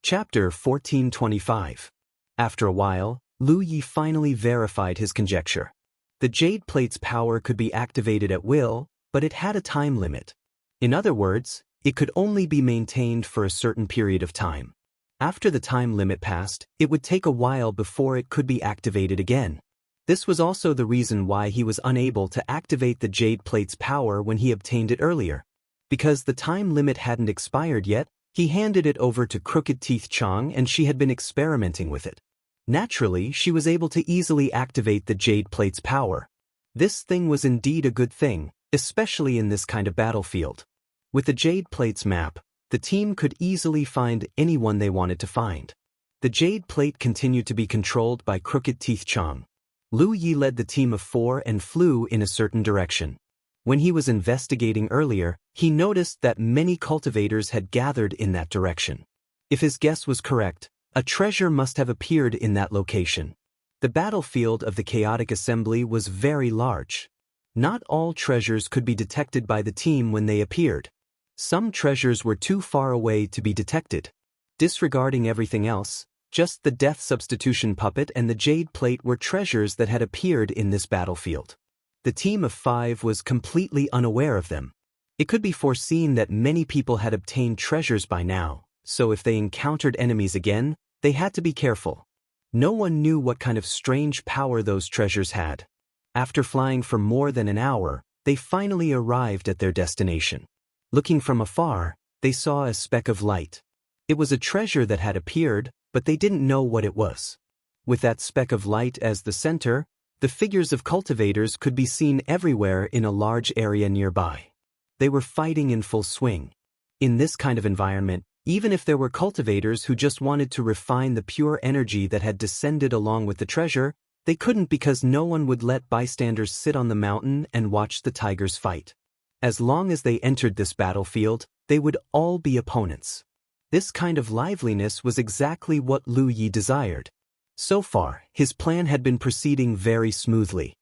Chapter 1425. After a while, Lu Yi finally verified his conjecture. The jade plate's power could be activated at will, but it had a time limit. In other words, it could only be maintained for a certain period of time. After the time limit passed, it would take a while before it could be activated again. This was also the reason why he was unable to activate the jade plate's power when he obtained it earlier. Because the time limit hadn't expired yet, he handed it over to Crooked Teeth Chang and she had been experimenting with it. Naturally, she was able to easily activate the jade plate's power. This thing was indeed a good thing, especially in this kind of battlefield. With the jade plate's map, the team could easily find anyone they wanted to find. The jade plate continued to be controlled by Crooked Teeth Chang. Lu Yi led the team of 4 and flew in a certain direction. When he was investigating earlier, he noticed that many cultivators had gathered in that direction. If his guess was correct, a treasure must have appeared in that location. The battlefield of the chaotic assembly was very large. Not all treasures could be detected by the team when they appeared. Some treasures were too far away to be detected. Disregarding everything else, just the death substitution puppet and the jade plate were treasures that had appeared in this battlefield. The team of 5 was completely unaware of them. It could be foreseen that many people had obtained treasures by now, so if they encountered enemies again, they had to be careful. No one knew what kind of strange power those treasures had. After flying for more than an hour, they finally arrived at their destination. Looking from afar, they saw a speck of light. It was a treasure that had appeared, but they didn't know what it was. With that speck of light as the center, the figures of cultivators could be seen everywhere in a large area nearby. They were fighting in full swing. In this kind of environment, even if there were cultivators who just wanted to refine the pure energy that had descended along with the treasure, they couldn't because no one would let bystanders sit on the mountain and watch the tigers fight. As long as they entered this battlefield, they would all be opponents. This kind of liveliness was exactly what Lu Yi desired. So far, his plan had been proceeding very smoothly.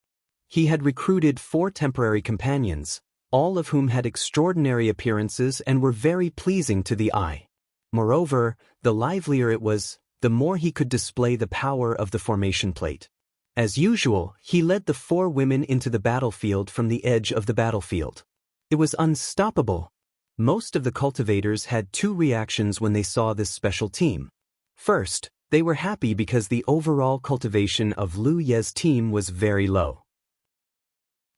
He had recruited 4 temporary companions, all of whom had extraordinary appearances and were very pleasing to the eye. Moreover, the livelier it was, the more he could display the power of the formation plate. As usual, he led the 4 women into the battlefield from the edge of the battlefield. It was unstoppable. Most of the cultivators had 2 reactions when they saw this special team. First, they were happy because the overall cultivation of Lu Ye's team was very low.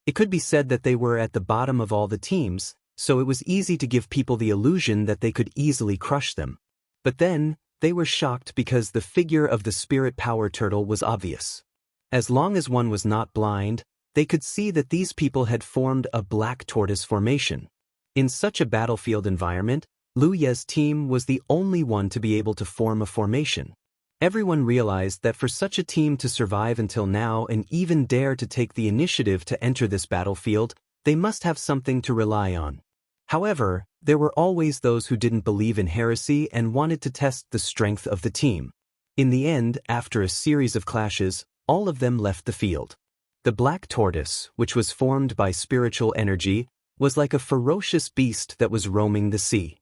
It could be said that they were at the bottom of all the teams, so it was easy to give people the illusion that they could easily crush them. But then, they were shocked because the figure of the spirit power turtle was obvious. As long as one was not blind, they could see that these people had formed a black tortoise formation. In such a battlefield environment, Lu Ye's team was the only one to be able to form a formation. Everyone realized that for such a team to survive until now and even dare to take the initiative to enter this battlefield, they must have something to rely on. However, there were always those who didn't believe in heresy and wanted to test the strength of the team. In the end, after a series of clashes, all of them left the field. The black tortoise, which was formed by spiritual energy, was like a ferocious beast that was roaming the sea.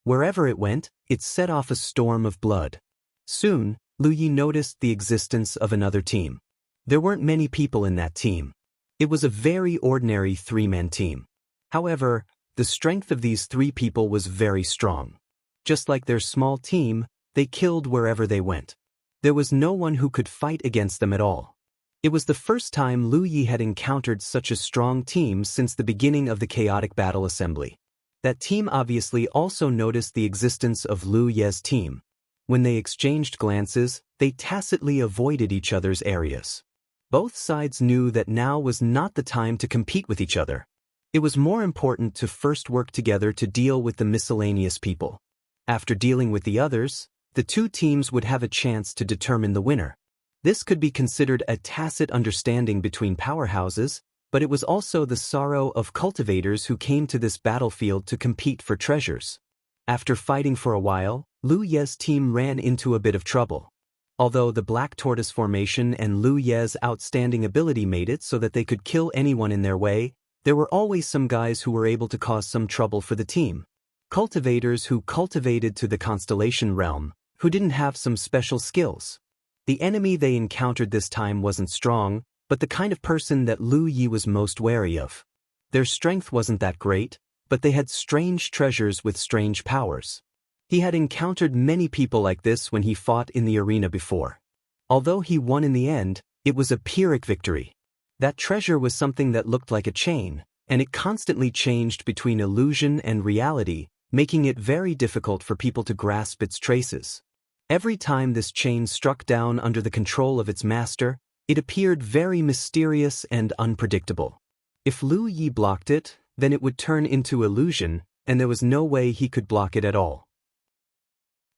Wherever it went, it set off a storm of blood. Soon, Lu Yi noticed the existence of another team. There weren't many people in that team. It was a very ordinary 3-man team. However, the strength of these 3 people was very strong. Just like their small team, they killed wherever they went. There was no one who could fight against them at all. It was the first time Lu Yi had encountered such a strong team since the beginning of the chaotic battle assembly. That team obviously also noticed the existence of Lu Ye's team. When they exchanged glances, they tacitly avoided each other's areas. Both sides knew that now was not the time to compete with each other. It was more important to first work together to deal with the miscellaneous people. After dealing with the others, the 2 teams would have a chance to determine the winner. This could be considered a tacit understanding between powerhouses, but it was also the sorrow of cultivators who came to this battlefield to compete for treasures. After fighting for a while, Lu Ye's team ran into a bit of trouble. Although the black tortoise formation and Lu Ye's outstanding ability made it so that they could kill anyone in their way, there were always some guys who were able to cause some trouble for the team. Cultivators who cultivated to the constellation realm, who didn't have some special skills. The enemy they encountered this time wasn't strong, but the kind of person that Lu Yi was most wary of. Their strength wasn't that great, but they had strange treasures with strange powers. He had encountered many people like this when he fought in the arena before. Although he won in the end, it was a Pyrrhic victory. That treasure was something that looked like a chain, and it constantly changed between illusion and reality, making it very difficult for people to grasp its traces. Every time this chain struck down under the control of its master, it appeared very mysterious and unpredictable. If Lu Yi blocked it, then it would turn into illusion, and there was no way he could block it at all.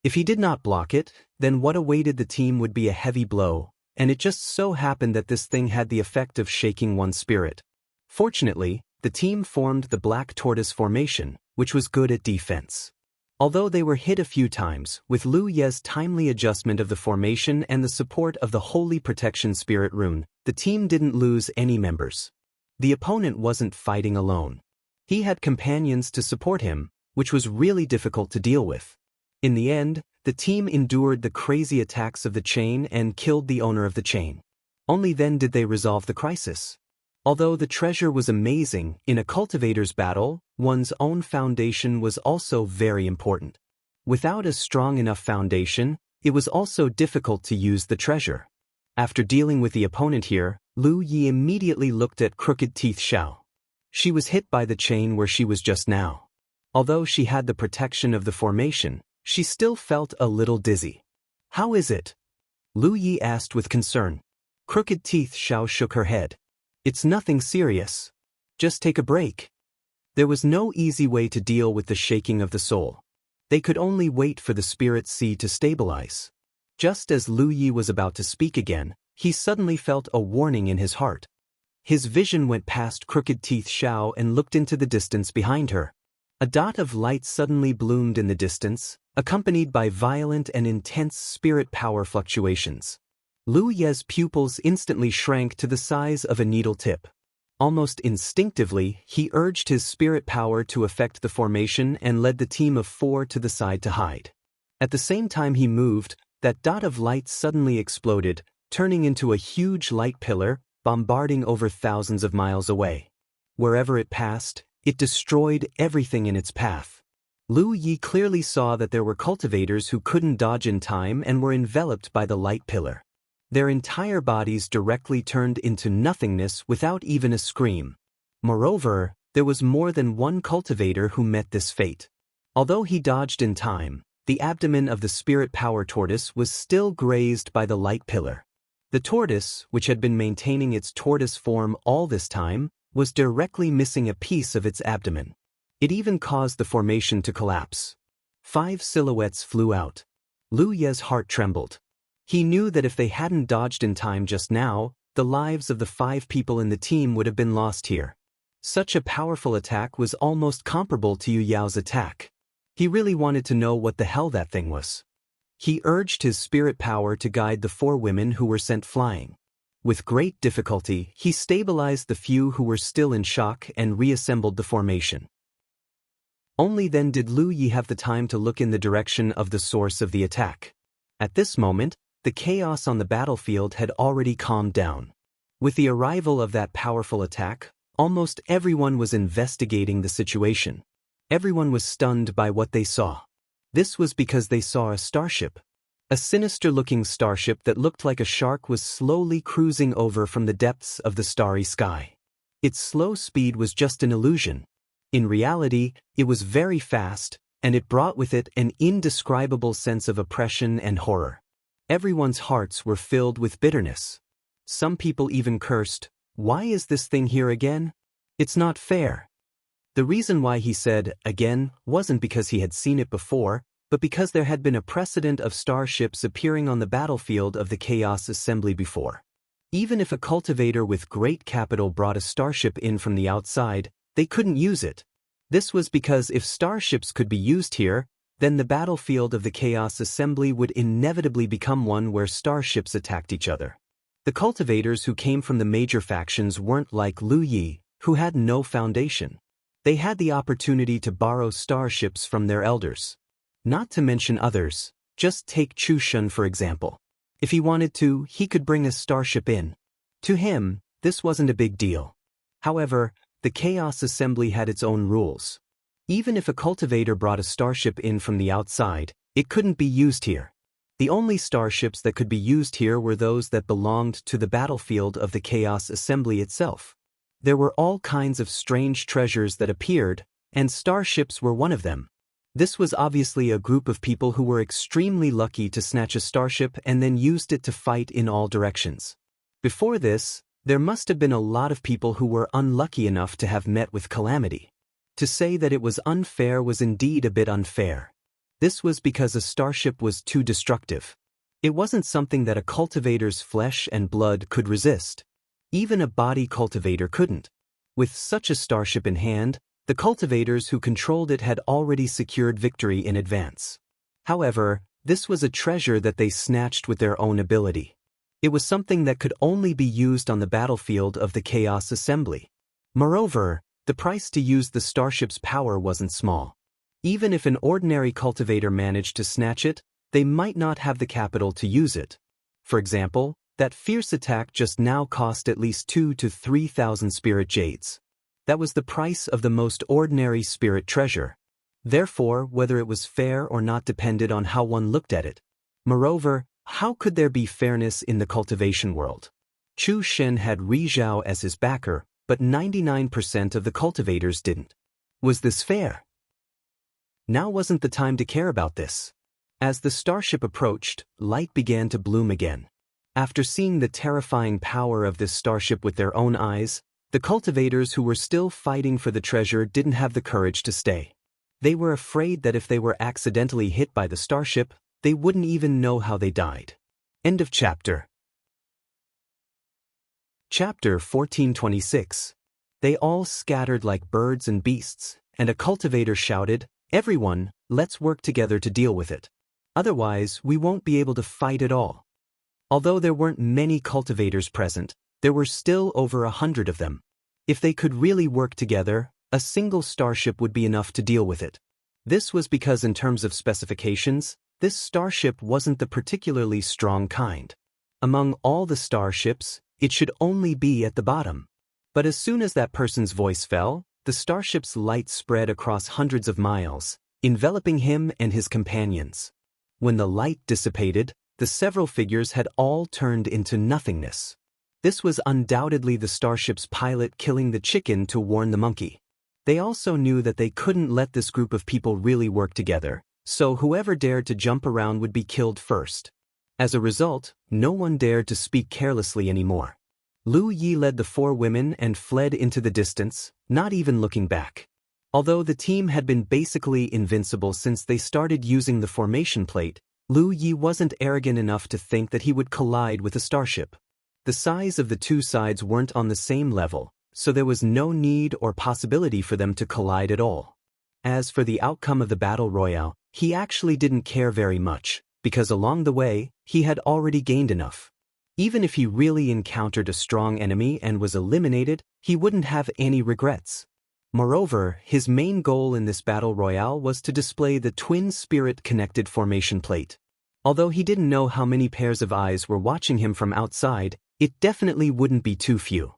If he did not block it, then what awaited the team would be a heavy blow, and it just so happened that this thing had the effect of shaking one's spirit. Fortunately, the team formed the Black Tortoise formation, which was good at defense. Although they were hit a few times, with Lu Ye's timely adjustment of the formation and the support of the Holy Protection Spirit rune, the team didn't lose any members. The opponent wasn't fighting alone. He had companions to support him, which was really difficult to deal with. In the end, the team endured the crazy attacks of the chain and killed the owner of the chain. Only then did they resolve the crisis. Although the treasure was amazing, in a cultivator's battle, one's own foundation was also very important. Without a strong enough foundation, it was also difficult to use the treasure. After dealing with the opponent here, Lu Yi immediately looked at Crooked Teeth Xiao. She was hit by the chain where she was just now. Although she had the protection of the formation, she still felt a little dizzy. "How is it?" Lu Yi asked with concern. Crooked Teeth Xiao shook her head. "It's nothing serious. Just take a break." There was no easy way to deal with the shaking of the soul. They could only wait for the spirit sea to stabilize. Just as Lu Yi was about to speak again, he suddenly felt a warning in his heart. His vision went past Crooked Teeth Xiao and looked into the distance behind her. A dot of light suddenly bloomed in the distance, accompanied by violent and intense spirit power fluctuations. Lu Ye's pupils instantly shrank to the size of a needle tip. Almost instinctively, he urged his spirit power to affect the formation and led the team of 4 to the side to hide. At the same time he moved, that dot of light suddenly exploded, turning into a huge light pillar, bombarding over thousands of miles away. Wherever it passed, it destroyed everything in its path. Lu Yi clearly saw that there were cultivators who couldn't dodge in time and were enveloped by the light pillar. Their entire bodies directly turned into nothingness without even a scream. Moreover, there was more than one cultivator who met this fate. Although he dodged in time, the abdomen of the spirit power tortoise was still grazed by the light pillar. The tortoise, which had been maintaining its tortoise form all this time, was directly missing a piece of its abdomen. It even caused the formation to collapse. 5 silhouettes flew out. Lu Ye's heart trembled. He knew that if they hadn't dodged in time just now, the lives of the 5 people in the team would have been lost here. Such a powerful attack was almost comparable to Yu Yao's attack. He really wanted to know what the hell that thing was. He urged his spirit power to guide the 4 women who were sent flying. With great difficulty, he stabilized the few who were still in shock and reassembled the formation. Only then did Lu Yi have the time to look in the direction of the source of the attack. At this moment, the chaos on the battlefield had already calmed down. With the arrival of that powerful attack, almost everyone was investigating the situation. Everyone was stunned by what they saw. This was because they saw a starship. A sinister-looking starship that looked like a shark was slowly cruising over from the depths of the starry sky. Its slow speed was just an illusion. In reality, it was very fast, and it brought with it an indescribable sense of oppression and horror. Everyone's hearts were filled with bitterness. Some people even cursed, "Why is this thing here again? It's not fair." The reason why he said, "again," wasn't because he had seen it before, but because there had been a precedent of starships appearing on the battlefield of the Chaos Assembly before. Even if a cultivator with great capital brought a starship in from the outside, they couldn't use it. This was because if starships could be used here, then the battlefield of the Chaos Assembly would inevitably become one where starships attacked each other. The cultivators who came from the major factions weren't like Lu Yi, who had no foundation. They had the opportunity to borrow starships from their elders. Not to mention others, Just take Chu Shun for example. If he wanted to, he could bring a starship in. To him, this wasn't a big deal. However, the Chaos Assembly had its own rules. Even if a cultivator brought a starship in from the outside, it couldn't be used here. The only starships that could be used here were those that belonged to the battlefield of the Chaos Assembly itself. There were all kinds of strange treasures that appeared, and starships were one of them. This was obviously a group of people who were extremely lucky to snatch a starship and then used it to fight in all directions. Before this, there must have been a lot of people who were unlucky enough to have met with calamity. To say that it was unfair was indeed a bit unfair. This was because a starship was too destructive. It wasn't something that a cultivator's flesh and blood could resist. Even a body cultivator couldn't. With such a starship in hand, the cultivators who controlled it had already secured victory in advance. However, this was a treasure that they snatched with their own ability. It was something that could only be used on the battlefield of the Chaos Assembly. Moreover, the price to use the starship's power wasn't small. Even if an ordinary cultivator managed to snatch it, they might not have the capital to use it. For example, that fierce attack just now cost at least 2,000 to 3,000 spirit jades. That was the price of the most ordinary spirit treasure. Therefore, whether it was fair or not depended on how one looked at it. Moreover, how could there be fairness in the cultivation world? Chu Shen had Rizhao as his backer, but 99% of the cultivators didn't. Was this fair? Now wasn't the time to care about this. As the starship approached, light began to bloom again. After seeing the terrifying power of this starship with their own eyes, the cultivators who were still fighting for the treasure didn't have the courage to stay. They were afraid that if they were accidentally hit by the starship, they wouldn't even know how they died. End of chapter. Chapter 1426. They all scattered like birds and beasts, and a cultivator shouted, "Everyone, let's work together to deal with it. Otherwise, we won't be able to fight at all." Although there weren't many cultivators present, there were still over 100 of them. If they could really work together, a single starship would be enough to deal with it. This was because in terms of specifications, this starship wasn't the particularly strong kind. Among all the starships, it should only be at the bottom. But as soon as that person's voice fell, the starship's light spread across hundreds of miles, enveloping him and his companions. When the light dissipated, the several figures had all turned into nothingness. This was undoubtedly the starship's pilot killing the chicken to warn the monkey. They also knew that they couldn't let this group of people really work together, so whoever dared to jump around would be killed first. As a result, no one dared to speak carelessly anymore. Lu Yi led the 4 women and fled into the distance, not even looking back. Although the team had been basically invincible since they started using the formation plate, Lu Yi wasn't arrogant enough to think that he would collide with a starship. The size of the two sides weren't on the same level, so there was no need or possibility for them to collide at all. As for the outcome of the battle royale, he actually didn't care very much, because along the way, he had already gained enough. Even if he really encountered a strong enemy and was eliminated, he wouldn't have any regrets. Moreover, his main goal in this battle royale was to display the twin spirit-connected formation plate. Although he didn't know how many pairs of eyes were watching him from outside, it definitely wouldn't be too few.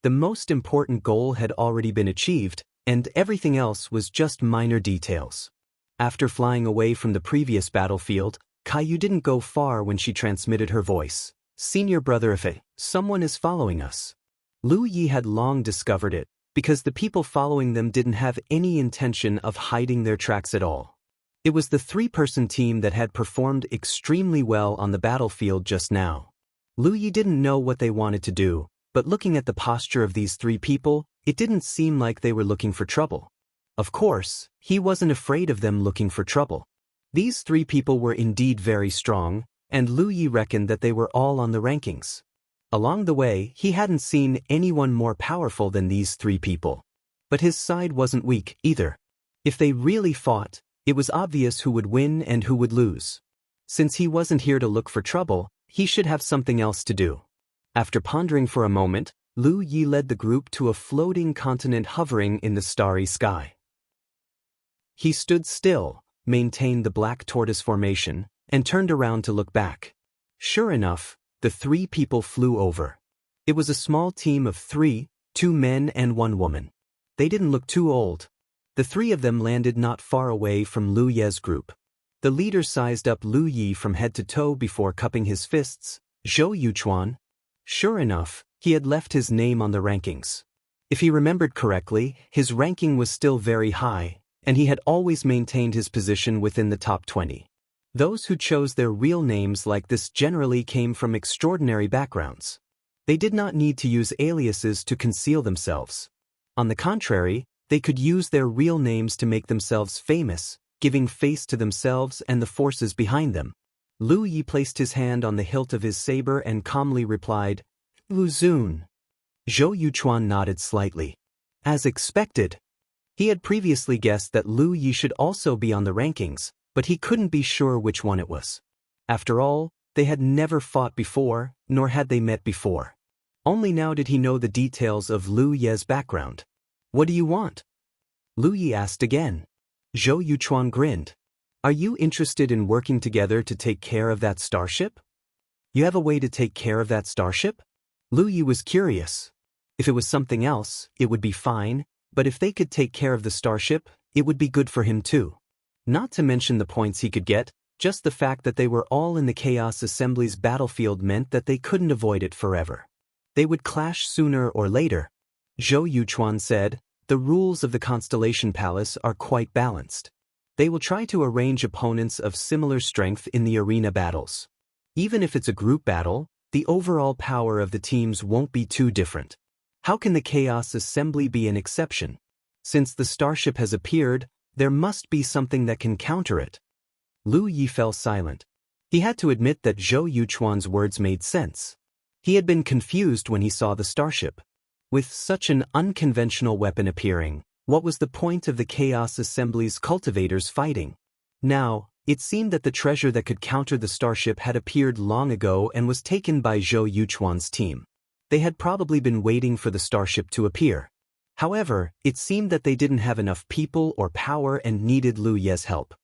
The most important goal had already been achieved, and everything else was just minor details. After flying away from the previous battlefield, Caillou didn't go far when she transmitted her voice. "Senior brother Ife, someone is following us." Lu Yi had long discovered it, because the people following them didn't have any intention of hiding their tracks at all. It was the 3-person team that had performed extremely well on the battlefield just now. Lu Yi didn't know what they wanted to do, but looking at the posture of these 3 people, it didn't seem like they were looking for trouble. Of course, he wasn't afraid of them looking for trouble. These 3 people were indeed very strong, and Lu Yi reckoned that they were all on the rankings. Along the way, he hadn't seen anyone more powerful than these 3 people. But his side wasn't weak, either. If they really fought, it was obvious who would win and who would lose. Since he wasn't here to look for trouble, he should have something else to do. After pondering for a moment, Lu Yi led the group to a floating continent hovering in the starry sky. He stood still, maintained the black tortoise formation, and turned around to look back. Sure enough, the 3 people flew over. It was a small team of 3, 2 men and 1 woman. They didn't look too old. The 3 of them landed not far away from Lu Ye's group. The leader sized up Lu Yi from head to toe before cupping his fists. Zhou Yuchuan. Sure enough, he had left his name on the rankings. If he remembered correctly, his ranking was still very high, and he had always maintained his position within the top 20. Those who chose their real names like this generally came from extraordinary backgrounds. They did not need to use aliases to conceal themselves. On the contrary, they could use their real names to make themselves famous, giving face to themselves and the forces behind them. Lu Yi placed his hand on the hilt of his saber and calmly replied, "Wu Zun." Zhou Yuchuan nodded slightly. As expected. He had previously guessed that Lu Yi should also be on the rankings, but he couldn't be sure which one it was. After all, they had never fought before, nor had they met before. Only now did he know the details of Lu Ye's background. "What do you want?" Lu Yi asked again. Zhou Yuchuan grinned. "Are you interested in working together to take care of that starship?" "You have a way to take care of that starship?" Lu Yi was curious. If it was something else, it would be fine, but if they could take care of the starship, it would be good for him too. Not to mention the points he could get, just the fact that they were all in the Chaos Assembly's battlefield meant that they couldn't avoid it forever. They would clash sooner or later. Zhou Yuchuan said, "The rules of the Constellation Palace are quite balanced. They will try to arrange opponents of similar strength in the arena battles. Even if it's a group battle, the overall power of the teams won't be too different. How can the Chaos Assembly be an exception? Since the starship has appeared, there must be something that can counter it." Lu Yi fell silent. He had to admit that Zhou Yuchuan's words made sense. He had been confused when he saw the starship. With such an unconventional weapon appearing, what was the point of the Chaos Assembly's cultivators fighting? Now, it seemed that the treasure that could counter the starship had appeared long ago and was taken by Zhou Yuchuan's team. They had probably been waiting for the starship to appear. However, it seemed that they didn't have enough people or power and needed Lu Ye's help.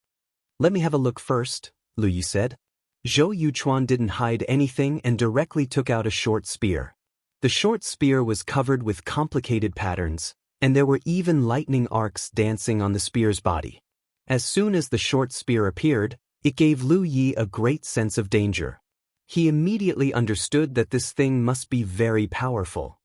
"Let me have a look first," Lu Yi said. Zhou Yuchuan didn't hide anything and directly took out a short spear. The short spear was covered with complicated patterns, and there were even lightning arcs dancing on the spear's body. As soon as the short spear appeared, it gave Lu Yi a great sense of danger. He immediately understood that this thing must be very powerful.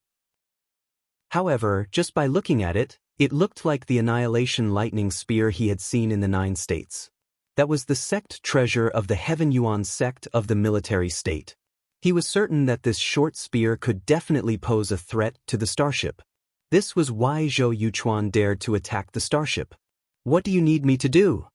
However, just by looking at it, it looked like the Annihilation Lightning Spear he had seen in the 9 states. That was the sect treasure of the Heaven Yuan sect of the military state. He was certain that this short spear could definitely pose a threat to the starship. This was why Zhou Yuchuan dared to attack the starship. "What do you need me to do?"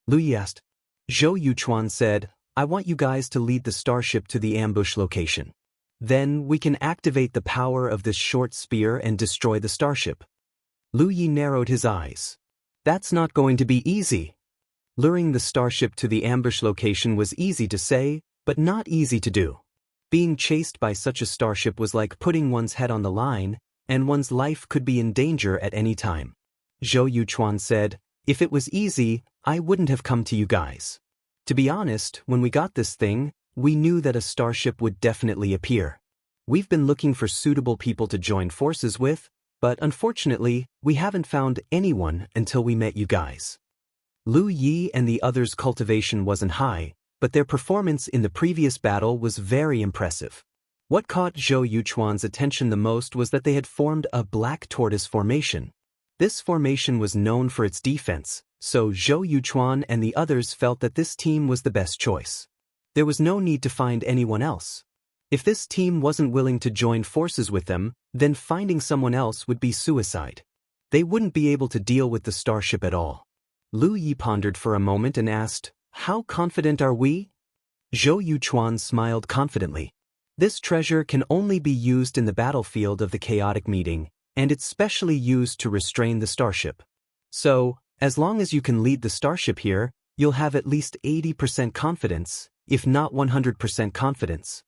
Lu Yi asked. Zhou Yuchuan said, "I want you guys to lead the starship to the ambush location. Then we can activate the power of this short spear and destroy the starship." Lu Yi narrowed his eyes. "That's not going to be easy." Luring the starship to the ambush location was easy to say, but not easy to do. Being chased by such a starship was like putting one's head on the line, and one's life could be in danger at any time. Zhou Yuchuan said, "If it was easy, I wouldn't have come to you guys. To be honest, when we got this thing, we knew that a starship would definitely appear. We've been looking for suitable people to join forces with, but unfortunately, we haven't found anyone until we met you guys." Lu Yi and the others' cultivation wasn't high, but their performance in the previous battle was very impressive. What caught Zhou Yuchuan's attention the most was that they had formed a black tortoise formation. This formation was known for its defense, so Zhou Yuchuan and the others felt that this team was the best choice. There was no need to find anyone else. If this team wasn't willing to join forces with them, then finding someone else would be suicide. They wouldn't be able to deal with the starship at all. Lu Yi pondered for a moment and asked, "How confident are we?" Zhou Yuchuan smiled confidently. "This treasure can only be used in the battlefield of the chaotic meeting, and it's specially used to restrain the starship. So, as long as you can lead the starship here, you'll have at least 80% confidence, if not 100% confidence."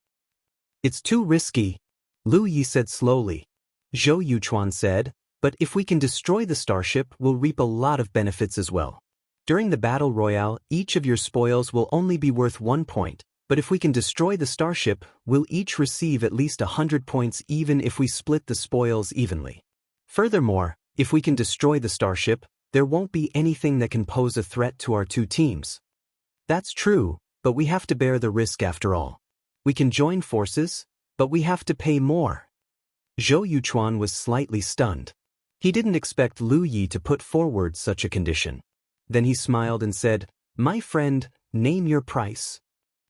"It's too risky," Lu Yi said slowly. Zhou Yuchuan said, "But if we can destroy the starship, we'll reap a lot of benefits as well. During the battle royale, each of your spoils will only be worth 1 point, but if we can destroy the starship, we'll each receive at least 100 points even if we split the spoils evenly. Furthermore, if we can destroy the starship, there won't be anything that can pose a threat to our two teams. That's true, but we have to bear the risk after all. We can join forces, but we have to pay more. Zhou Yuchuan was slightly stunned. He didn't expect Lu Yi to put forward such a condition. Then he smiled and said, "My friend, name your price."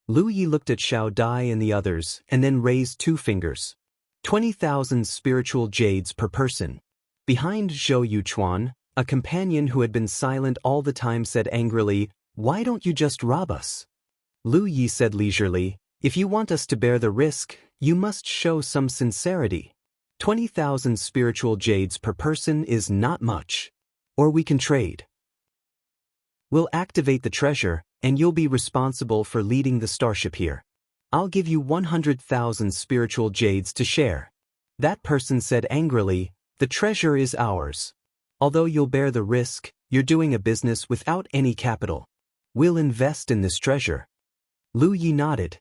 Lu Yi looked at Xiao Dai and the others and then raised 2 fingers. 20,000 spiritual jades per person. Behind Zhou Yuchuan, a companion who had been silent all the time said angrily, "Why don't you just rob us?" Lu Yi said leisurely, "If you want us to bear the risk, you must show some sincerity. 20,000 spiritual jades per person is not much. Or we can trade. We'll activate the treasure, and you'll be responsible for leading the starship here. I'll give you 100,000 spiritual jades to share." That person said angrily, "The treasure is ours. Although you'll bear the risk, you're doing a business without any capital. We'll invest in this treasure." Lu Yi nodded.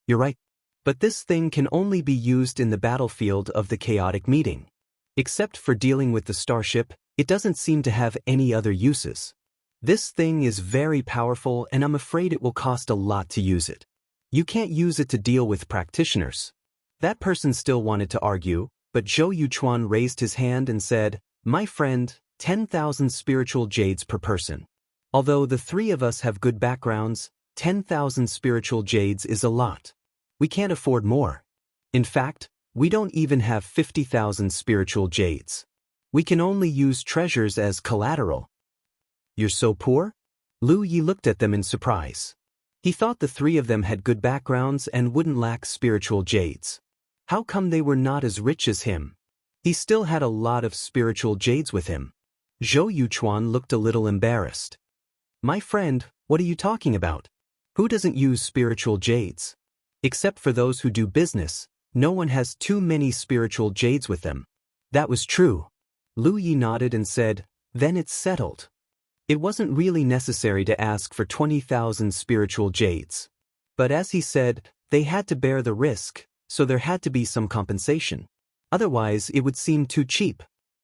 "You're right. But this thing can only be used in the battlefield of the chaotic meeting. Except for dealing with the starship, it doesn't seem to have any other uses. This thing is very powerful and I'm afraid it will cost a lot to use it. You can't use it to deal with practitioners." That person still wanted to argue, but Zhou Yuchuan raised his hand and said, "My friend, 10,000 spiritual jades per person. Although the 3 of us have good backgrounds, 10,000 spiritual jades is a lot. We can't afford more. In fact, we don't even have 50,000 spiritual jades. We can only use treasures as collateral." "You're so poor?" Lu Yi looked at them in surprise. He thought the 3 of them had good backgrounds and wouldn't lack spiritual jades. How come they were not as rich as him? He still had a lot of spiritual jades with him. Zhou Yuchuan looked a little embarrassed. "My friend, what are you talking about? Who doesn't use spiritual jades? Except for those who do business, no one has too many spiritual jades with them." That was true. Lu Yi nodded and said, "Then it's settled." It wasn't really necessary to ask for 20,000 spiritual jades. But as he said, they had to bear the risk, so there had to be some compensation. Otherwise, it would seem too cheap.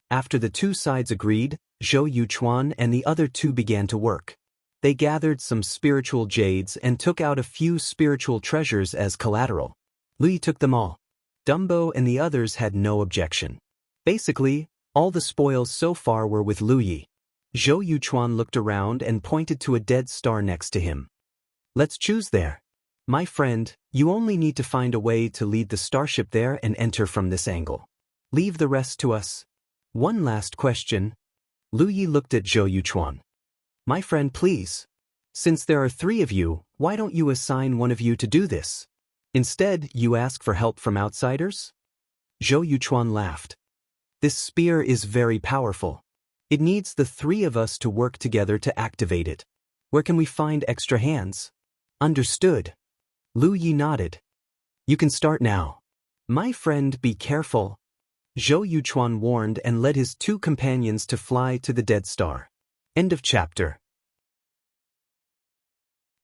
After the 2 sides agreed, Zhou Yuchuan and the other 2 began to work. They gathered some spiritual jades and took out a few spiritual treasures as collateral. Lu Yi took them all. Dumbo and the others had no objection. Basically, all the spoils so far were with Lu Yi. Zhou Yuchuan looked around and pointed to a dead star next to him. "Let's choose there. My friend, you only need to find a way to lead the starship there and enter from this angle. Leave the rest to us." "One last question." Lu Yi looked at Zhou Yuchuan. "My friend, please. Since there are 3 of you, why don't you assign one of you to do this? Instead, you ask for help from outsiders?" Zhou Yuchuan laughed. "This spear is very powerful. It needs the 3 of us to work together to activate it. Where can we find extra hands?" "Understood." Lu Yi nodded. "You can start now." "My friend, be careful." Zhou Yuchuan warned and led his 2 companions to fly to the dead star. End of chapter.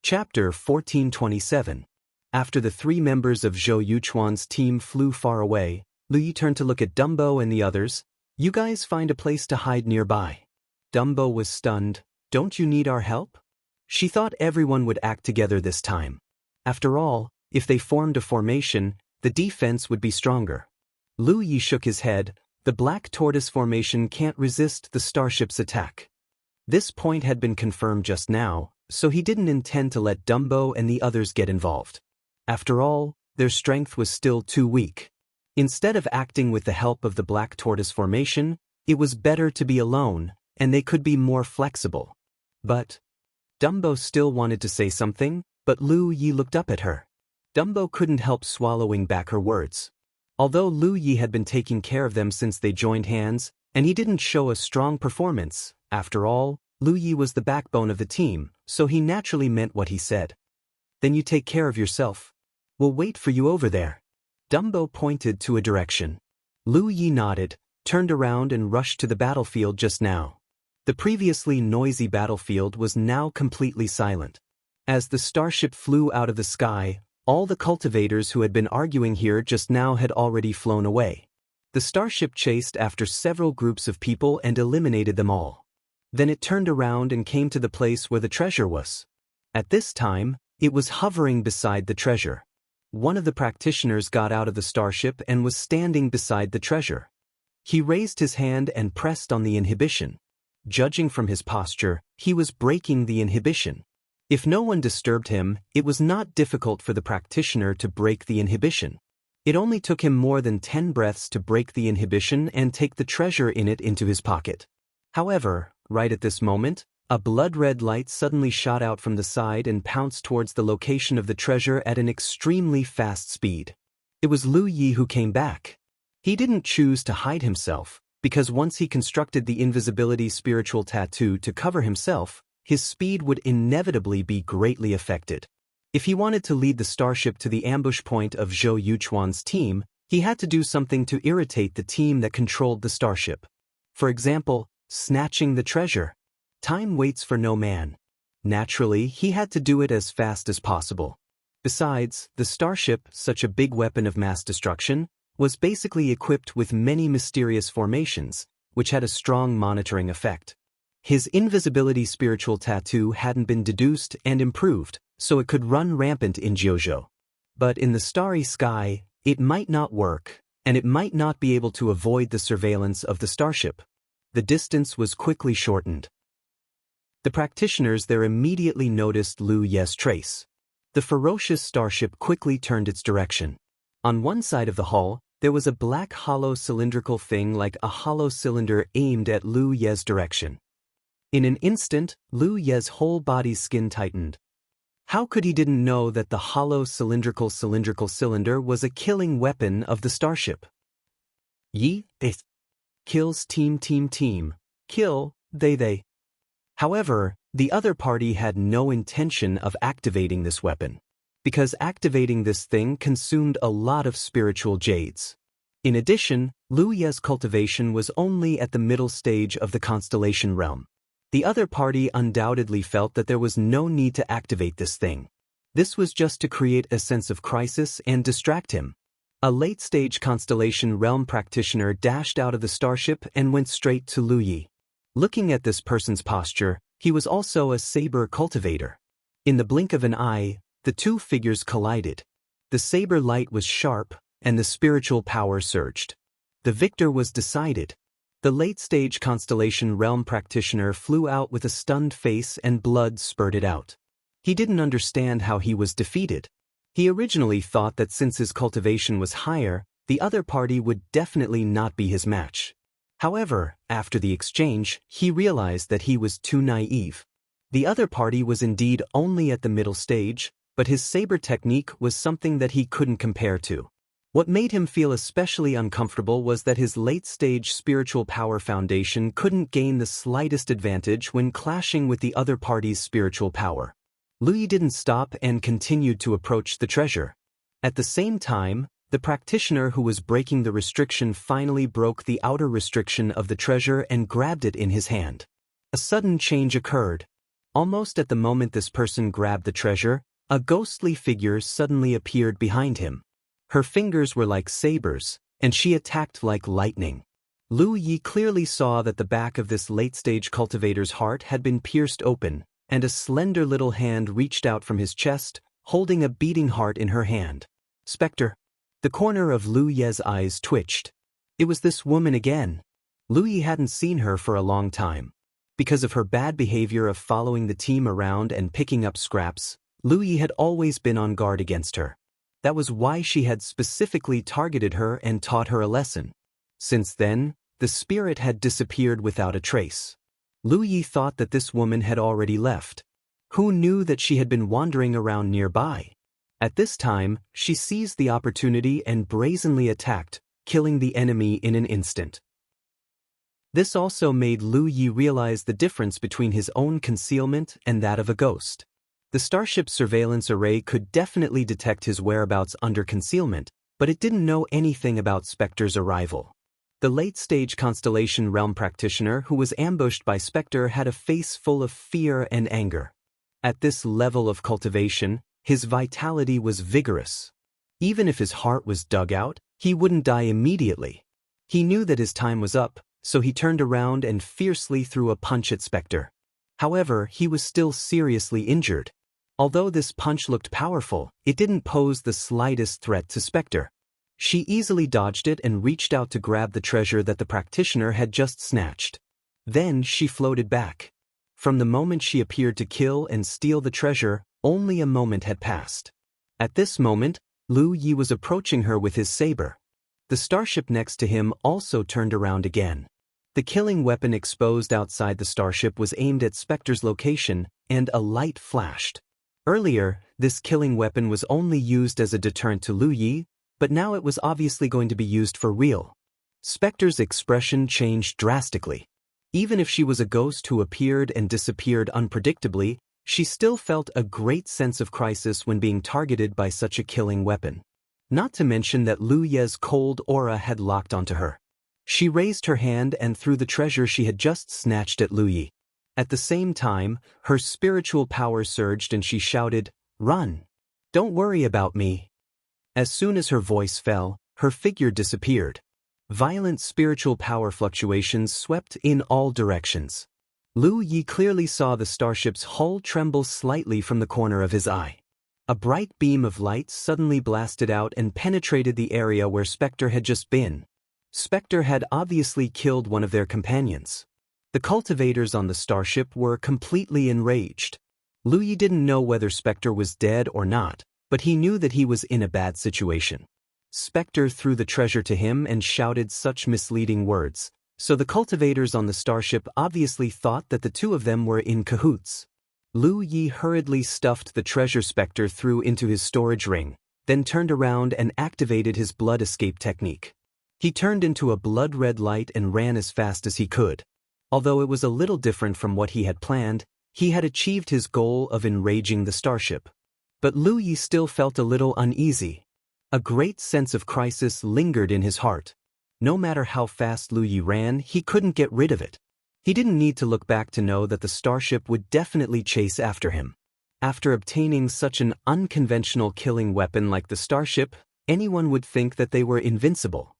Chapter 1427. After the 3 members of Zhou Yuchuan's team flew far away, Lu Yi turned to look at Dumbo and the others. "You guys find a place to hide nearby." Dumbo was stunned. "Don't you need our help?" She thought everyone would act together this time. After all, if they formed a formation, the defense would be stronger. Lu Yi shook his head. The Black Tortoise formation can't resist the starship's attack. This point had been confirmed just now, so he didn't intend to let Dumbo and the others get involved. After all, their strength was still too weak. Instead of acting with the help of the Black Tortoise formation, it was better to be alone, and they could be more flexible. But Dumbo still wanted to say something, but Lu Yi looked up at her. Dumbo couldn't help swallowing back her words. Although Lu Yi had been taking care of them since they joined hands, and he didn't show a strong performance, after all, Lu Yi was the backbone of the team, so he naturally meant what he said. "Then you take care of yourself. We'll wait for you over there." Dumbo pointed to a direction. Lu Yi nodded, turned around and rushed to the battlefield just now. The previously noisy battlefield was now completely silent. As the starship flew out of the sky, all the cultivators who had been arguing here just now had already flown away. The starship chased after several groups of people and eliminated them all. Then it turned around and came to the place where the treasure was. At this time, it was hovering beside the treasure. One of the practitioners got out of the starship and was standing beside the treasure. He raised his hand and pressed on the inhibition. Judging from his posture, he was breaking the inhibition. If no one disturbed him, it was not difficult for the practitioner to break the inhibition. It only took him more than 10 breaths to break the inhibition and take the treasure in it into his pocket. However, right at this moment, a blood-red light suddenly shot out from the side and pounced towards the location of the treasure at an extremely fast speed. It was Lu Yi who came back. He didn't choose to hide himself, because once he constructed the invisibility spiritual tattoo to cover himself, his speed would inevitably be greatly affected. If he wanted to lead the starship to the ambush point of Zhou Yuquan's team, he had to do something to irritate the team that controlled the starship. For example, snatching the treasure. Time waits for no man. Naturally, he had to do it as fast as possible. Besides, the starship, such a big weapon of mass destruction, was basically equipped with many mysterious formations, which had a strong monitoring effect. His invisibility spiritual tattoo hadn't been deduced and improved, so it could run rampant in Jianghu. But in the starry sky, it might not work, and it might not be able to avoid the surveillance of the starship. The distance was quickly shortened. The practitioners there immediately noticed Lu Ye's trace. The ferocious starship quickly turned its direction. On one side of the hull, there was a black hollow cylindrical thing like a hollow cylinder aimed at Lu Ye's direction. In an instant, Lu Ye's whole body's skin tightened. How could he didn't know that the hollow cylindrical cylinder was a killing weapon of the starship? Yi, it. Kills team. Kill, they. However, the other party had no intention of activating this weapon, because activating this thing consumed a lot of spiritual jades. In addition, Lu Ye's cultivation was only at the middle stage of the constellation realm. The other party undoubtedly felt that there was no need to activate this thing. This was just to create a sense of crisis and distract him. A late-stage constellation realm practitioner dashed out of the starship and went straight to Lu Yi. Looking at this person's posture, he was also a saber cultivator. In the blink of an eye, the two figures collided. The saber light was sharp, and the spiritual power surged. The victor was decided. The late-stage constellation realm practitioner flew out with a stunned face and blood spurted out. He didn't understand how he was defeated. He originally thought that since his cultivation was higher, the other party would definitely not be his match. However, after the exchange, he realized that he was too naive. The other party was indeed only at the middle stage, but his saber technique was something that he couldn't compare to. What made him feel especially uncomfortable was that his late-stage spiritual power foundation couldn't gain the slightest advantage when clashing with the other party's spiritual power. Lu Yi didn't stop and continued to approach the treasure. At the same time, the practitioner who was breaking the restriction finally broke the outer restriction of the treasure and grabbed it in his hand. A sudden change occurred. Almost at the moment this person grabbed the treasure, a ghostly figure suddenly appeared behind him. Her fingers were like sabers, and she attacked like lightning. Lu Yi clearly saw that the back of this late-stage cultivator's heart had been pierced open, and a slender little hand reached out from his chest, holding a beating heart in her hand. Spectre. The corner of Lu Ye's eyes twitched. It was this woman again. Lu Yi hadn't seen her for a long time. Because of her bad behavior of following the team around and picking up scraps, Lu Yi had always been on guard against her. That was why she had specifically targeted her and taught her a lesson. Since then, the spirit had disappeared without a trace. Lu Yi thought that this woman had already left. Who knew that she had been wandering around nearby? At this time, she seized the opportunity and brazenly attacked, killing the enemy in an instant. This also made Lu Yi realize the difference between his own concealment and that of a ghost. The starship surveillance array could definitely detect his whereabouts under concealment, but it didn't know anything about Spectre's arrival. The late-stage Constellation Realm practitioner who was ambushed by Spectre had a face full of fear and anger. At this level of cultivation, his vitality was vigorous. Even if his heart was dug out, he wouldn't die immediately. He knew that his time was up, so he turned around and fiercely threw a punch at Spectre. However, he was still seriously injured. Although this punch looked powerful, it didn't pose the slightest threat to Spectre. She easily dodged it and reached out to grab the treasure that the practitioner had just snatched. Then she floated back. From the moment she appeared to kill and steal the treasure, only a moment had passed. At this moment, Lu Yi was approaching her with his saber. The starship next to him also turned around again. The killing weapon exposed outside the starship was aimed at Spectre's location, and a light flashed. Earlier, this killing weapon was only used as a deterrent to Lu Yi, but now it was obviously going to be used for real. Spectre's expression changed drastically. Even if she was a ghost who appeared and disappeared unpredictably, she still felt a great sense of crisis when being targeted by such a killing weapon. Not to mention that Lu Ye's cold aura had locked onto her. She raised her hand and threw the treasure she had just snatched at Lu Yi. At the same time, her spiritual power surged and she shouted, "Run! Don't worry about me." As soon as her voice fell, her figure disappeared. Violent spiritual power fluctuations swept in all directions. Lu Yi clearly saw the starship's hull tremble slightly from the corner of his eye. A bright beam of light suddenly blasted out and penetrated the area where Spectre had just been. Spectre had obviously killed one of their companions. The cultivators on the starship were completely enraged. Lu Yi didn't know whether Spectre was dead or not, but he knew that he was in a bad situation. Spectre threw the treasure to him and shouted such misleading words, so the cultivators on the starship obviously thought that the two of them were in cahoots. Lu Yi hurriedly stuffed the treasure Spectre threw into his storage ring, then turned around and activated his blood escape technique. He turned into a blood-red light and ran as fast as he could. Although it was a little different from what he had planned, he had achieved his goal of enraging the starship. But Lu Yi still felt a little uneasy. A great sense of crisis lingered in his heart. No matter how fast Lu Yi ran, he couldn't get rid of it. He didn't need to look back to know that the starship would definitely chase after him. After obtaining such an unconventional killing weapon like the starship, anyone would think that they were invincible.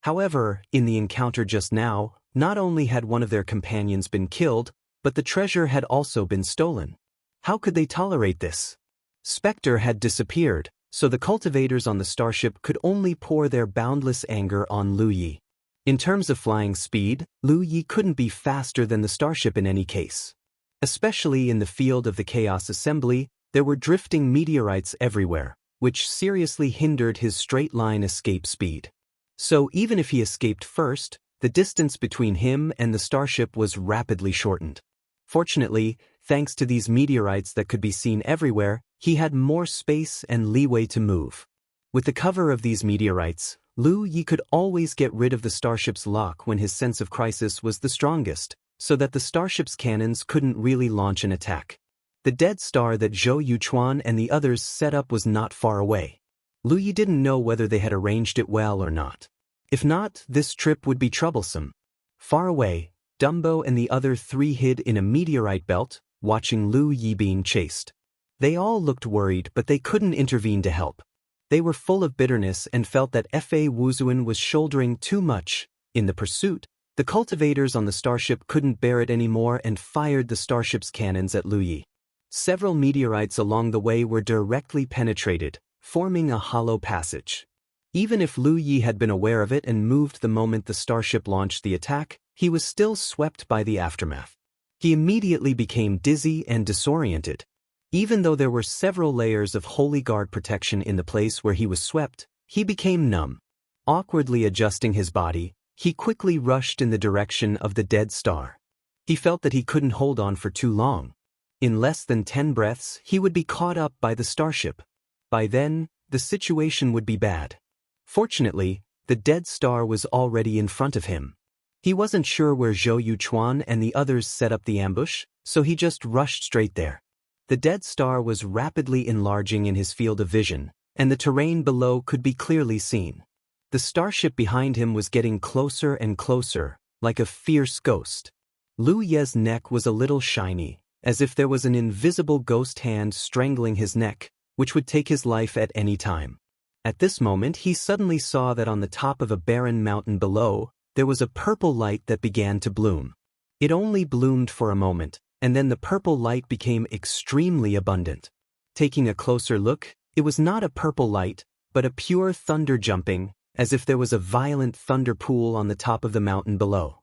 However, in the encounter just now, not only had one of their companions been killed, but the treasure had also been stolen. How could they tolerate this? Spectre had disappeared, so the cultivators on the starship could only pour their boundless anger on Lu Yi. In terms of flying speed, Lu Yi couldn't be faster than the starship in any case. Especially in the field of the Chaos Assembly, there were drifting meteorites everywhere, which seriously hindered his straight-line escape speed. So even if he escaped first, the distance between him and the starship was rapidly shortened. Fortunately, thanks to these meteorites that could be seen everywhere, he had more space and leeway to move. With the cover of these meteorites, Lu Yi could always get rid of the starship's lock when his sense of crisis was the strongest, so that the starship's cannons couldn't really launch an attack. The dead star that Zhou Yuchuan and the others set up was not far away. Lu Yi didn't know whether they had arranged it well or not. If not, this trip would be troublesome. Far away, Dumbo and the other three hid in a meteorite belt, watching Lu Yi being chased. They all looked worried, but they couldn't intervene to help. They were full of bitterness and felt that Fa Wuzuan was shouldering too much. In the pursuit, the cultivators on the starship couldn't bear it anymore and fired the starship's cannons at Lu Yi. Several meteorites along the way were directly penetrated, forming a hollow passage. Even if Lu Yi had been aware of it and moved the moment the starship launched the attack, he was still swept by the aftermath. He immediately became dizzy and disoriented. Even though there were several layers of Holy Guard protection in the place where he was swept, he became numb. Awkwardly adjusting his body, he quickly rushed in the direction of the dead star. He felt that he couldn't hold on for too long. In less than 10 breaths, he would be caught up by the starship. By then, the situation would be bad. Fortunately, the dead star was already in front of him. He wasn't sure where Zhou Yuchuan and the others set up the ambush, so he just rushed straight there. The dead star was rapidly enlarging in his field of vision, and the terrain below could be clearly seen. The starship behind him was getting closer and closer, like a fierce ghost. Lu Ye's neck was a little shiny, as if there was an invisible ghost hand strangling his neck, which would take his life at any time. At this moment he suddenly saw that on the top of a barren mountain below, there was a purple light that began to bloom. It only bloomed for a moment, and then the purple light became extremely abundant. Taking a closer look, it was not a purple light, but a pure thunder jumping, as if there was a violent thunder pool on the top of the mountain below.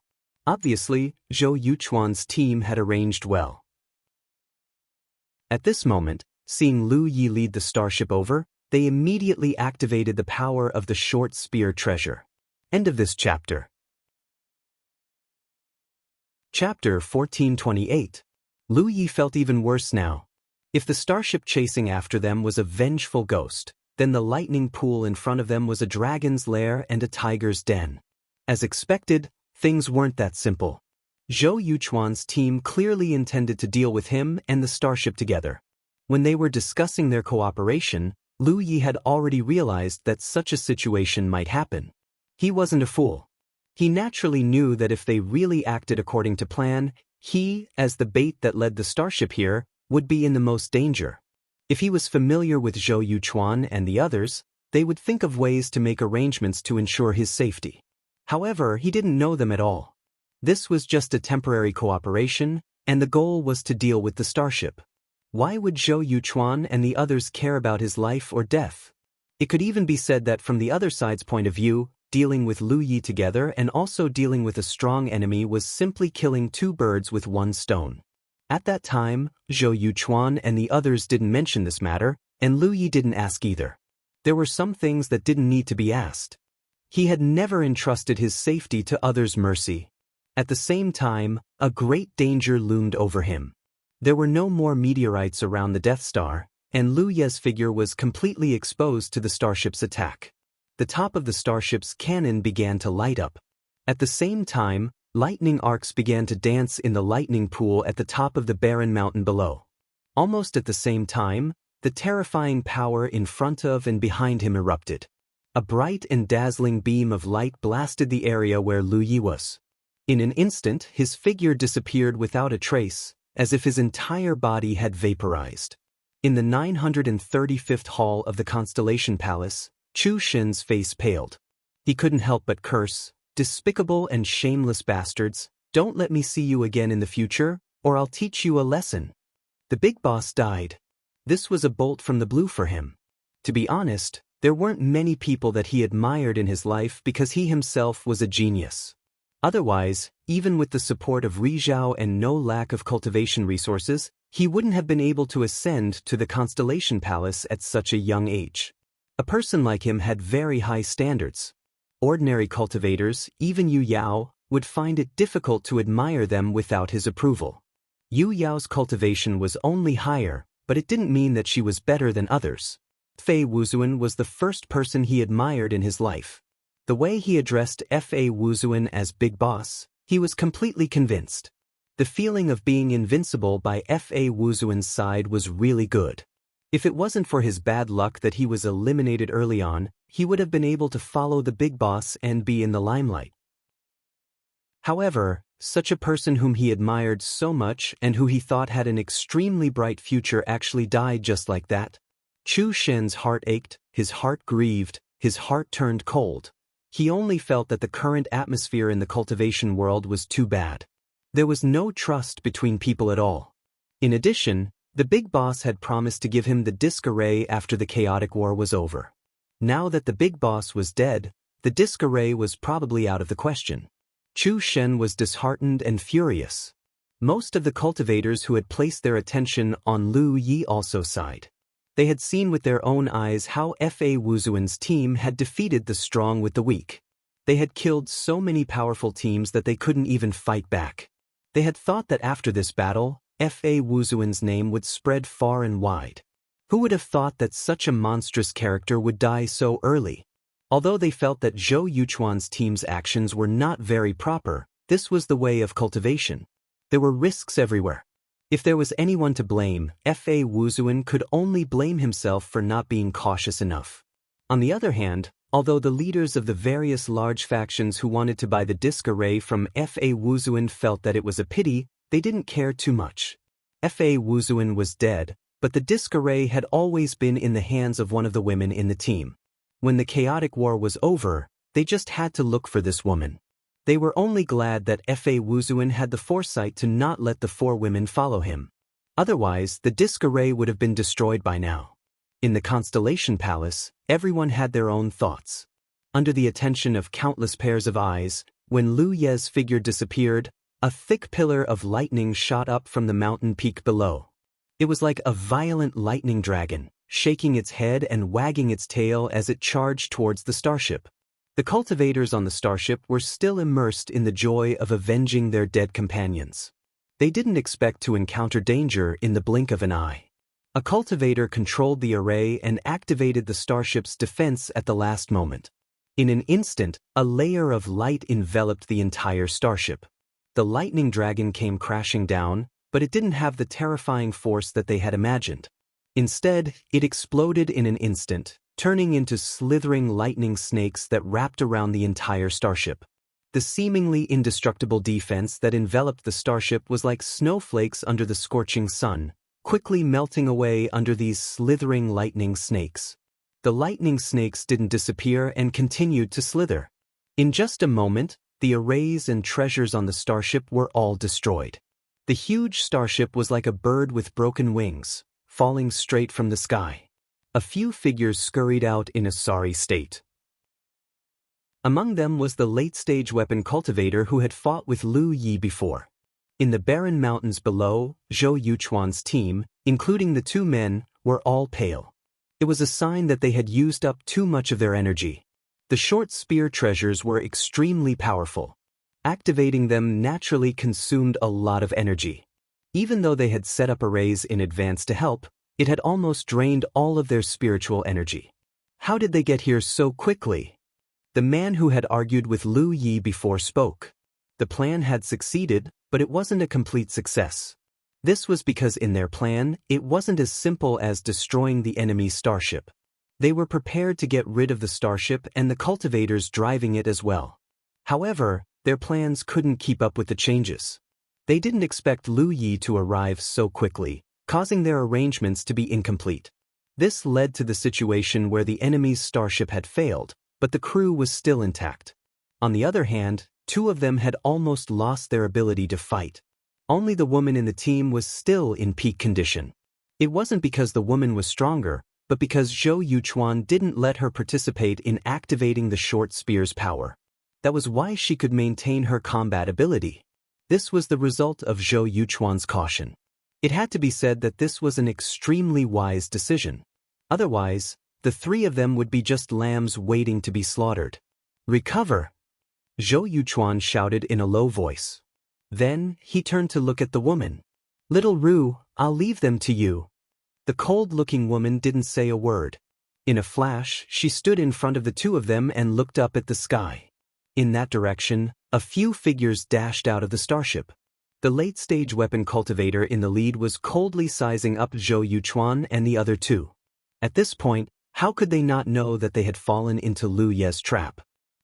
Obviously, Zhou Yuchuan's team had arranged well. At this moment, seeing Lu Yi lead the starship over, they immediately activated the power of the short spear treasure. End of this chapter. Chapter 1428. Lu Yi felt even worse now. If the starship chasing after them was a vengeful ghost, then the lightning pool in front of them was a dragon's lair and a tiger's den. As expected, things weren't that simple. Zhou Yuchuan's team clearly intended to deal with him and the starship together. When they were discussing their cooperation, Lu Yi had already realized that such a situation might happen. He wasn't a fool. He naturally knew that if they really acted according to plan, he, as the bait that led the starship here, would be in the most danger. If he was familiar with Zhou Yuchuan and the others, they would think of ways to make arrangements to ensure his safety. However, he didn't know them at all. This was just a temporary cooperation, and the goal was to deal with the starship. Why would Zhou Yuchuan and the others care about his life or death? It could even be said that from the other side's point of view, dealing with Lu Yi together and also dealing with a strong enemy was simply killing two birds with one stone. At that time, Zhou Yuchuan and the others didn't mention this matter, and Lu Yi didn't ask either. There were some things that didn't need to be asked. He had never entrusted his safety to others' mercy. At the same time, a great danger loomed over him. There were no more meteorites around the Death Star, and Lu Ye's figure was completely exposed to the starship's attack. The top of the starship's cannon began to light up. At the same time, lightning arcs began to dance in the lightning pool at the top of the barren mountain below. Almost at the same time, the terrifying power in front of and behind him erupted. A bright and dazzling beam of light blasted the area where Lu Yi was. In an instant, his figure disappeared without a trace, as if his entire body had vaporized. In the 935th hall of the Constellation Palace, Chu Shen's face paled. He couldn't help but curse, "Despicable and shameless bastards, don't let me see you again in the future, or I'll teach you a lesson." The big boss died. This was a bolt from the blue for him. To be honest, there weren't many people that he admired in his life because he himself was a genius. Otherwise, even with the support of Rizhao and no lack of cultivation resources, he wouldn't have been able to ascend to the Constellation Palace at such a young age. A person like him had very high standards. Ordinary cultivators, even Yu Yao, would find it difficult to admire them without his approval. Yu Yao's cultivation was only higher, but it didn't mean that she was better than others. Fei Wuzuan was the first person he admired in his life. The way he addressed F.A. Wuzuan as Big Boss, he was completely convinced. The feeling of being invincible by F.A. Wuzuan's side was really good. If it wasn't for his bad luck that he was eliminated early on, he would have been able to follow the Big Boss and be in the limelight. However, such a person whom he admired so much and who he thought had an extremely bright future actually died just like that. Chu Shen's heart ached, his heart grieved, his heart turned cold. He only felt that the current atmosphere in the cultivation world was too bad. There was no trust between people at all. In addition, the Big Boss had promised to give him the disc array after the chaotic war was over. Now that the Big Boss was dead, the disc array was probably out of the question. Chu Shen was disheartened and furious. Most of the cultivators who had placed their attention on Lu Yi also sighed. They had seen with their own eyes how F.A. Wuzuan's team had defeated the strong with the weak. They had killed so many powerful teams that they couldn't even fight back. They had thought that after this battle, F.A. Wuzuan's name would spread far and wide. Who would have thought that such a monstrous character would die so early? Although they felt that Zhou Yuchuan's team's actions were not very proper, this was the way of cultivation. There were risks everywhere. If there was anyone to blame, F.A. Wuzuan could only blame himself for not being cautious enough. On the other hand, Although the leaders of the various large factions who wanted to buy the disc array from Fa Wuzuan felt that it was a pity, they didn't care too much. Fa Wuzuan was dead, but the disc array had always been in the hands of one of the women in the team. When the chaotic war was over, they just had to look for this woman. They were only glad that Fa Wuzuan had the foresight to not let the 4 women follow him. Otherwise, the disc array would have been destroyed by now. In the Constellation Palace, everyone had their own thoughts. Under the attention of countless pairs of eyes, when Lu Ye's figure disappeared, a thick pillar of lightning shot up from the mountain peak below. It was like a violent lightning dragon, shaking its head and wagging its tail as it charged towards the starship. The cultivators on the starship were still immersed in the joy of avenging their dead companions. They didn't expect to encounter danger in the blink of an eye. A cultivator controlled the array and activated the starship's defense at the last moment. In an instant, a layer of light enveloped the entire starship. The lightning dragon came crashing down, but it didn't have the terrifying force that they had imagined. Instead, it exploded in an instant, turning into slithering lightning snakes that wrapped around the entire starship. The seemingly indestructible defense that enveloped the starship was like snowflakes under the scorching sun, quickly melting away under these slithering lightning snakes. The lightning snakes didn't disappear and continued to slither. In just a moment, the arrays and treasures on the starship were all destroyed. The huge starship was like a bird with broken wings, falling straight from the sky. A few figures scurried out in a sorry state. Among them was the late-stage weapon cultivator who had fought with Lu Yi before. In the barren mountains below, Zhou Yuchuan's team, including the 2 men, were all pale. It was a sign that they had used up too much of their energy. The short spear treasures were extremely powerful. Activating them naturally consumed a lot of energy. Even though they had set up arrays in advance to help, it had almost drained all of their spiritual energy. How did they get here so quickly? The man who had argued with Lu Yi before spoke. The plan had succeeded, but it wasn't a complete success. This was because in their plan, it wasn't as simple as destroying the enemy's starship. They were prepared to get rid of the starship and the cultivators driving it as well. However, their plans couldn't keep up with the changes. They didn't expect Lu Yi to arrive so quickly, causing their arrangements to be incomplete. This led to the situation where the enemy's starship had failed, but the crew was still intact. On the other hand, 2 of them had almost lost their ability to fight. Only the woman in the team was still in peak condition. It wasn't because the woman was stronger, but because Zhou Yuchuan didn't let her participate in activating the short spear's power. That was why she could maintain her combat ability. This was the result of Zhou Yuchuan's caution. It had to be said that this was an extremely wise decision. Otherwise, the 3 of them would be just lambs waiting to be slaughtered. Recover! Zhou Yuchuan shouted in a low voice. Then, he turned to look at the woman. Little Ru, I'll leave them to you. The cold-looking woman didn't say a word. In a flash, she stood in front of the 2 of them and looked up at the sky. In that direction, a few figures dashed out of the starship. The late-stage weapon cultivator in the lead was coldly sizing up Zhou Yuchuan and the other 2. At this point, how could they not know that they had fallen into Lu Ye's trap?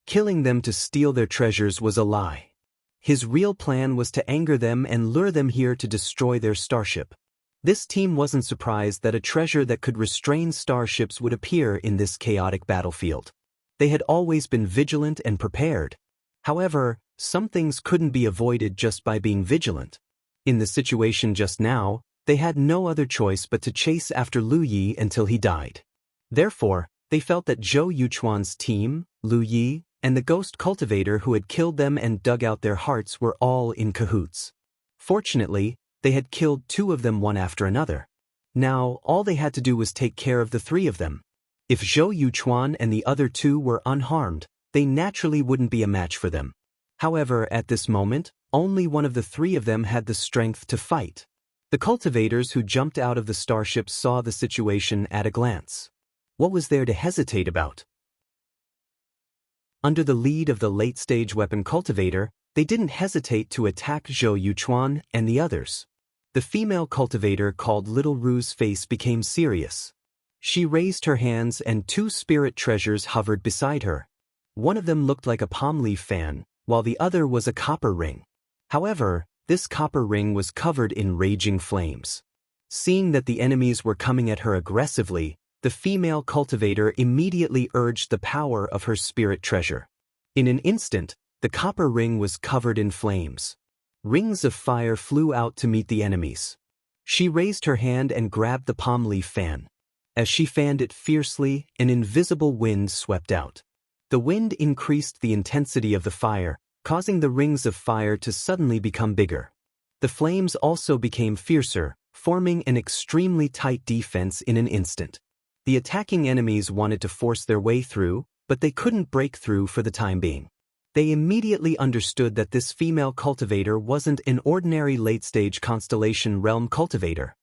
Killing them to steal their treasures was a lie. His real plan was to anger them and lure them here to destroy their starship. This team wasn't surprised that a treasure that could restrain starships would appear in this chaotic battlefield. They had always been vigilant and prepared. However, some things couldn't be avoided just by being vigilant. In the situation just now, they had no other choice but to chase after Lu Yi until he died. Therefore, they felt that Zhou Yuchuan's team, Lu Yi, and the ghost cultivator who had killed them and dug out their hearts were all in cahoots. Fortunately, they had killed 2 of them one after another. Now, all they had to do was take care of the 3 of them. If Zhou Yuchuan and the other 2 were unharmed, they naturally wouldn't be a match for them. However, at this moment, only one of the 3 of them had the strength to fight. The cultivators who jumped out of the starship saw the situation at a glance. What was there to hesitate about? Under the lead of the late-stage weapon cultivator, they didn't hesitate to attack Zhou Yuchuan and the others. The female cultivator called Little Ru's face became serious. She raised her hands and two spirit treasures hovered beside her. One of them looked like a palm leaf fan, while the other was a copper ring. However, this copper ring was covered in raging flames. Seeing that the enemies were coming at her aggressively, the female cultivator immediately urged the power of her spirit treasure. In an instant, the copper ring was covered in flames. Rings of fire flew out to meet the enemies. She raised her hand and grabbed the palm leaf fan. As she fanned it fiercely, an invisible wind swept out. The wind increased the intensity of the fire, causing the rings of fire to suddenly become bigger. The flames also became fiercer, forming an extremely tight defense in an instant. The attacking enemies wanted to force their way through, but they couldn't break through for the time being. They immediately understood that this female cultivator wasn't an ordinary late-stage constellation realm cultivator.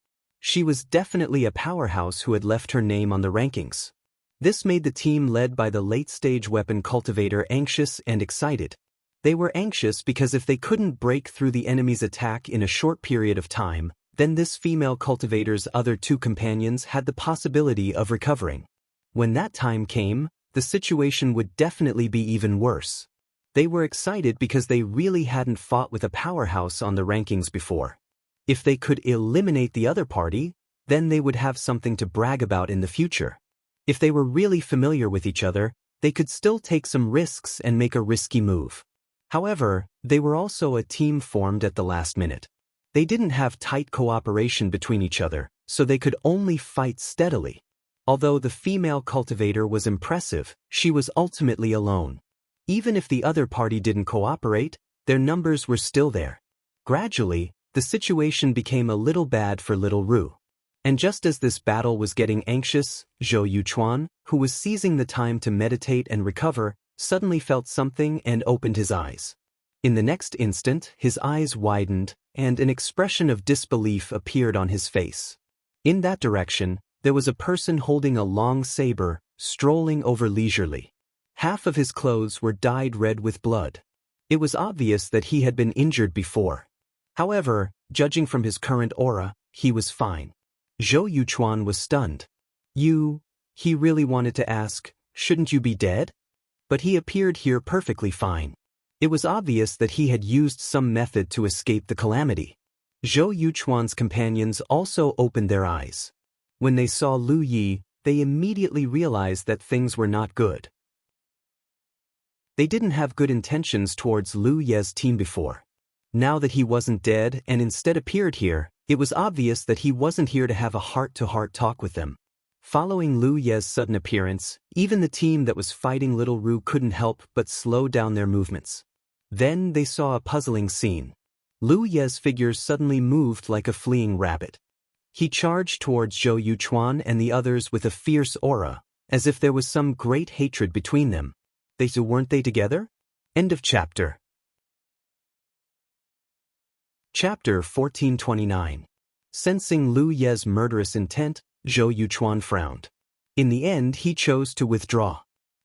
She was definitely a powerhouse who had left her name on the rankings. This made the team led by the late-stage weapon cultivator anxious and excited. They were anxious because if they couldn't break through the enemy's attack in a short period of time, then this female cultivator's other two companions had the possibility of recovering. When that time came, the situation would definitely be even worse. They were excited because they really hadn't fought with a powerhouse on the rankings before. If they could eliminate the other party, then they would have something to brag about in the future. If they were really familiar with each other, they could still take some risks and make a risky move. However, they were also a team formed at the last minute. They didn't have tight cooperation between each other, so they could only fight steadily. Although the female cultivator was impressive, she was ultimately alone. Even if the other party didn't cooperate, their numbers were still there. Gradually, the situation became a little bad for little Ru. And just as this battle was getting anxious, Zhou Yuchuan, who was seizing the time to meditate and recover, suddenly felt something and opened his eyes. In the next instant, his eyes widened, and an expression of disbelief appeared on his face. In that direction, there was a person holding a long saber, strolling over leisurely. Half of his clothes were dyed red with blood. It was obvious that he had been injured before. However, judging from his current aura, he was fine. Zhou Yuchuan was stunned. He really wanted to ask, shouldn't you be dead? But he appeared here perfectly fine. It was obvious that he had used some method to escape the calamity. Zhou Yuchuan's companions also opened their eyes. When they saw Lu Yi, they immediately realized that things were not good. They didn't have good intentions towards Lu Ye's team before. Now that he wasn't dead and instead appeared here, it was obvious that he wasn't here to have a heart-to-heart talk with them. Following Lu Ye's sudden appearance, even the team that was fighting Little Ru couldn't help but slow down their movements. Then they saw a puzzling scene. Lu Ye's figure suddenly moved like a fleeing rabbit. He charged towards Zhou Yuchuan and the others with a fierce aura, as if there was some great hatred between them. Weren't they together? End of chapter. Chapter 1429. Sensing Lu Ye's murderous intent, Zhou Yuchuan frowned. In the end, he chose to withdraw.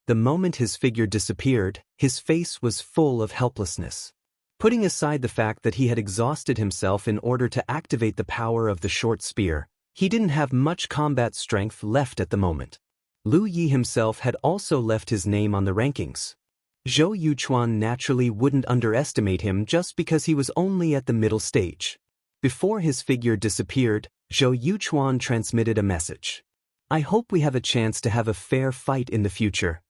The moment his figure disappeared, his face was full of helplessness. Putting aside the fact that he had exhausted himself in order to activate the power of the short spear, he didn't have much combat strength left at the moment. Lu Yi himself had also left his name on the rankings. Zhou Yuchuan naturally wouldn't underestimate him just because he was only at the middle stage. Before his figure disappeared, Zhou Yuchuan transmitted a message. I hope we have a chance to have a fair fight in the future.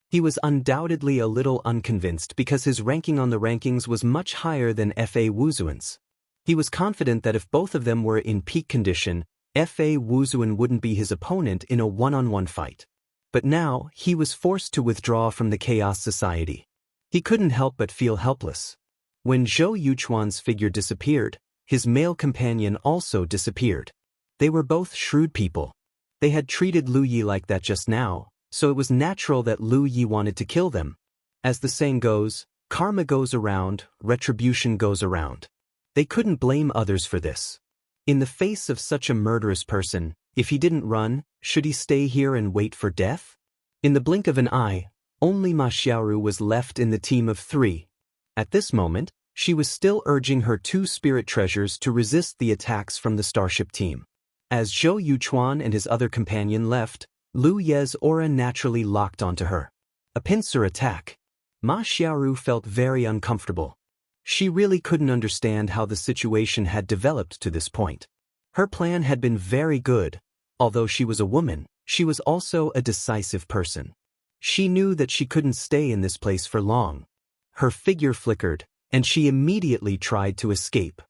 He was undoubtedly a little unconvinced because his ranking on the rankings was much higher than Fa Wuzuan's. He was confident that if both of them were in peak condition, Fa Wuzuan wouldn't be his opponent in a one-on-one fight. But now, he was forced to withdraw from the Chaos Society. He couldn't help but feel helpless. When Zhou Yuchuan's figure disappeared, his male companion also disappeared. They were both shrewd people. They had treated Lu Yi like that just now, so it was natural that Lu Yi wanted to kill them. As the saying goes, karma goes around, retribution goes around. They couldn't blame others for this. In the face of such a murderous person, if he didn't run, should he stay here and wait for death? In the blink of an eye, only Ma Xiaoru was left in the team of 3. At this moment, she was still urging her 2 spirit treasures to resist the attacks from the starship team. As Zhou Yuchuan and his other companion left, Lu Ye's aura naturally locked onto her. A pincer attack. Ma Xiaoru felt very uncomfortable. She really couldn't understand how the situation had developed to this point. Her plan had been very good. Although she was a woman, she was also a decisive person. She knew that she couldn't stay in this place for long. Her figure flickered, and she immediately tried to escape.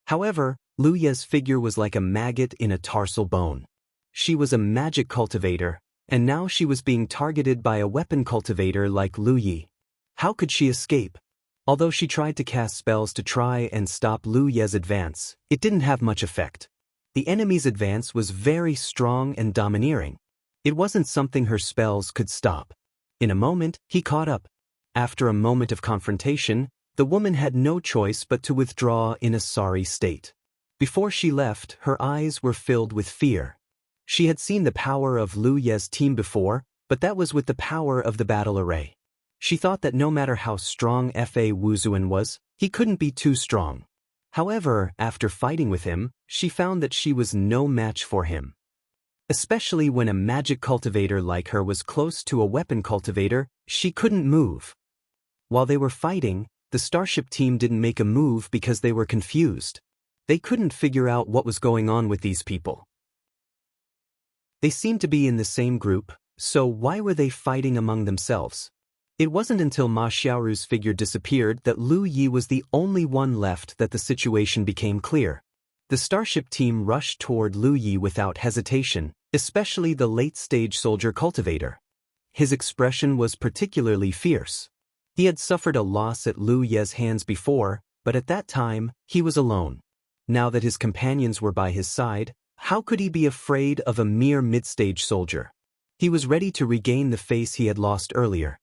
However, Lu Ye's figure was like a maggot in a tarsal bone. She was a magic cultivator, and now she was being targeted by a weapon cultivator like Lu Yi. How could she escape? Although she tried to cast spells to try and stop Lu Ye's advance, it didn't have much effect. The enemy's advance was very strong and domineering. It wasn't something her spells could stop. In a moment, he caught up. After a moment of confrontation, the woman had no choice but to withdraw in a sorry state. Before she left, her eyes were filled with fear. She had seen the power of Lu Ye's team before, but that was with the power of the battle array. She thought that no matter how strong Fa Wuzuan was, he couldn't be too strong. However, after fighting with him, she found that she was no match for him. Especially when a magic cultivator like her was close to a weapon cultivator, she couldn't move. While they were fighting, the Starship team didn't make a move because they were confused. They couldn't figure out what was going on with these people. They seemed to be in the same group, so why were they fighting among themselves? It wasn't until Ma Xiaoru's figure disappeared that Lu Yi was the only one left that the situation became clear. The Starship team rushed toward Lu Yi without hesitation, especially the late-stage soldier cultivator. His expression was particularly fierce. He had suffered a loss at Lu Ye's hands before, but at that time, he was alone. Now that his companions were by his side, how could he be afraid of a mere mid-stage soldier? He was ready to regain the face he had lost earlier.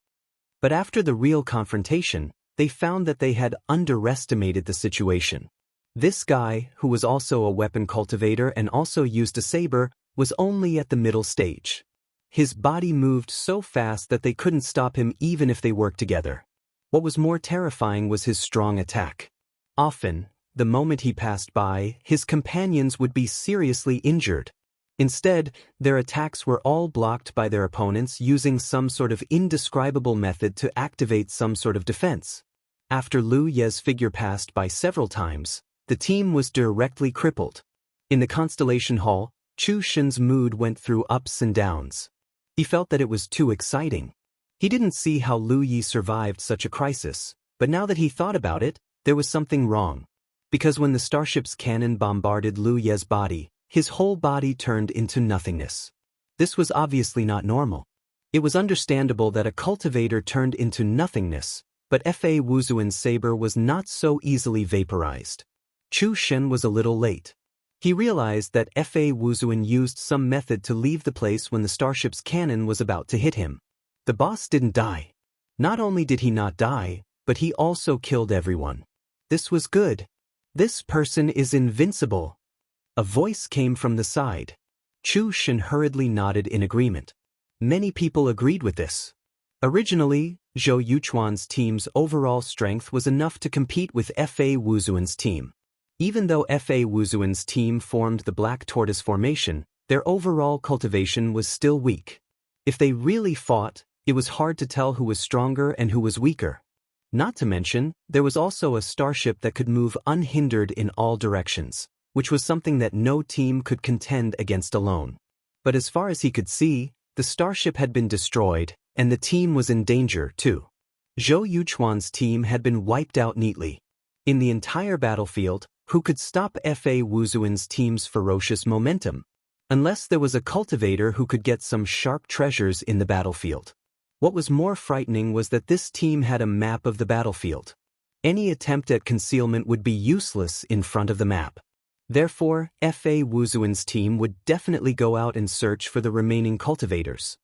But after the real confrontation, they found that they had underestimated the situation. This guy, who was also a weapon cultivator and also used a saber, was only at the middle stage. His body moved so fast that they couldn't stop him even if they worked together. What was more terrifying was his strong attack. Often, the moment he passed by, his companions would be seriously injured. Instead, their attacks were all blocked by their opponents using some sort of indescribable method to activate some sort of defense. After Lu Ye's figure passed by several times, the team was directly crippled. In the Constellation Hall, Chu Shen's mood went through ups and downs. He felt that it was too exciting. He didn't see how Lu Yi survived such a crisis, but now that he thought about it, there was something wrong. Because when the starship's cannon bombarded Lu Ye's body, his whole body turned into nothingness. This was obviously not normal. It was understandable that a cultivator turned into nothingness, but Fa Wuzuan's saber was not so easily vaporized. Chu Shen was a little late. He realized that Fa Wuzuan used some method to leave the place when the starship's cannon was about to hit him. The boss didn't die. Not only did he not die, but he also killed everyone. This was good. This person is invincible. A voice came from the side. Chu Shen hurriedly nodded in agreement. Many people agreed with this. Originally, Zhou Yuchuan's team's overall strength was enough to compete with Fa Wuzuan's team. Even though Fa Wuzuan's team formed the Black Tortoise Formation, their overall cultivation was still weak. If they really fought, it was hard to tell who was stronger and who was weaker. Not to mention, there was also a starship that could move unhindered in all directions, which was something that no team could contend against alone. But as far as he could see, the starship had been destroyed, and the team was in danger too. Zhou Yuchuan's team had been wiped out neatly. In the entire battlefield, who could stop Fa Wuzuan's team's ferocious momentum? Unless there was a cultivator who could get some sharp treasures in the battlefield. What was more frightening was that this team had a map of the battlefield. Any attempt at concealment would be useless in front of the map. Therefore, Fa Wuzuan's team would definitely go out and search for the remaining cultivators.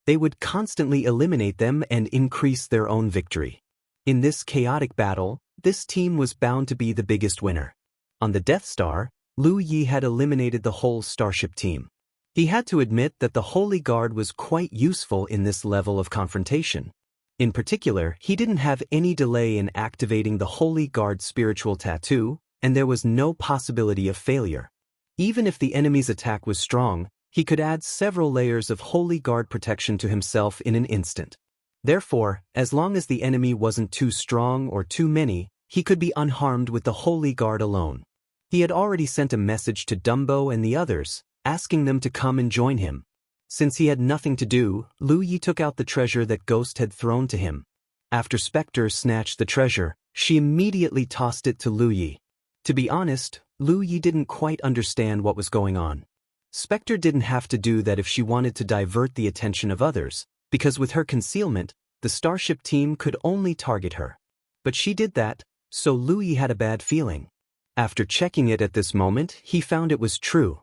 They would constantly eliminate them and increase their own victory. In this chaotic battle, this team was bound to be the biggest winner. On the Death Star, Lu Yi had eliminated the whole starship team. He had to admit that the Holy Guard was quite useful in this level of confrontation. In particular, he didn't have any delay in activating the Holy Guard spiritual tattoo, and there was no possibility of failure. Even if the enemy's attack was strong, he could add several layers of holy guard protection to himself in an instant. Therefore, as long as the enemy wasn't too strong or too many, he could be unharmed with the holy guard alone. He had already sent a message to Dumbo and the others, asking them to come and join him. Since he had nothing to do, Lu Yi took out the treasure that Ghost had thrown to him. After Spectre snatched the treasure, she immediately tossed it to Lu Yi. To be honest, Lu Yi didn't quite understand what was going on. Spectre didn't have to do that if she wanted to divert the attention of others, because with her concealment, the Starship team could only target her. But she did that, so Lu Yi had a bad feeling. After checking it at this moment, he found it was true.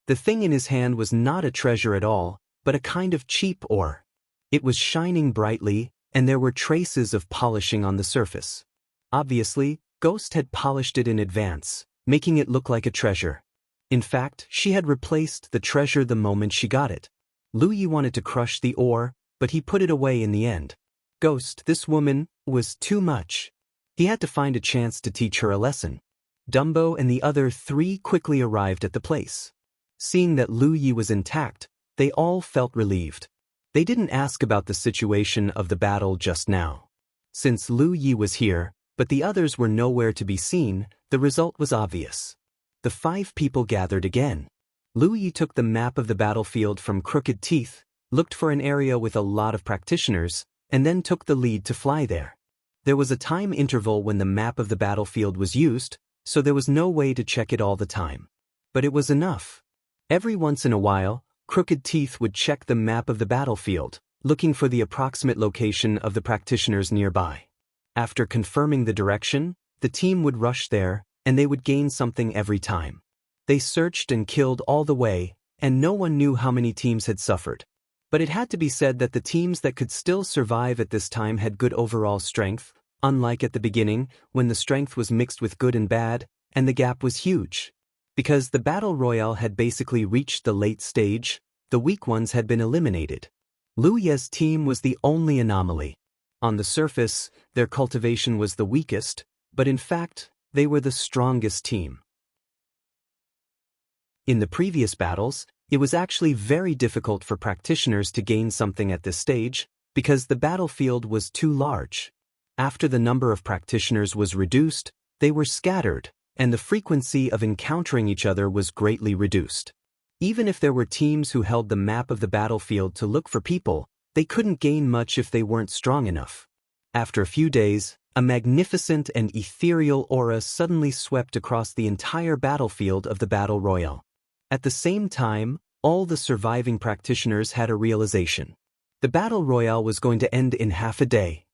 The thing in his hand was not a treasure at all, but a kind of cheap ore. It was shining brightly, and there were traces of polishing on the surface. Obviously, Ghost had polished it in advance, making it look like a treasure. In fact, she had replaced the treasure the moment she got it. Lu Yi wanted to crush the ore, but he put it away in the end. Ghost, this woman, was too much. He had to find a chance to teach her a lesson. Dumbo and the other three quickly arrived at the place. Seeing that Lu Yi was intact, they all felt relieved. They didn't ask about the situation of the battle just now. Since Lu Yi was here, but the others were nowhere to be seen, the result was obvious. The 5 people gathered again. Lu Yi took the map of the battlefield from Crooked Teeth, looked for an area with a lot of practitioners, and then took the lead to fly there. There was a time interval when the map of the battlefield was used, so there was no way to check it all the time. But it was enough. Every once in a while, Crooked Teeth would check the map of the battlefield, looking for the approximate location of the practitioners nearby. After confirming the direction, the team would rush there, and they would gain something every time. They searched and killed all the way, and no one knew how many teams had suffered. But it had to be said that the teams that could still survive at this time had good overall strength, unlike at the beginning, when the strength was mixed with good and bad, and the gap was huge. Because the Battle Royale had basically reached the late stage, the weak ones had been eliminated. Lu Ye's team was the only anomaly. On the surface, their cultivation was the weakest, but in fact, they were the strongest team. In the previous battles, it was actually very difficult for practitioners to gain something at this stage, because the battlefield was too large. After the number of practitioners was reduced, they were scattered, and the frequency of encountering each other was greatly reduced. Even if there were teams who held the map of the battlefield to look for people, they couldn't gain much if they weren't strong enough. After a few days, a magnificent and ethereal aura suddenly swept across the entire battlefield of the Battle Royale. At the same time, all the surviving practitioners had a realization. The Battle Royale was going to end in half a day.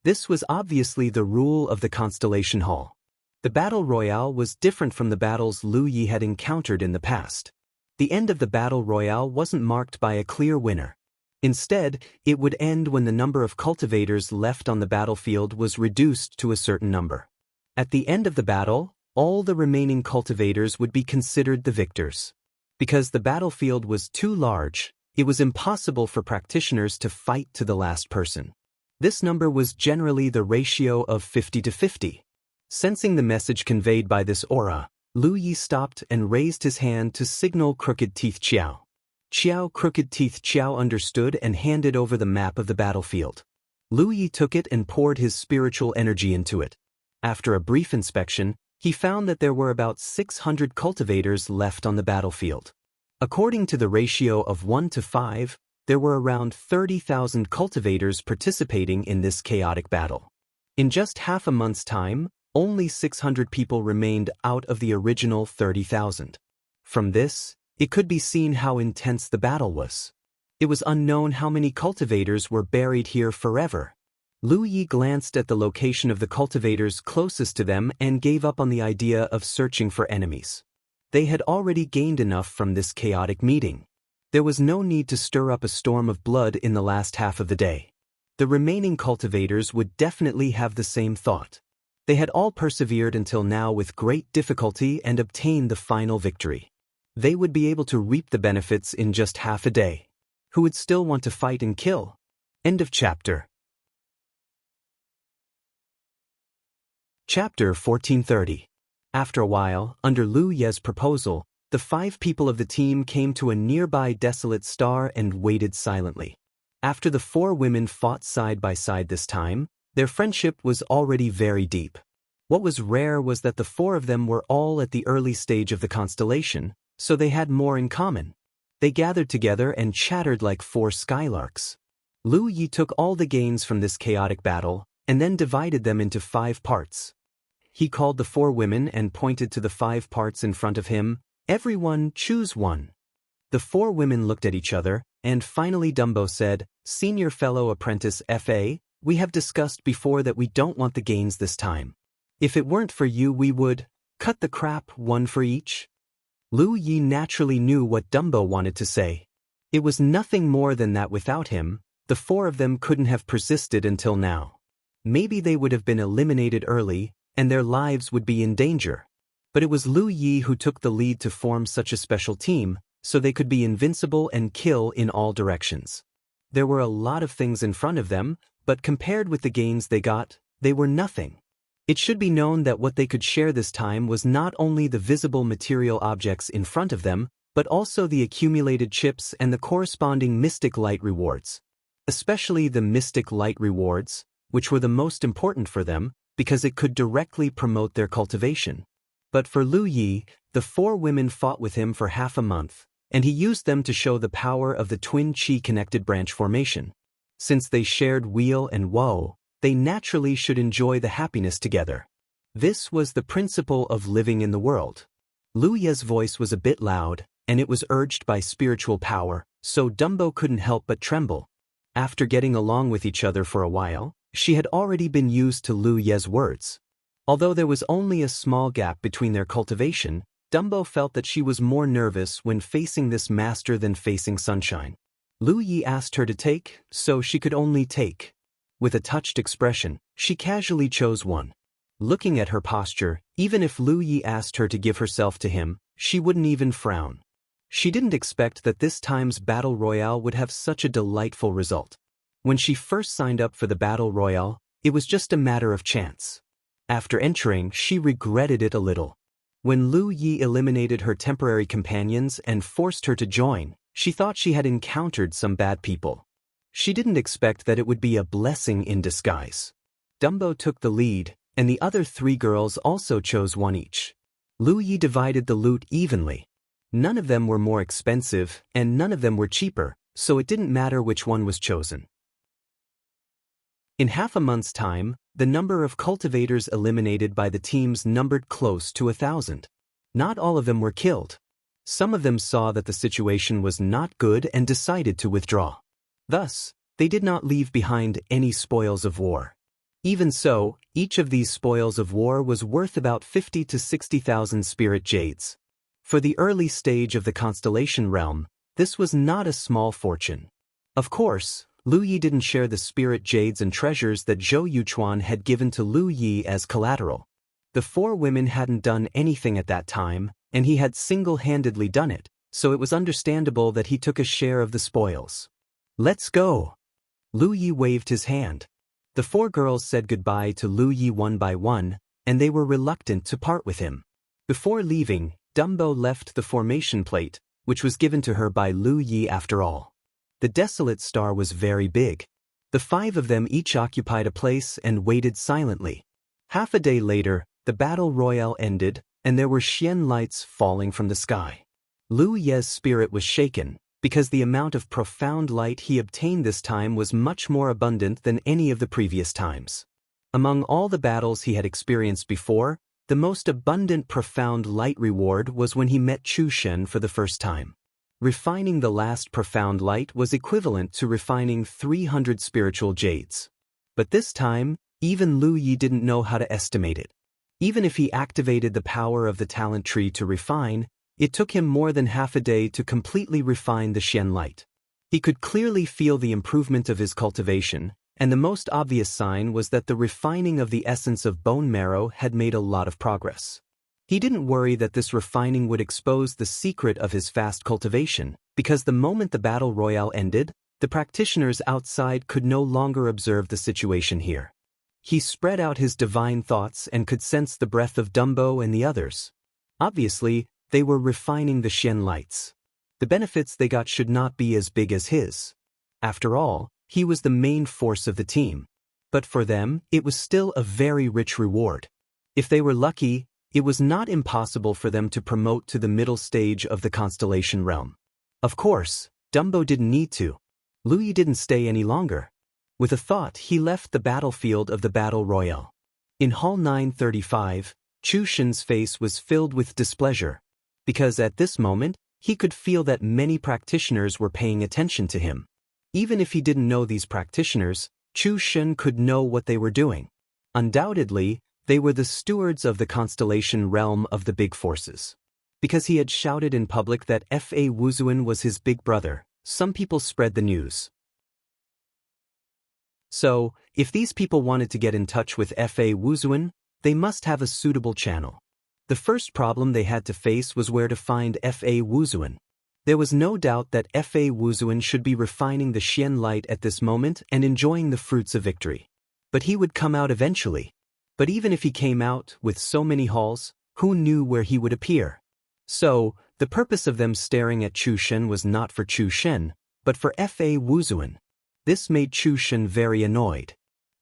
This was obviously the rule of the Constellation Hall. The Battle Royale was different from the battles Lu Yi had encountered in the past. The end of the Battle Royale wasn't marked by a clear winner. Instead, it would end when the number of cultivators left on the battlefield was reduced to a certain number. At the end of the battle, all the remaining cultivators would be considered the victors. Because the battlefield was too large, it was impossible for practitioners to fight to the last person. This number was generally the ratio of 50 to 50. Sensing the message conveyed by this aura, Lu Yi stopped and raised his hand to signal Crooked Teeth Qiao. Crooked Teeth Qiao understood and handed over the map of the battlefield. Lu Yi took it and poured his spiritual energy into it. After a brief inspection, he found that there were about 600 cultivators left on the battlefield. According to the ratio of 1 to 5, there were around 30,000 cultivators participating in this chaotic battle. In just half a month's time, only 600 people remained out of the original 30,000. From this, it could be seen how intense the battle was. It was unknown how many cultivators were buried here forever. Lu Yi glanced at the location of the cultivators closest to them and gave up on the idea of searching for enemies. They had already gained enough from this chaotic meeting. There was no need to stir up a storm of blood in the last half of the day. The remaining cultivators would definitely have the same thought. They had all persevered until now with great difficulty and obtained the final victory. They would be able to reap the benefits in just half a day. Who would still want to fight and kill? End of chapter. Chapter 1430. After a while, under Lu Ye's proposal, the 5 people of the team came to a nearby desolate star and waited silently. After the 4 women fought side by side this time, their friendship was already very deep. What was rare was that the 4 of them were all at the early stage of the constellation, so they had more in common. They gathered together and chattered like 4 skylarks. Lu Yi took all the gains from this chaotic battle, and then divided them into 5 parts. He called the 4 women and pointed to the 5 parts in front of him. Everyone choose one. The 4 women looked at each other, and finally Dumbo said, "Senior fellow apprentice Fa, we have discussed before that we don't want the gains this time. If it weren't for you we would cut the crap, one for each." Lu Yi naturally knew what Dumbo wanted to say. It was nothing more than that without him, the 4 of them couldn't have persisted until now. Maybe they would have been eliminated early, and their lives would be in danger. But it was Lu Yi who took the lead to form such a special team, so they could be invincible and kill in all directions. There were a lot of things in front of them, but compared with the gains they got, they were nothing. It should be known that what they could share this time was not only the visible material objects in front of them, but also the accumulated chips and the corresponding mystic light rewards. Especially the mystic light rewards, which were the most important for them, because it could directly promote their cultivation. But for Lu Yi, the 4 women fought with him for half a month, and he used them to show the power of the twin chi-connected branch formation. Since they shared weal and woe, they naturally should enjoy the happiness together. This was the principle of living in the world. Lu Yi's voice was a bit loud, and it was urged by spiritual power, so Dumbo couldn't help but tremble. After getting along with each other for a while, she had already been used to Lu Yi's words. Although there was only a small gap between their cultivation, Dumbo felt that she was more nervous when facing this master than facing sunshine. Lu Yi asked her to take, so she could only take. With a touched expression, she casually chose one. Looking at her posture, even if Lu Yi asked her to give herself to him, she wouldn't even frown. She didn't expect that this time's battle royale would have such a delightful result. When she first signed up for the battle royale, it was just a matter of chance. After entering, she regretted it a little. When Lu Yi eliminated her temporary companions and forced her to join, she thought she had encountered some bad people. She didn't expect that it would be a blessing in disguise. Dumbo took the lead, and the other 3 girls also chose one each. Lu Yi divided the loot evenly. None of them were more expensive, and none of them were cheaper, so it didn't matter which one was chosen. In half a month's time, the number of cultivators eliminated by the teams numbered close to 1,000. Not all of them were killed. Some of them saw that the situation was not good and decided to withdraw. Thus, they did not leave behind any spoils of war. Even so, each of these spoils of war was worth about 50 to 60,000 spirit jades. For the early stage of the constellation realm, this was not a small fortune. Of course, Lu Yi didn't share the spirit jades and treasures that Zhou Yuchuan had given to Lu Yi as collateral. The 4 women hadn't done anything at that time, and he had single-handedly done it, so it was understandable that he took a share of the spoils. "Let's go." Lu Yi waved his hand. The 4 girls said goodbye to Lu Yi one by one, and they were reluctant to part with him. Before leaving, Dumbo left the formation plate, which was given to her by Lu Yi after all. The desolate star was very big. The 5 of them each occupied a place and waited silently. Half a day later, the battle royale ended, and there were Xian lights falling from the sky. Lu Yi's spirit was shaken, because the amount of profound light he obtained this time was much more abundant than any of the previous times. Among all the battles he had experienced before, the most abundant profound light reward was when he met Chu Shen for the first time. Refining the last profound light was equivalent to refining 300 spiritual jades. But this time, even Lu Yi didn't know how to estimate it. Even if he activated the power of the talent tree to refine, it took him more than half a day to completely refine the Xian light. He could clearly feel the improvement of his cultivation, and the most obvious sign was that the refining of the essence of bone marrow had made a lot of progress. He didn't worry that this refining would expose the secret of his fast cultivation, because the moment the battle royale ended, the practitioners outside could no longer observe the situation here. He spread out his divine thoughts and could sense the breath of Dumbo and the others. Obviously, they were refining the Xian lights. The benefits they got should not be as big as his. After all, he was the main force of the team. But for them, it was still a very rich reward. If they were lucky, it was not impossible for them to promote to the middle stage of the constellation realm. Of course, Dumbo didn't need to. Lu Yi didn't stay any longer. With a thought, he left the battlefield of the Battle Royale. In Hall 935, Chu Shen's face was filled with displeasure, because at this moment, he could feel that many practitioners were paying attention to him. Even if he didn't know these practitioners, Chu Shen could know what they were doing. Undoubtedly, they were the stewards of the constellation realm of the big forces. Because he had shouted in public that Fa Wuzuan was his big brother, some people spread the news. So, if these people wanted to get in touch with Fa Wuzuan, they must have a suitable channel. The first problem they had to face was where to find Fa Wuzuan. There was no doubt that Fa Wuzuan should be refining the Xian light at this moment and enjoying the fruits of victory. But he would come out eventually. But even if he came out with so many halls, who knew where he would appear? So, the purpose of them staring at Chu Shen was not for Chu Shen, but for Fa Wuzuan. This made Chu Shen very annoyed.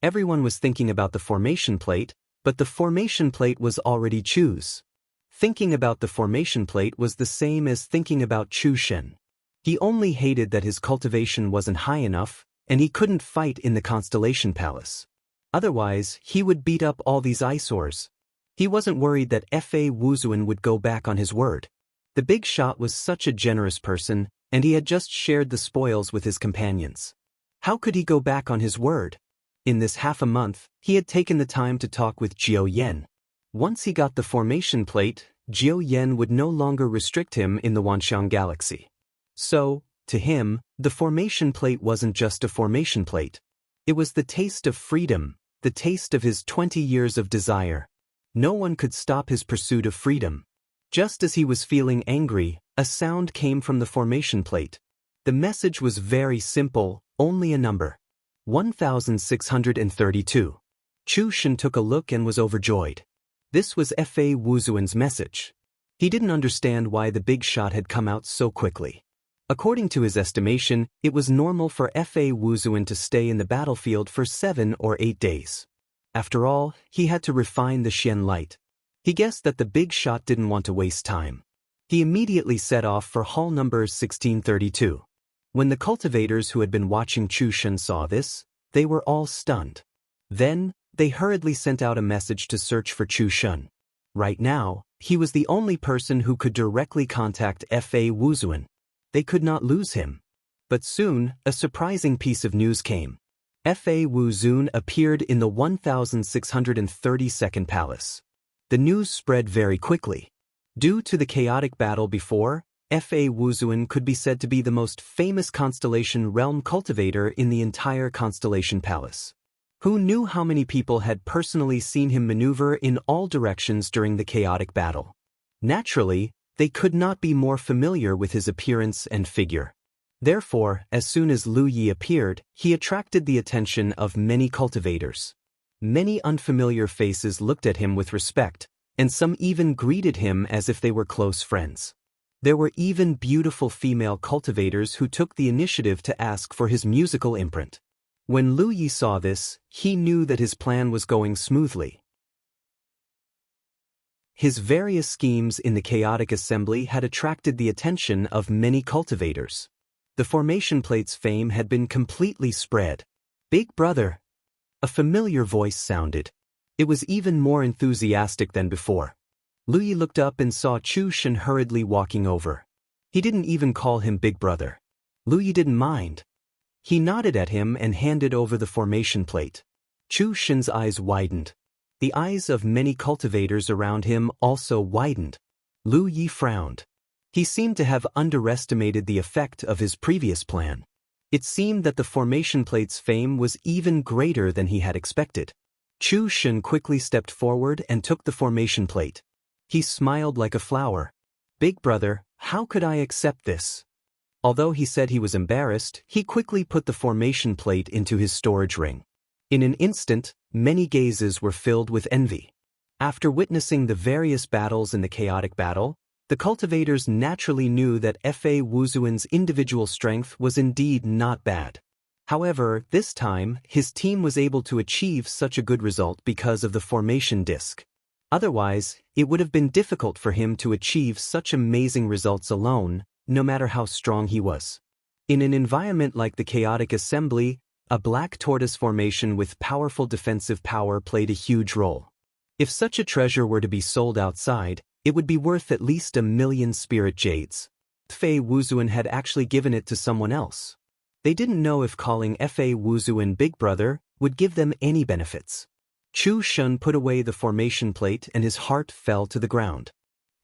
Everyone was thinking about the formation plate, but the formation plate was already Chu's. Thinking about the formation plate was the same as thinking about Chu Shen. He only hated that his cultivation wasn't high enough, and he couldn't fight in the Constellation Palace. Otherwise, he would beat up all these eyesores. He wasn't worried that Fa Wuzuan would go back on his word. The big shot was such a generous person, and he had just shared the spoils with his companions. How could he go back on his word? In this half a month, he had taken the time to talk with Jiao Yan. Once he got the formation plate, Jiao Yan would no longer restrict him in the Wanxiang Galaxy. So, to him, the formation plate wasn't just a formation plate. It was the taste of freedom, the taste of his 20 years of desire. No one could stop his pursuit of freedom. Just as he was feeling angry, a sound came from the formation plate. The message was very simple, only a number. 1632. Chu Shen took a look and was overjoyed. This was Fa Wuzuan's message. He didn't understand why the big shot had come out so quickly. According to his estimation, it was normal for Fa Wuzuan to stay in the battlefield for 7 or 8 days. After all, he had to refine the Xian light. He guessed that the big shot didn't want to waste time. He immediately set off for hall number 1632. When the cultivators who had been watching Chu Shen saw this, they were all stunned. Then, they hurriedly sent out a message to search for Chu Shen. Right now, he was the only person who could directly contact Fa Wuzuan. They could not lose him. But soon, a surprising piece of news came. Fa Wuzuan appeared in the 1632nd palace. The news spread very quickly. Due to the chaotic battle before, Fa Wuzuan could be said to be the most famous constellation realm cultivator in the entire Constellation Palace. Who knew how many people had personally seen him maneuver in all directions during the chaotic battle? Naturally, they could not be more familiar with his appearance and figure. Therefore, as soon as Lu Yi appeared, he attracted the attention of many cultivators. Many unfamiliar faces looked at him with respect, and some even greeted him as if they were close friends. There were even beautiful female cultivators who took the initiative to ask for his musical imprint. When Lu Yi saw this, he knew that his plan was going smoothly. His various schemes in the chaotic assembly had attracted the attention of many cultivators. The formation plate's fame had been completely spread. "Big brother!" A familiar voice sounded. It was even more enthusiastic than before. Lu Yi looked up and saw Chu Shen hurriedly walking over. He didn't even call him big brother. Lu Yi didn't mind. He nodded at him and handed over the formation plate. Chu Shen's eyes widened. The eyes of many cultivators around him also widened. Lu Yi frowned. He seemed to have underestimated the effect of his previous plan. It seemed that the formation plate's fame was even greater than he had expected. Chu Shen quickly stepped forward and took the formation plate. He smiled like a flower. "Big brother, how could I accept this?" Although he said he was embarrassed, he quickly put the formation plate into his storage ring. In an instant, many gazes were filled with envy. After witnessing the various battles in the chaotic battle, The cultivators naturally knew that Fa Wuzuan's individual strength was indeed not bad. However, this time, his team was able to achieve such a good result because of the formation disc. Otherwise, it would have been difficult for him to achieve such amazing results alone, no matter how strong he was. In an environment like the chaotic assembly, a black tortoise formation with powerful defensive power played a huge role. If such a treasure were to be sold outside, it would be worth at least 1,000,000 spirit jades. Fa Wuzuan had actually given it to someone else. They didn't know if calling Fa Wuzuan Big Brother would give them any benefits. Chu Shun put away the formation plate and his heart fell to the ground.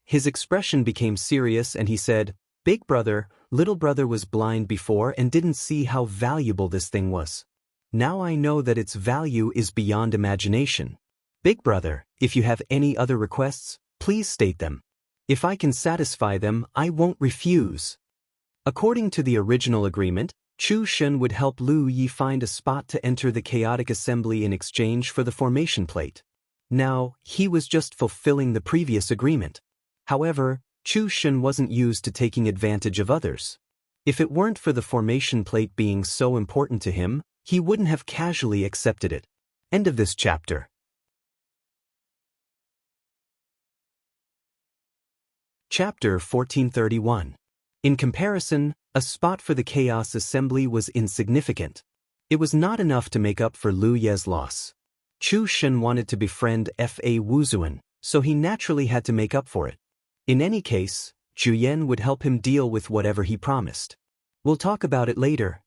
His expression became serious and he said, "Big brother, little brother was blind before and didn't see how valuable this thing was. Now I know that its value is beyond imagination. Big brother, if you have any other requests, please state them. If I can satisfy them, I won't refuse." According to the original agreement, Chu Shun would help Lu Yi find a spot to enter the chaotic assembly in exchange for the formation plate. Now, he was just fulfilling the previous agreement. However, Chu Shun wasn't used to taking advantage of others. If it weren't for the formation plate being so important to him, he wouldn't have casually accepted it. End of this chapter. Chapter 1431. In comparison, a spot for the Chaos Assembly was insignificant. It was not enough to make up for Lu Ye's loss. Chu Shun wanted to befriend Fa Wuzuan, so he naturally had to make up for it. In any case, Zhu Yan would help him deal with whatever he promised. We'll talk about it later.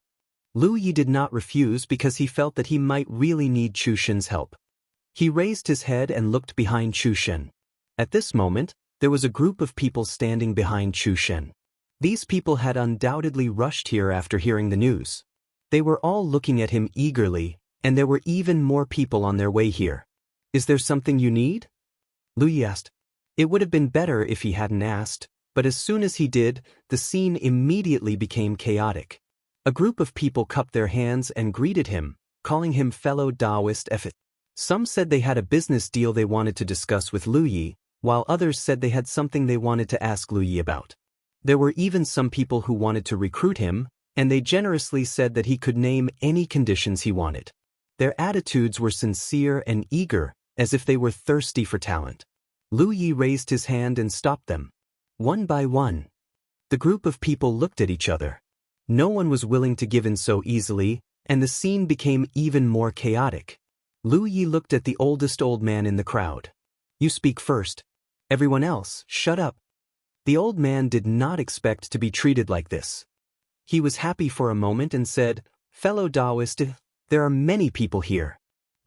Lu Yi did not refuse because he felt that he might really need Chu Shun's help. He raised his head and looked behind Chu Shun. At this moment, there was a group of people standing behind Chu Shun. These people had undoubtedly rushed here after hearing the news. They were all looking at him eagerly, and there were even more people on their way here. "Is there something you need?" Lu Yi asked. It would have been better if he hadn't asked, but as soon as he did, the scene immediately became chaotic. A group of people cupped their hands and greeted him, calling him fellow Taoist F. Some said they had a business deal they wanted to discuss with Lu Yi, while others said they had something they wanted to ask Lu Yi about. There were even some people who wanted to recruit him, and they generously said that he could name any conditions he wanted. Their attitudes were sincere and eager, as if they were thirsty for talent. Lu Yi raised his hand and stopped them. One by one, the group of people looked at each other. No one was willing to give in so easily, and the scene became even more chaotic. Lu Yi looked at the oldest old man in the crowd. "You speak first. Everyone else, shut up." The old man did not expect to be treated like this. He was happy for a moment and said, "Fellow Taoist, there are many people here.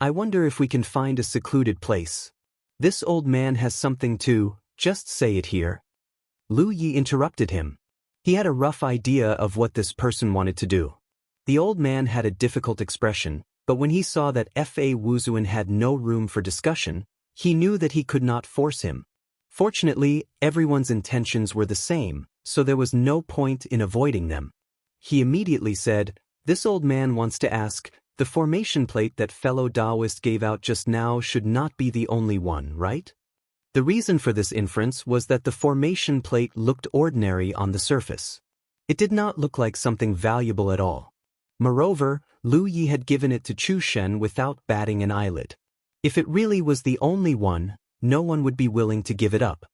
I wonder if we can find a secluded place. This old man has something to, just say it here." Lu Yi interrupted him. He had a rough idea of what this person wanted to do. The old man had a difficult expression, but when he saw that Fa Wuzuan had no room for discussion, he knew that he could not force him. Fortunately, everyone's intentions were the same, so there was no point in avoiding them. He immediately said, "This old man wants to ask, the formation plate that fellow Taoist gave out just now should not be the only one, right?" The reason for this inference was that the formation plate looked ordinary on the surface. It did not look like something valuable at all. Moreover, Lu Yi had given it to Chu Shen without batting an eyelid. If it really was the only one, no one would be willing to give it up.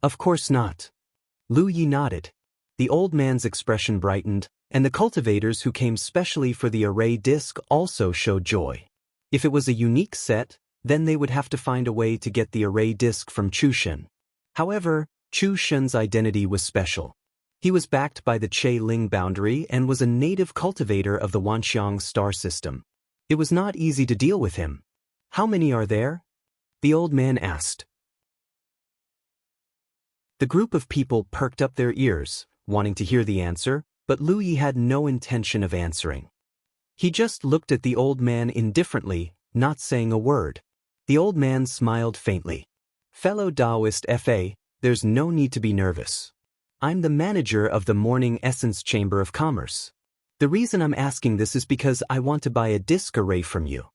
Of course not. Lu Yi nodded. The old man's expression brightened, and the cultivators who came specially for the array disc also showed joy. If it was a unique set, then they would have to find a way to get the array disc from Chu Shen. However, Chu Shen's identity was special. He was backed by the Che Ling boundary and was a native cultivator of the Wanxiang star system. It was not easy to deal with him. "How many are there?" the old man asked. The group of people perked up their ears, wanting to hear the answer, but Lu Yi had no intention of answering. He just looked at the old man indifferently, not saying a word. The old man smiled faintly. "Fellow Taoist Fa, there's no need to be nervous. I'm the manager of the Morning Essence Chamber of Commerce. The reason I'm asking this is because I want to buy a disc array from you.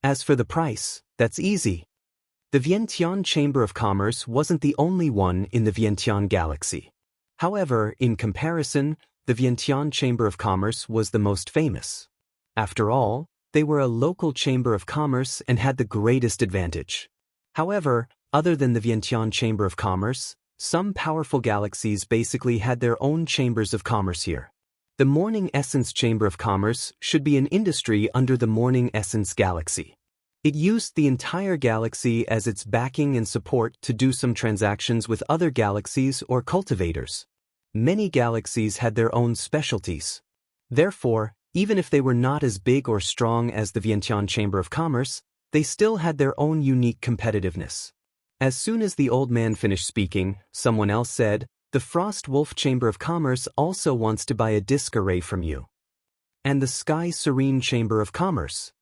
As for the price, that's easy. The Vientiane Chamber of Commerce wasn't the only one in the Vientiane galaxy. However, in comparison, the Vientiane Chamber of Commerce was the most famous. After all, they were a local chamber of commerce and had the greatest advantage. However, other than the Vientiane Chamber of Commerce, some powerful galaxies basically had their own chambers of commerce here. The Morning Essence Chamber of Commerce should be an industry under the Morning Essence Galaxy. It used the entire galaxy as its backing and support to do some transactions with other galaxies or cultivators. Many galaxies had their own specialties. Therefore, even if they were not as big or strong as the Vientiane Chamber of Commerce, they still had their own unique competitiveness. As soon as the old man finished speaking, someone else said, "The Frost Wolf Chamber of Commerce also wants to buy a disc array from you." And the Sky Serene Chamber of Commerce.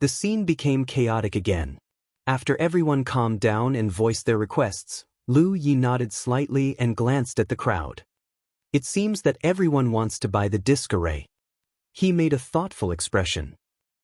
The scene became chaotic again. After everyone calmed down and voiced their requests, Lu Yi nodded slightly and glanced at the crowd. It seems that everyone wants to buy the disc array. He made a thoughtful expression.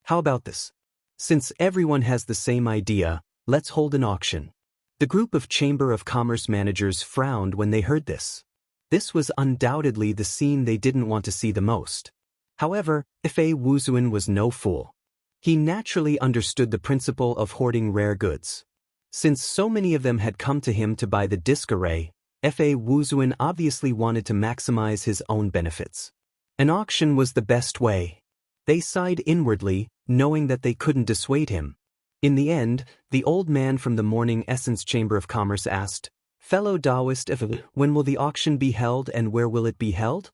How about this? Since everyone has the same idea, let's hold an auction. The group of Chamber of Commerce managers frowned when they heard this. This was undoubtedly the scene they didn't want to see the most. However, F.A. Wuzuan was no fool. He naturally understood the principle of hoarding rare goods. Since so many of them had come to him to buy the disc array, F.A. Wuzuan obviously wanted to maximize his own benefits. An auction was the best way. They sighed inwardly, knowing that they couldn't dissuade him. In the end, the old man from the Morning Essence Chamber of Commerce asked, "Fellow Taoist, when will the auction be held and where will it be held?"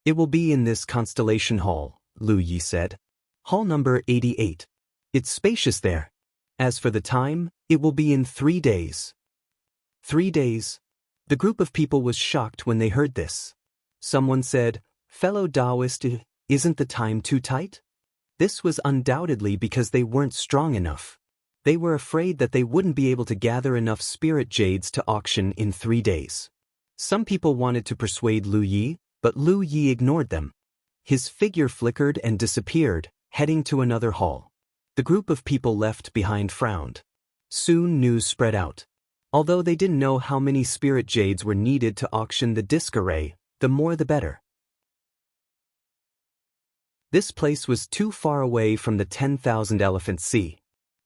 "It will be in this Constellation Hall," Lu Yi said. "Hall number 88. It's spacious there. As for the time, it will be in 3 days." 3 days? The group of people was shocked when they heard this. Someone said, "Fellow Taoist, isn't the time too tight?" This was undoubtedly because they weren't strong enough. They were afraid that they wouldn't be able to gather enough spirit jades to auction in 3 days. Some people wanted to persuade Lu Yi, but Lu Yi ignored them. His figure flickered and disappeared, heading to another hall. The group of people left behind frowned. Soon news spread out. Although they didn't know how many spirit jades were needed to auction the disc array, the more the better. This place was too far away from the 10,000 Elephant Sea.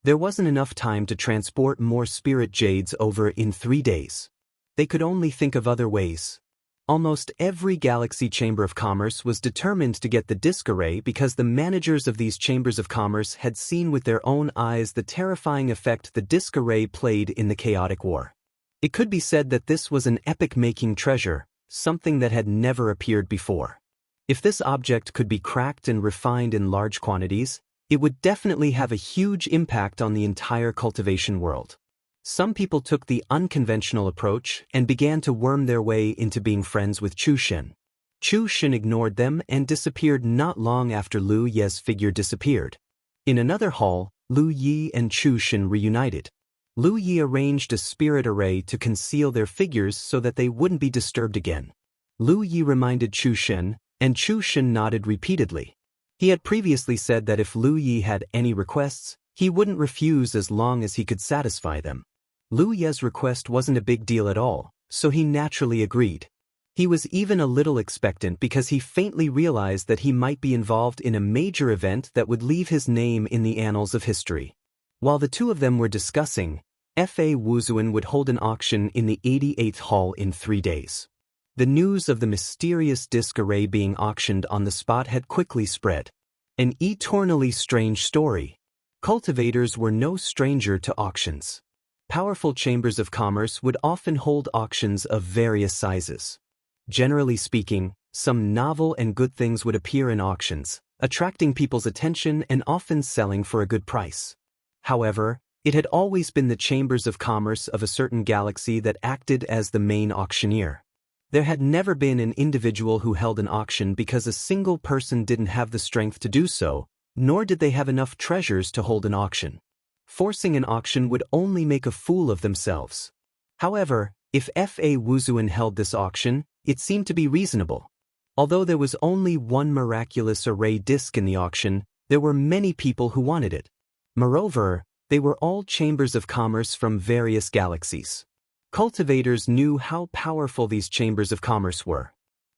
There wasn't enough time to transport more spirit jades over in 3 days. They could only think of other ways. Almost every Galaxy Chamber of Commerce was determined to get the disc array because the managers of these chambers of commerce had seen with their own eyes the terrifying effect the disc array played in the chaotic war. It could be said that this was an epic-making treasure, something that had never appeared before. If this object could be cracked and refined in large quantities, it would definitely have a huge impact on the entire cultivation world. Some people took the unconventional approach and began to worm their way into being friends with Chu Shen. Chu Shen ignored them and disappeared not long after Lu Ye's figure disappeared. In another hall, Lu Yi and Chu Shen reunited. Lu Yi arranged a spirit array to conceal their figures so that they wouldn't be disturbed again. Lu Yi reminded Chu Shen, and Chu Shen nodded repeatedly. He had previously said that if Lu Yi had any requests, he wouldn't refuse as long as he could satisfy them. Lu Ye's request wasn't a big deal at all, so he naturally agreed. He was even a little expectant because he faintly realized that he might be involved in a major event that would leave his name in the annals of history. While the two of them were discussing, F.A. Wuzuan would hold an auction in the 88th hall in 3 days. The news of the mysterious disc array being auctioned on the spot had quickly spread. An eternally strange story. Cultivators were no stranger to auctions. Powerful chambers of commerce would often hold auctions of various sizes. Generally speaking, some novel and good things would appear in auctions, attracting people's attention and often selling for a good price. However, it had always been the chambers of commerce of a certain galaxy that acted as the main auctioneer. There had never been an individual who held an auction because a single person didn't have the strength to do so, nor did they have enough treasures to hold an auction. Forcing an auction would only make a fool of themselves. However, if F.A. Wuzuan held this auction, it seemed to be reasonable. Although there was only one miraculous array disc in the auction, there were many people who wanted it. Moreover, They were all chambers of commerce from various galaxies. Cultivators knew how powerful these chambers of commerce were.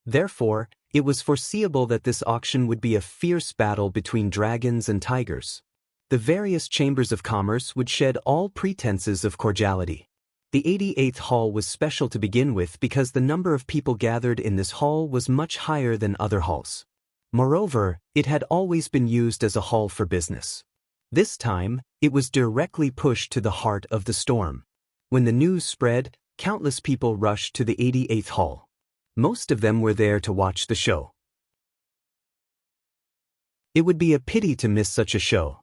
Therefore, it was foreseeable that this auction would be a fierce battle between dragons and tigers. The various chambers of commerce would shed all pretenses of cordiality. The 88th hall was special to begin with because the number of people gathered in this hall was much higher than other halls. Moreover, it had always been used as a hall for business. This time, it was directly pushed to the heart of the storm. When the news spread, countless people rushed to the 88th hall. Most of them were there to watch the show. It would be a pity to miss such a show.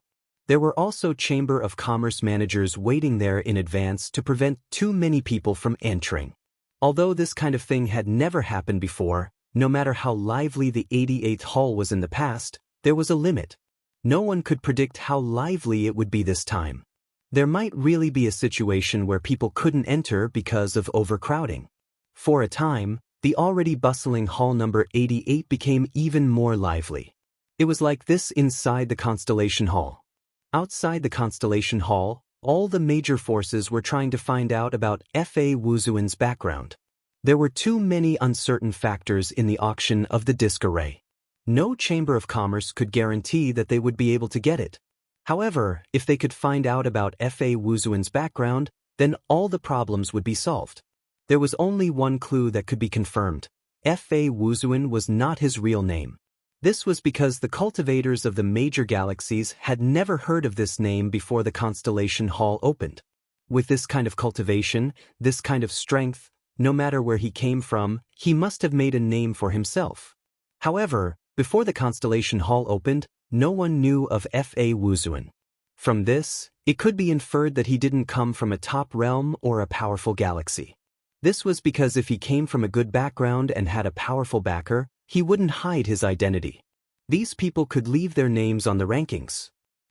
There were also Chamber of Commerce managers waiting there in advance to prevent too many people from entering. Although this kind of thing had never happened before, no matter how lively the 88th hall was in the past, there was a limit. No one could predict how lively it would be this time. There might really be a situation where people couldn't enter because of overcrowding. For a time, the already bustling hall number 88 became even more lively. It was like this inside the Constellation Hall. Outside the Constellation Hall, all the major forces were trying to find out about Fa Wuzuan's background. There were too many uncertain factors in the auction of the disk array. No Chamber of Commerce could guarantee that they would be able to get it. However, if they could find out about Fa Wuzuan's background, then all the problems would be solved. There was only one clue that could be confirmed. Fa Wuzuan was not his real name. This was because the cultivators of the major galaxies had never heard of this name before the Constellation Hall opened. With this kind of cultivation, this kind of strength, no matter where he came from, he must have made a name for himself. However, before the Constellation Hall opened, no one knew of Fa Wuzuan. From this, it could be inferred that he didn't come from a top realm or a powerful galaxy. This was because if he came from a good background and had a powerful backer, he wouldn't hide his identity. These people could leave their names on the rankings.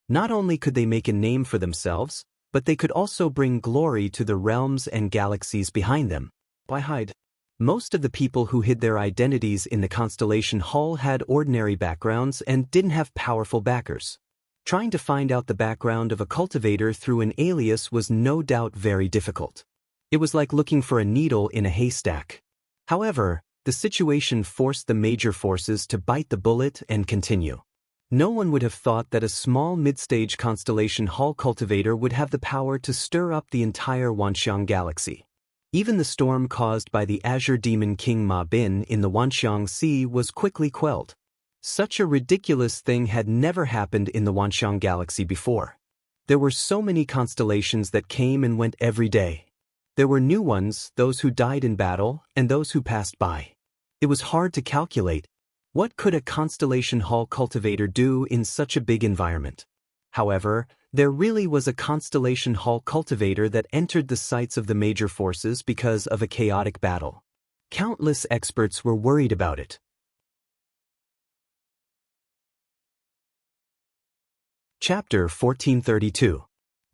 Not only could they make a name for themselves, but they could also bring glory to the realms and galaxies behind them. Why hide? Most of the people who hid their identities in the Constellation Hall had ordinary backgrounds and didn't have powerful backers. Trying to find out the background of a cultivator through an alias was no doubt very difficult. It was like looking for a needle in a haystack. However, the situation forced the major forces to bite the bullet and continue. No one would have thought that a small mid-stage Constellation Hall cultivator would have the power to stir up the entire Wanxiang galaxy. Even the storm caused by the Azure Demon King Ma Bin in the Wanxiang Sea was quickly quelled. Such a ridiculous thing had never happened in the Wanxiang galaxy before. There were so many constellations that came and went every day. There were new ones, those who died in battle, and those who passed by. It was hard to calculate. What could a Constellation Hall cultivator do in such a big environment? However, there really was a Constellation Hall cultivator that entered the sights of the major forces because of a chaotic battle. Countless experts were worried about it. Chapter 1432.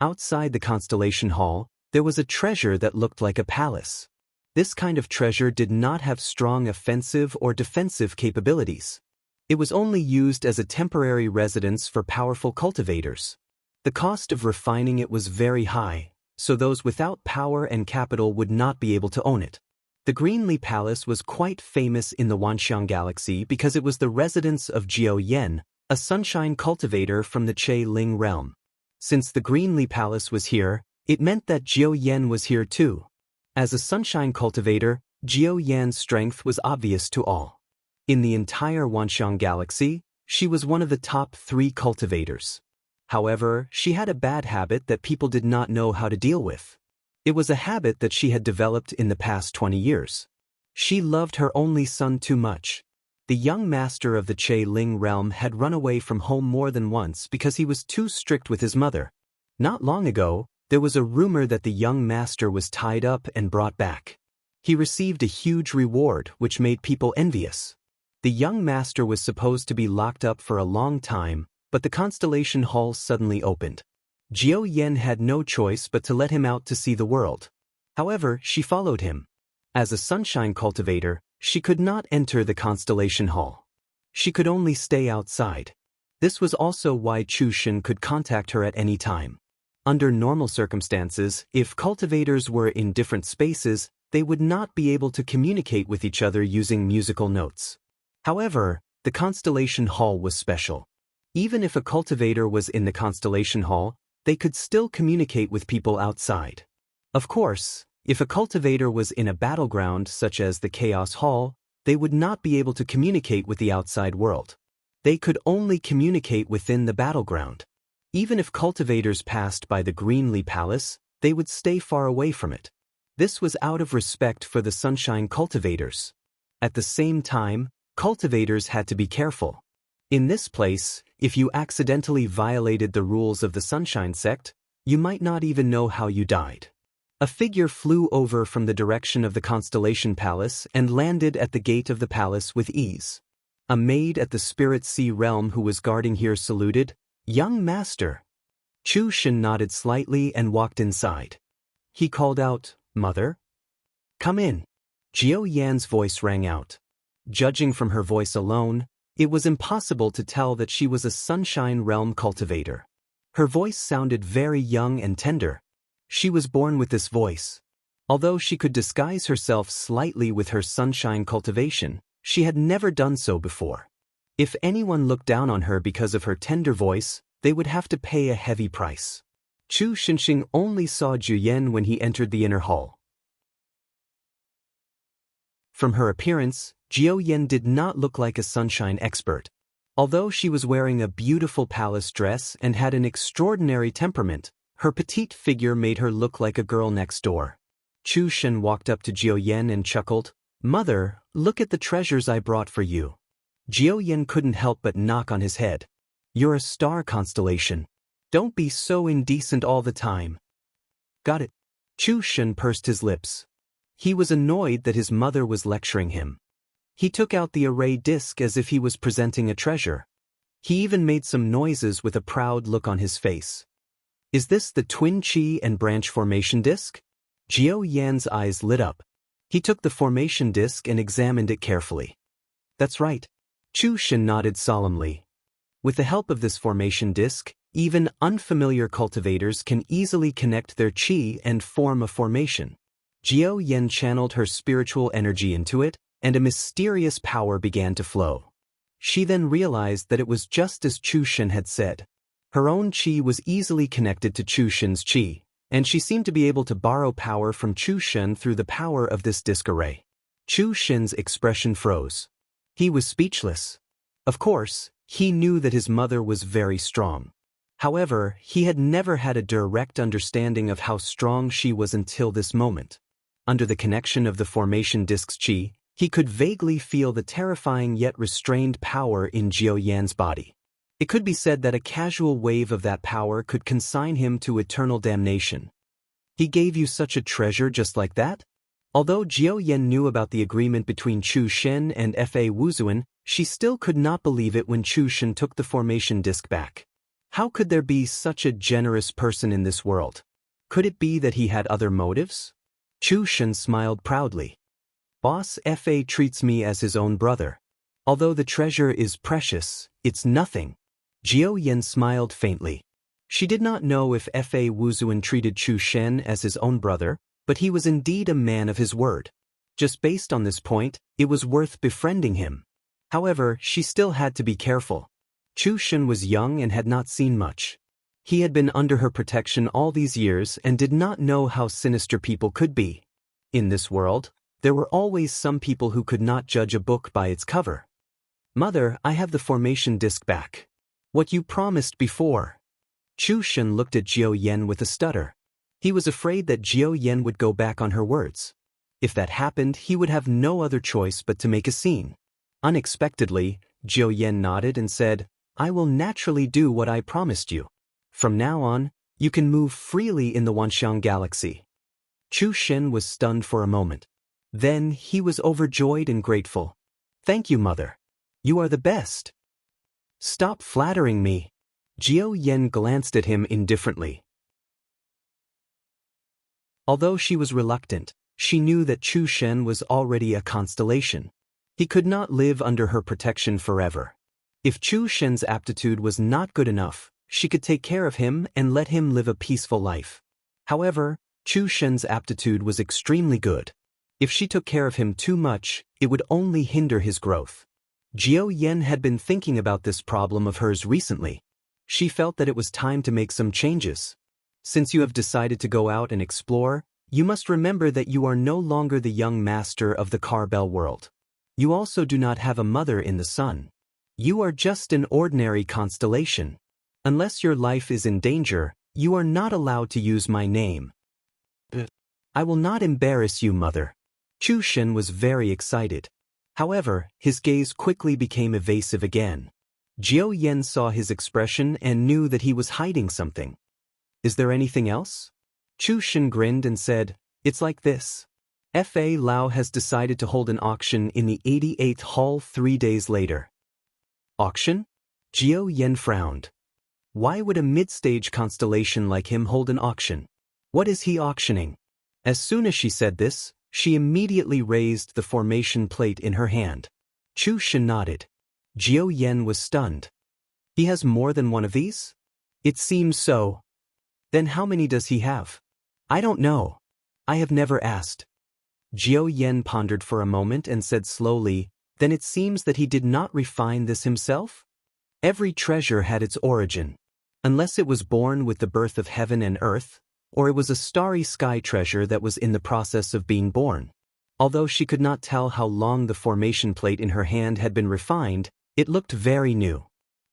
Outside the Constellation Hall, there was a treasure that looked like a palace. This kind of treasure did not have strong offensive or defensive capabilities. It was only used as a temporary residence for powerful cultivators. The cost of refining it was very high, so those without power and capital would not be able to own it. The Greenlee Palace was quite famous in the Wanxiang Galaxy because it was the residence of Jiao Yan, a sunshine cultivator from the Che Ling realm. Since the Greenlee Palace was here, it meant that Jiao Yan was here too. As a sunshine cultivator, Jiao Yan's strength was obvious to all. In the entire Wanxiang Galaxy, she was one of the top 3 cultivators. However, she had a bad habit that people did not know how to deal with. It was a habit that she had developed in the past 20 years. She loved her only son too much. The young master of the Che Ling realm had run away from home more than once because he was too strict with his mother. Not long ago, there was a rumor that the young master was tied up and brought back. He received a huge reward, which made people envious. The young master was supposed to be locked up for a long time, but the Constellation Hall suddenly opened. Jiao Yan had no choice but to let him out to see the world. However, she followed him. As a sunshine cultivator, she could not enter the Constellation Hall. She could only stay outside. This was also why Chu Shen could contact her at any time. Under normal circumstances, if cultivators were in different spaces, they would not be able to communicate with each other using musical notes. However, the Constellation Hall was special. Even if a cultivator was in the Constellation Hall, they could still communicate with people outside. Of course, if a cultivator was in a battleground such as the Chaos Hall, they would not be able to communicate with the outside world. They could only communicate within the battleground. Even if cultivators passed by the Greenlee Palace, they would stay far away from it. This was out of respect for the Sunshine cultivators. At the same time, cultivators had to be careful. In this place, if you accidentally violated the rules of the Sunshine sect, you might not even know how you died. A figure flew over from the direction of the Constellation Palace and landed at the gate of the palace with ease. A maid at the Spirit Sea realm who was guarding here saluted, "Young master." Chu Shen nodded slightly and walked inside. He called out, "Mother?" "Come in." Jiao Yan's voice rang out. Judging from her voice alone, it was impossible to tell that she was a Sunshine Realm cultivator. Her voice sounded very young and tender. She was born with this voice. Although she could disguise herself slightly with her Sunshine cultivation, she had never done so before. If anyone looked down on her because of her tender voice, they would have to pay a heavy price. Chu Xinxing only saw Juyen when he entered the inner hall. From her appearance, Jiao Yan did not look like a Sunshine expert. Although she was wearing a beautiful palace dress and had an extraordinary temperament, her petite figure made her look like a girl next door. Chu Shen walked up to Jiao Yan and chuckled, "Mother, look at the treasures I brought for you." Jiao Yan couldn't help but knock on his head. "You're a star constellation. Don't be so indecent all the time." "Got it." Chu Shen pursed his lips. He was annoyed that his mother was lecturing him. He took out the array disc as if he was presenting a treasure. He even made some noises with a proud look on his face. "Is this the Twin Chi and Branch Formation disc?" Jiao Yan's eyes lit up. He took the formation disc and examined it carefully. "That's right." Chu Shen nodded solemnly. With the help of this formation disc, even unfamiliar cultivators can easily connect their chi and form a formation. Jiao Yan channeled her spiritual energy into it, and a mysterious power began to flow. She then realized that it was just as Chu Shen had said. Her own chi was easily connected to Chu Shen's chi, and she seemed to be able to borrow power from Chu Shen through the power of this disc array. Chu Shen's expression froze. He was speechless. Of course, he knew that his mother was very strong. However, he had never had a direct understanding of how strong she was until this moment. Under the connection of the formation disc's chi, he could vaguely feel the terrifying yet restrained power in Jiao Yan's body. It could be said that a casual wave of that power could consign him to eternal damnation. "He gave you such a treasure just like that?" Although Jiao Yan knew about the agreement between Chu Shen and Fa Wuzuan, she still could not believe it when Chu Shen took the formation disc back. How could there be such a generous person in this world? Could it be that he had other motives? Chu Shen smiled proudly. "Boss Fa treats me as his own brother. Although the treasure is precious, it's nothing." Jiao Yan smiled faintly. She did not know if Fa Wuzuan treated Chu Shen as his own brother, but he was indeed a man of his word. Just based on this point, it was worth befriending him. However, she still had to be careful. Chu Shen was young and had not seen much. He had been under her protection all these years and did not know how sinister people could be. In this world, there were always some people who could not judge a book by its cover. "Mother, I have the formation disc back. What you promised before." Chu Shen looked at Jiao Yan with a stutter. He was afraid that Jiao Yan would go back on her words. If that happened, he would have no other choice but to make a scene. Unexpectedly, Jiao Yan nodded and said, "I will naturally do what I promised you. From now on, you can move freely in the Wanxiang galaxy." Chu Shen was stunned for a moment. Then he was overjoyed and grateful. "Thank you, Mother. You are the best." "Stop flattering me." Jiao Yan glanced at him indifferently. Although she was reluctant, she knew that Chu Shen was already a constellation. He could not live under her protection forever. If Chu Shen's aptitude was not good enough, she could take care of him and let him live a peaceful life. However, Chu Shen's aptitude was extremely good. If she took care of him too much, it would only hinder his growth. Jiao Yen had been thinking about this problem of hers recently. She felt that it was time to make some changes. Since you have decided to go out and explore, you must remember that you are no longer the young master of the Carbell world. You also do not have a mother in the sun. You are just an ordinary constellation. Unless your life is in danger, you are not allowed to use my name. I will not embarrass you, mother. Chu Shen was very excited. However, his gaze quickly became evasive again. Jiao Yen saw his expression and knew that he was hiding something. Is there anything else? Chu Shen grinned and said, it's like this. Fa Lao has decided to hold an auction in the 88th hall 3 days later. Auction? Jiao Yen frowned. Why would a mid-stage constellation like him hold an auction? What is he auctioning? As soon as she said this, she immediately raised the formation plate in her hand. Chu Shen nodded. Jiao Yen was stunned. He has more than one of these? It seems so. Then how many does he have? I don't know. I have never asked. Jiao Yen pondered for a moment and said slowly, then it seems that he did not refine this himself? Every treasure had its origin. Unless it was born with the birth of heaven and earth, or it was a starry sky treasure that was in the process of being born. Although she could not tell how long the formation plate in her hand had been refined, it looked very new.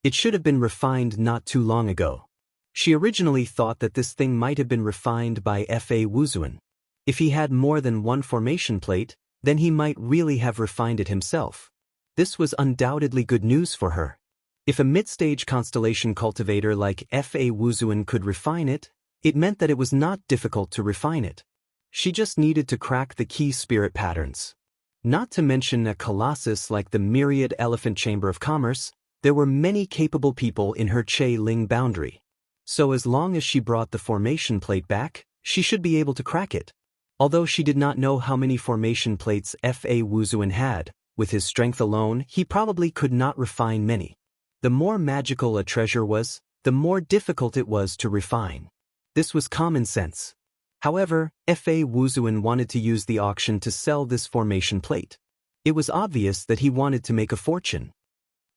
It should have been refined not too long ago. She originally thought that this thing might have been refined by Fa Wuxia. If he had more than one formation plate, then he might really have refined it himself. This was undoubtedly good news for her. If a mid-stage constellation cultivator like Fa Wuxia could refine it, it meant that it was not difficult to refine it. She just needed to crack the key spirit patterns. Not to mention a colossus like the Myriad Elephant Chamber of Commerce, there were many capable people in her Che Ling boundary. So as long as she brought the formation plate back, she should be able to crack it. Although she did not know how many formation plates Fa Wuxia had, with his strength alone, he probably could not refine many. The more magical a treasure was, the more difficult it was to refine. This was common sense. However, Fa Wuxia wanted to use the auction to sell this formation plate. It was obvious that he wanted to make a fortune.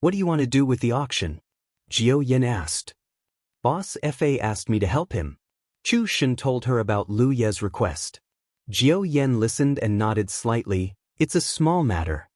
What do you want to do with the auction? Jiao Yen asked. Boss Fa asked me to help him. Chu Shen told her about Lu Ye's request. Jiao Yen listened and nodded slightly. It's a small matter.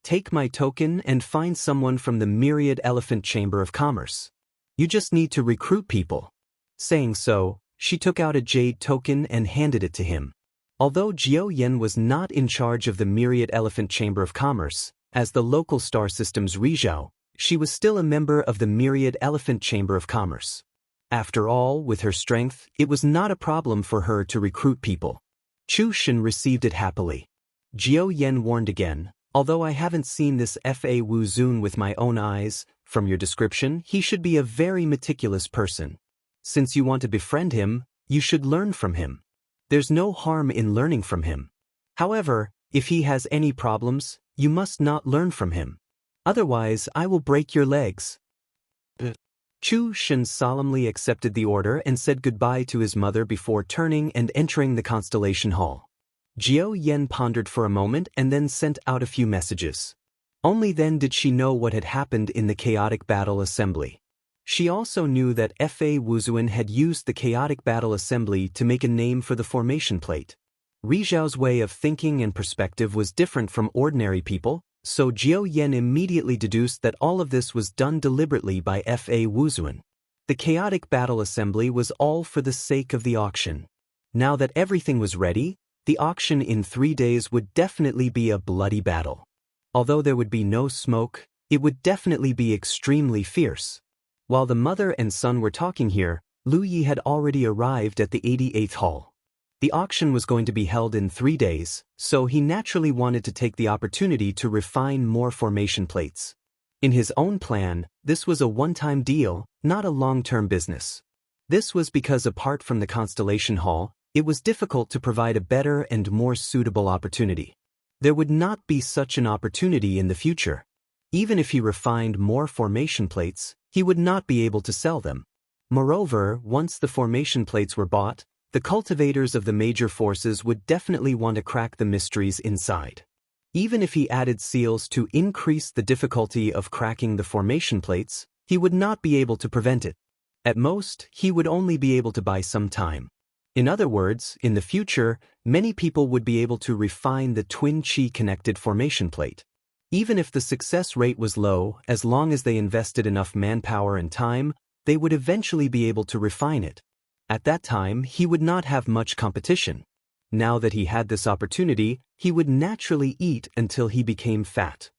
Take my token and find someone from the Myriad Elephant Chamber of Commerce. You just need to recruit people. Saying so, she took out a jade token and handed it to him. Although Jiao Yen was not in charge of the Myriad Elephant Chamber of Commerce, as the local star system's Rizhao, she was still a member of the Myriad Elephant Chamber of Commerce. After all, with her strength, it was not a problem for her to recruit people. Chu Shen received it happily. Jiao Yen warned again, although I haven't seen this Fa Wuxia with my own eyes, from your description, he should be a very meticulous person. Since you want to befriend him, you should learn from him. There's no harm in learning from him. However, if he has any problems, you must not learn from him. Otherwise, I will break your legs. Chu Shen solemnly accepted the order and said goodbye to his mother before turning and entering the Constellation Hall. Jiao Yen pondered for a moment and then sent out a few messages. Only then did she know what had happened in the Chaotic Battle Assembly. She also knew that Fa Wuxia had used the Chaotic Battle Assembly to make a name for the formation plate. Rizhao's way of thinking and perspective was different from ordinary people, so Jiao Yen immediately deduced that all of this was done deliberately by Fa Wuxia. The Chaotic Battle Assembly was all for the sake of the auction. Now that everything was ready, the auction in 3 days would definitely be a bloody battle. Although there would be no smoke, it would definitely be extremely fierce. While the mother and son were talking here, Lu Yi had already arrived at the 88th hall. The auction was going to be held in 3 days, so he naturally wanted to take the opportunity to refine more formation plates. In his own plan, this was a one-time deal, not a long-term business. This was because apart from the Constellation Hall, it was difficult to provide a better and more suitable opportunity. There would not be such an opportunity in the future. Even if he refined more formation plates, he would not be able to sell them. Moreover, once the formation plates were bought, the cultivators of the major forces would definitely want to crack the mysteries inside. Even if he added seals to increase the difficulty of cracking the formation plates, he would not be able to prevent it. At most, he would only be able to buy some time. In other words, in the future, many people would be able to refine the twin chi-connected formation plate. Even if the success rate was low, as long as they invested enough manpower and time, they would eventually be able to refine it. At that time, he would not have much competition. Now that he had this opportunity, he would naturally eat until he became fat.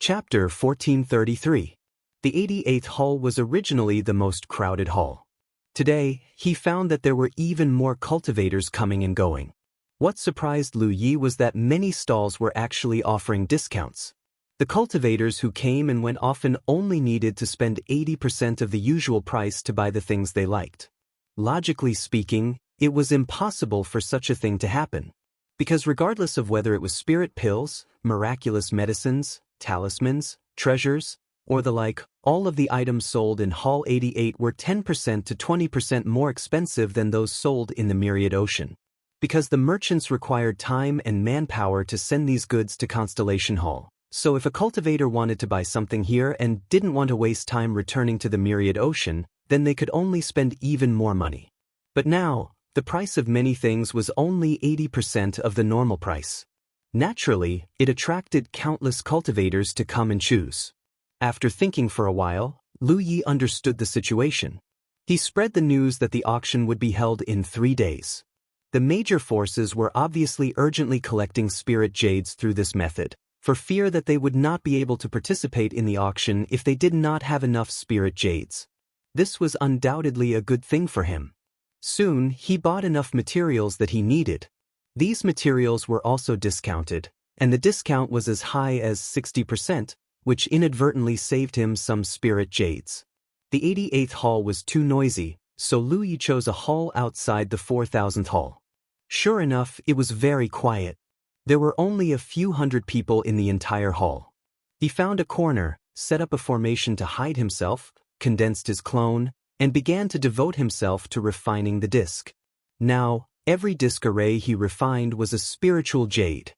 Chapter 1433. The 88th hall was originally the most crowded hall. Today, he found that there were even more cultivators coming and going. What surprised Lu Yi was that many stalls were actually offering discounts. The cultivators who came and went often only needed to spend 80% of the usual price to buy the things they liked. Logically speaking, it was impossible for such a thing to happen. Because regardless of whether it was spirit pills, miraculous medicines, talismans, treasures, or the like, all of the items sold in Hall 88 were 10% to 20% more expensive than those sold in the Myriad Ocean. Because the merchants required time and manpower to send these goods to Constellation Hall. So if a cultivator wanted to buy something here and didn't want to waste time returning to the Myriad Ocean, then they could only spend even more money. But now, the price of many things was only 80% of the normal price. Naturally, it attracted countless cultivators to come and choose. After thinking for a while, Lu Yi understood the situation. He spread the news that the auction would be held in 3 days. The major forces were obviously urgently collecting spirit jades through this method, for fear that they would not be able to participate in the auction if they did not have enough spirit jades. This was undoubtedly a good thing for him. Soon, he bought enough materials that he needed. These materials were also discounted, and the discount was as high as 60%, which inadvertently saved him some spirit jades. The 88th hall was too noisy, so Lu Yi chose a hall outside the 4000th hall. Sure enough, it was very quiet. There were only a few hundred people in the entire hall. He found a corner, set up a formation to hide himself, condensed his clone, and began to devote himself to refining the disc. Now, every disc array he refined was a spiritual jade.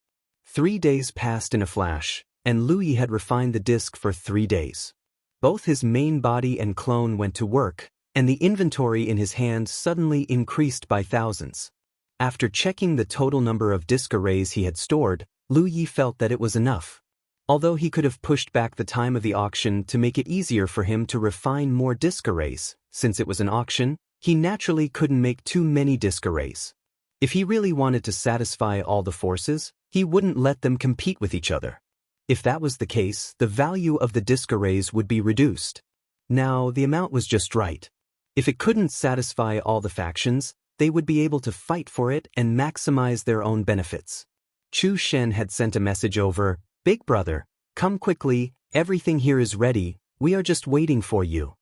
3 days passed in a flash, and Lu Yi had refined the disc for 3 days. Both his main body and clone went to work, and the inventory in his hand suddenly increased by thousands. After checking the total number of disc arrays he had stored, Lu Yi felt that it was enough. Although he could have pushed back the time of the auction to make it easier for him to refine more disc arrays, since it was an auction, he naturally couldn't make too many disc arrays. If he really wanted to satisfy all the forces, he wouldn't let them compete with each other. If that was the case, the value of the disc arrays would be reduced. Now, the amount was just right. If it couldn't satisfy all the factions, they would be able to fight for it and maximize their own benefits. Chu Shen had sent a message over, "Big brother, come quickly, everything here is ready, we are just waiting for you."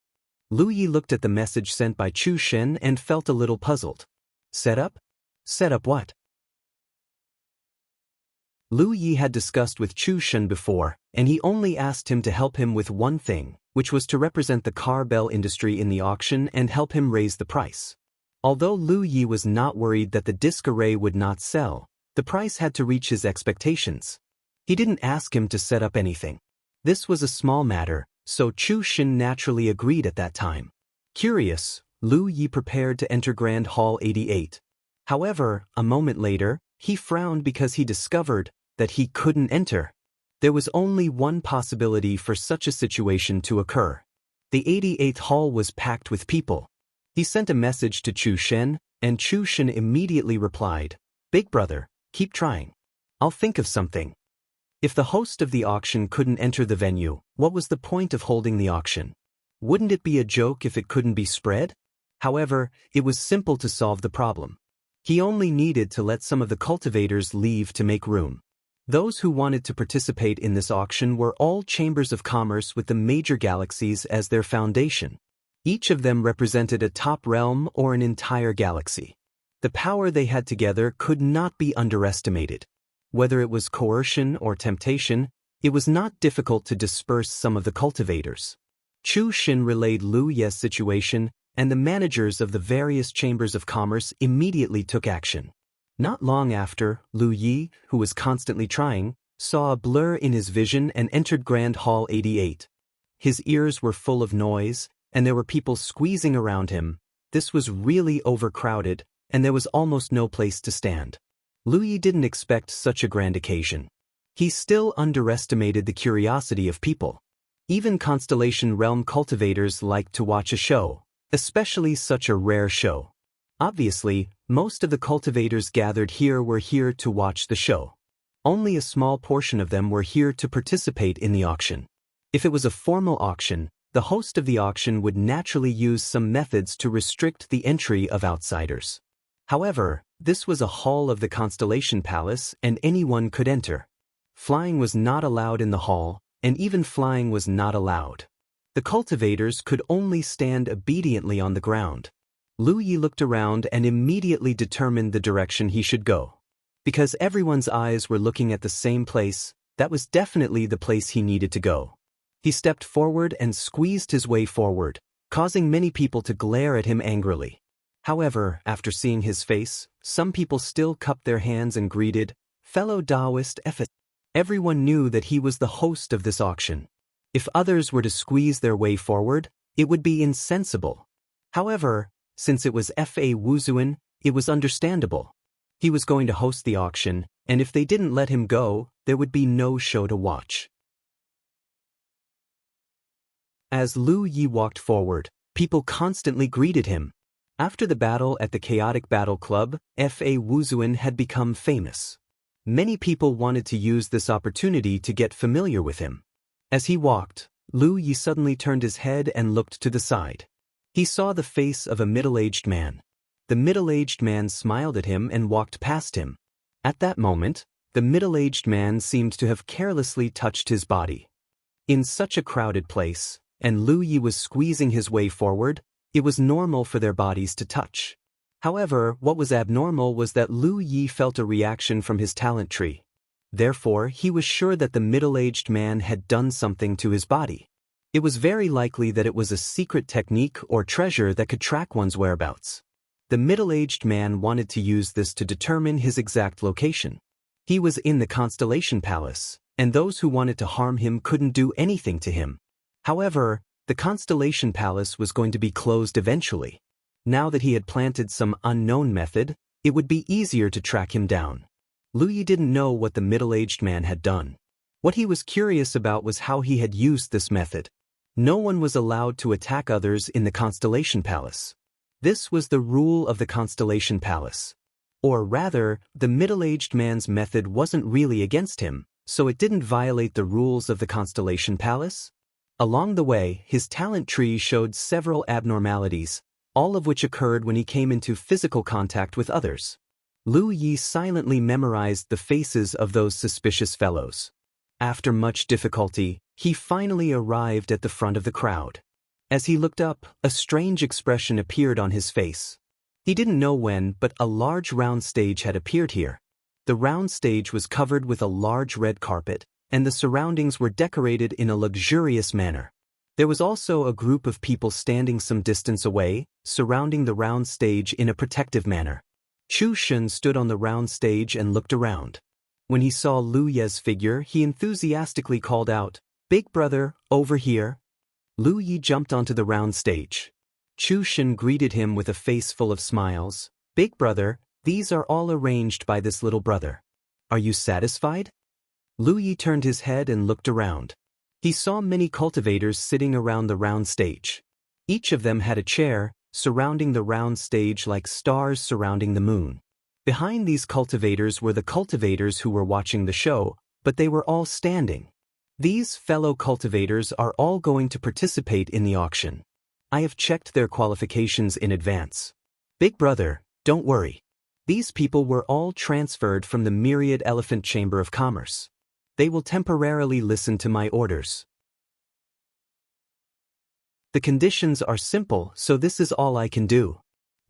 Lu Yi looked at the message sent by Chu Shen and felt a little puzzled. Set up? Set up what? Lu Yi had discussed with Chu Shen before, and he only asked him to help him with one thing, which was to represent the car bell industry in the auction and help him raise the price. Although Lu Yi was not worried that the disc array would not sell, the price had to reach his expectations. He didn't ask him to set up anything. This was a small matter, so Chu Shen naturally agreed at that time. Curious, Lu Yi prepared to enter Grand Hall 88. However, a moment later, he frowned because he discovered that he couldn't enter. There was only one possibility for such a situation to occur. The 88th hall was packed with people. He sent a message to Chu Shen, and Chu Shen immediately replied, "Big brother, keep trying. I'll think of something." If the host of the auction couldn't enter the venue, what was the point of holding the auction? Wouldn't it be a joke if it couldn't be spread? However, it was simple to solve the problem. He only needed to let some of the cultivators leave to make room. Those who wanted to participate in this auction were all chambers of commerce with the major galaxies as their foundation. Each of them represented a top realm or an entire galaxy. The power they had together could not be underestimated. Whether it was coercion or temptation, it was not difficult to disperse some of the cultivators. Chu Xin relayed Lu Ye's situation, and the managers of the various chambers of commerce immediately took action. Not long after, Lu Yi, who was constantly trying, saw a blur in his vision and entered Grand Hall 88. His ears were full of noise, and there were people squeezing around him. This was really overcrowded, and there was almost no place to stand. Lu Yi didn't expect such a grand occasion. He still underestimated the curiosity of people. Even Constellation Realm cultivators liked to watch a show, especially such a rare show. Obviously, most of the cultivators gathered here were here to watch the show. Only a small portion of them were here to participate in the auction. If it was a formal auction, the host of the auction would naturally use some methods to restrict the entry of outsiders. However, this was a hall of the Constellation Palace and anyone could enter. Flying was not allowed in the hall, and even flying was not allowed. The cultivators could only stand obediently on the ground. Lu Yi looked around and immediately determined the direction he should go. Because everyone's eyes were looking at the same place, that was definitely the place he needed to go. He stepped forward and squeezed his way forward, causing many people to glare at him angrily. However, after seeing his face, some people still cupped their hands and greeted, "Fellow Taoist F." Everyone knew that he was the host of this auction. If others were to squeeze their way forward, it would be insensible. However, since it was Fa Wuzuan, it was understandable. He was going to host the auction, and if they didn't let him go, there would be no show to watch. As Lu Yi walked forward, people constantly greeted him. After the battle at the Chaotic Battle Club, Fa Wuzuan had become famous. Many people wanted to use this opportunity to get familiar with him. As he walked, Lu Yi suddenly turned his head and looked to the side. He saw the face of a middle-aged man. The middle-aged man smiled at him and walked past him. At that moment, the middle-aged man seemed to have carelessly touched his body. In such a crowded place, and Lu Yi was squeezing his way forward, it was normal for their bodies to touch. However, what was abnormal was that Lu Yi felt a reaction from his talent tree. Therefore, he was sure that the middle-aged man had done something to his body. It was very likely that it was a secret technique or treasure that could track one's whereabouts. The middle-aged man wanted to use this to determine his exact location. He was in the Constellation Palace, and those who wanted to harm him couldn't do anything to him. However, the Constellation Palace was going to be closed eventually. Now that he had planted some unknown method, it would be easier to track him down. Lu Yi didn't know what the middle-aged man had done. What he was curious about was how he had used this method. No one was allowed to attack others in the Constellation Palace. This was the rule of the Constellation Palace. Or rather, the middle-aged man's method wasn't really against him, so it didn't violate the rules of the Constellation Palace. Along the way, his talent tree showed several abnormalities, all of which occurred when he came into physical contact with others. Lu Yi silently memorized the faces of those suspicious fellows. After much difficulty, he finally arrived at the front of the crowd. As he looked up, a strange expression appeared on his face. He didn't know when, but a large round stage had appeared here. The round stage was covered with a large red carpet, and the surroundings were decorated in a luxurious manner. There was also a group of people standing some distance away, surrounding the round stage in a protective manner. Chu Xin stood on the round stage and looked around. When he saw Lu Ye's figure, he enthusiastically called out, "Big brother, over here." Lu Yi jumped onto the round stage. Chu Xin greeted him with a face full of smiles. "Big brother, these are all arranged by this little brother. Are you satisfied?" Lu Yi turned his head and looked around. He saw many cultivators sitting around the round stage. Each of them had a chair, surrounding the round stage like stars surrounding the moon. Behind these cultivators were the cultivators who were watching the show, but they were all standing. These fellow cultivators are all going to participate in the auction. I have checked their qualifications in advance. Big brother, don't worry. These people were all transferred from the Myriad Elephant Chamber of Commerce. They will temporarily listen to my orders. The conditions are simple, so this is all I can do.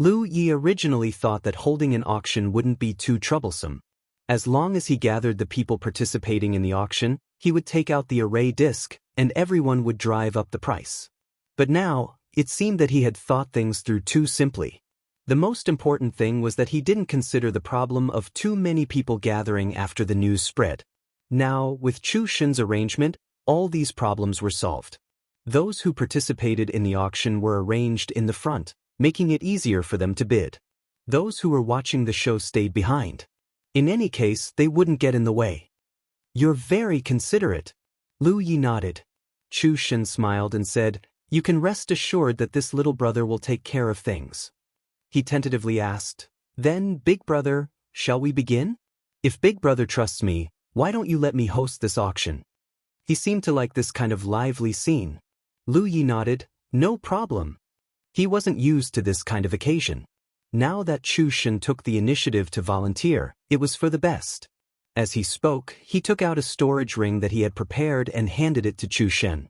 Lu Yi originally thought that holding an auction wouldn't be too troublesome. As long as he gathered the people participating in the auction, he would take out the array disc, and everyone would drive up the price. But now, it seemed that he had thought things through too simply. The most important thing was that he didn't consider the problem of too many people gathering after the news spread. Now, with Chu Shen's arrangement, all these problems were solved. Those who participated in the auction were arranged in the front, making it easier for them to bid. Those who were watching the show stayed behind. In any case, they wouldn't get in the way. "You're very considerate." Lu Yi nodded. Chu Shen smiled and said, "You can rest assured that this little brother will take care of things." He tentatively asked, "Then, big brother, shall we begin? If big brother trusts me, why don't you let me host this auction?" He seemed to like this kind of lively scene. Lu Yi nodded, "No problem." He wasn't used to this kind of occasion. Now that Chu Shen took the initiative to volunteer, it was for the best. As he spoke, he took out a storage ring that he had prepared and handed it to Chu Shen.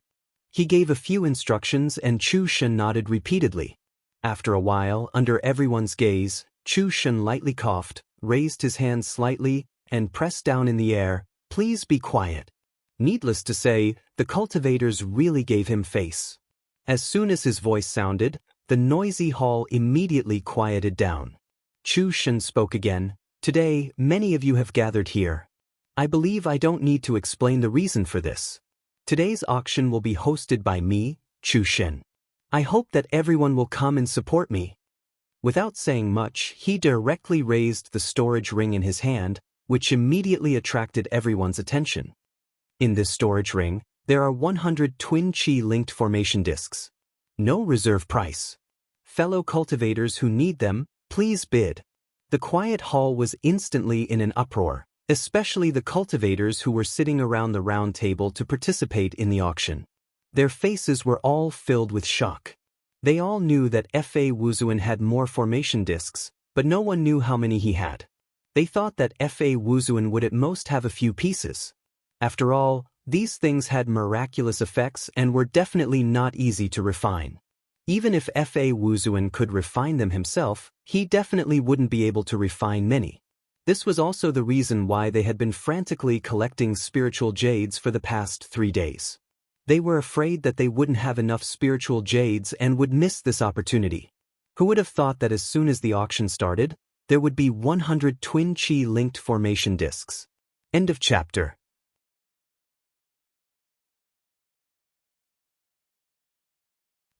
He gave a few instructions and Chu Shen nodded repeatedly. After a while, under everyone's gaze, Chu Shen lightly coughed, raised his hands slightly, and pressed down in the air, "Please be quiet." Needless to say, the cultivators really gave him face. As soon as his voice sounded, the noisy hall immediately quieted down. Chu Shen spoke again, "Today, many of you have gathered here. I believe I don't need to explain the reason for this. Today's auction will be hosted by me, Chu Shen. I hope that everyone will come and support me." Without saying much, he directly raised the storage ring in his hand, which immediately attracted everyone's attention. In this storage ring, there are 100 twin chi-linked formation discs. No reserve price. Fellow cultivators who need them, please bid. The quiet hall was instantly in an uproar, especially the cultivators who were sitting around the round table to participate in the auction. Their faces were all filled with shock. They all knew that Fa Wuzuan had more formation discs, but no one knew how many he had. They thought that Fa Wuzuan would at most have a few pieces. After all, these things had miraculous effects and were definitely not easy to refine. Even if Fa Wuzuan could refine them himself, he definitely wouldn't be able to refine many. This was also the reason why they had been frantically collecting spiritual jades for the past 3 days. They were afraid that they wouldn't have enough spiritual jades and would miss this opportunity. Who would have thought that as soon as the auction started, there would be 100 twin chi-linked formation discs? End of chapter.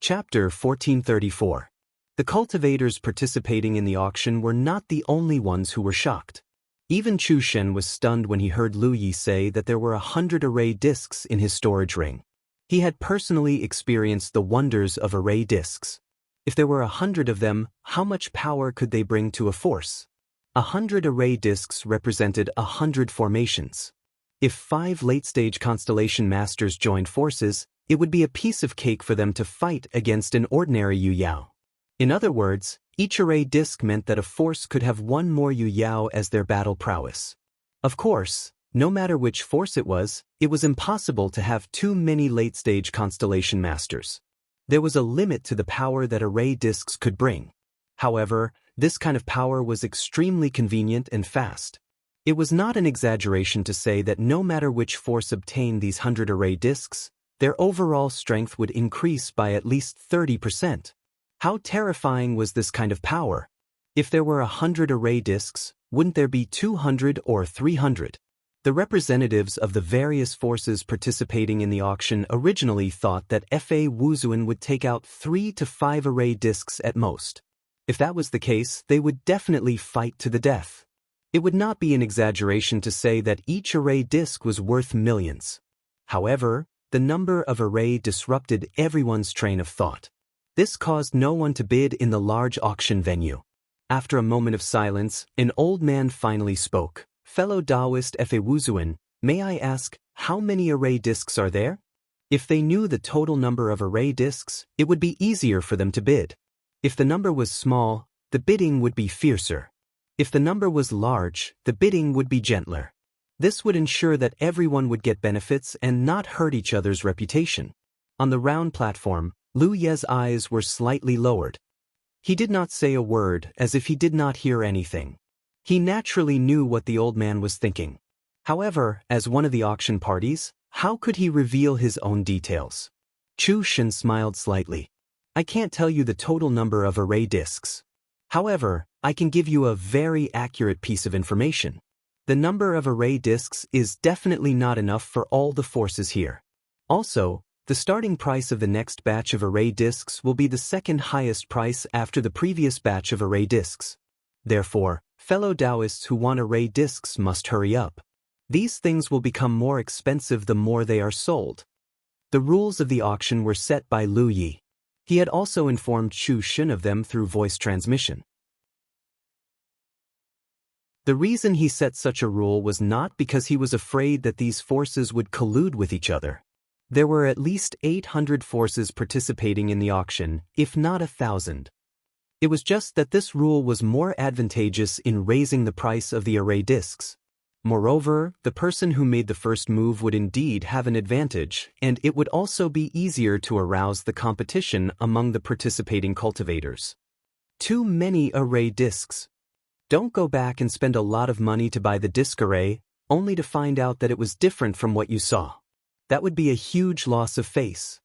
Chapter 1434. The cultivators participating in the auction were not the only ones who were shocked. Even Chu Shen was stunned when he heard Lu Yi say that there were 100 array discs in his storage ring. He had personally experienced the wonders of array discs. If there were 100 of them, how much power could they bring to a force? 100 array discs represented 100 formations. If 5 late-stage constellation masters joined forces, it would be a piece of cake for them to fight against an ordinary Yu Yao. In other words, each array disc meant that a force could have one more Yu Yao as their battle prowess. Of course, no matter which force it was impossible to have too many late-stage constellation masters. There was a limit to the power that array discs could bring. However, this kind of power was extremely convenient and fast. It was not an exaggeration to say that no matter which force obtained these 100 array discs, their overall strength would increase by at least 30%. How terrifying was this kind of power? If there were 100 array discs, wouldn't there be 200 or 300? The representatives of the various forces participating in the auction originally thought that Fa Wuzuan would take out 3 to 5 array discs at most. If that was the case, they would definitely fight to the death. It would not be an exaggeration to say that each array disc was worth millions. However, the number of array disrupted everyone's train of thought. This caused no one to bid in the large auction venue. After a moment of silence, an old man finally spoke. "Fellow Taoist Fa Wuzuan, may I ask, how many array discs are there?" If they knew the total number of array discs, it would be easier for them to bid. If the number was small, the bidding would be fiercer. If the number was large, the bidding would be gentler. This would ensure that everyone would get benefits and not hurt each other's reputation. On the round platform, Lu Ye's eyes were slightly lowered. He did not say a word, as if he did not hear anything. He naturally knew what the old man was thinking. However, as one of the auction parties, how could he reveal his own details? Chu Shen smiled slightly. I can't tell you the total number of array disks. However, I can give you a very accurate piece of information. The number of array disks is definitely not enough for all the forces here. Also, the starting price of the next batch of array disks will be the second highest price after the previous batch of array disks. Therefore, fellow Taoists who want array disks must hurry up. These things will become more expensive the more they are sold. The rules of the auction were set by Lu Yi. He had also informed Chu Shen of them through voice transmission. The reason he set such a rule was not because he was afraid that these forces would collude with each other. There were at least 800 forces participating in the auction, if not 1,000. It was just that this rule was more advantageous in raising the price of the array disks. Moreover, the person who made the first move would indeed have an advantage, and it would also be easier to arouse the competition among the participating cultivators. Too many array disks. Don't go back and spend a lot of money to buy the disk array, only to find out that it was different from what you saw. That would be a huge loss of face.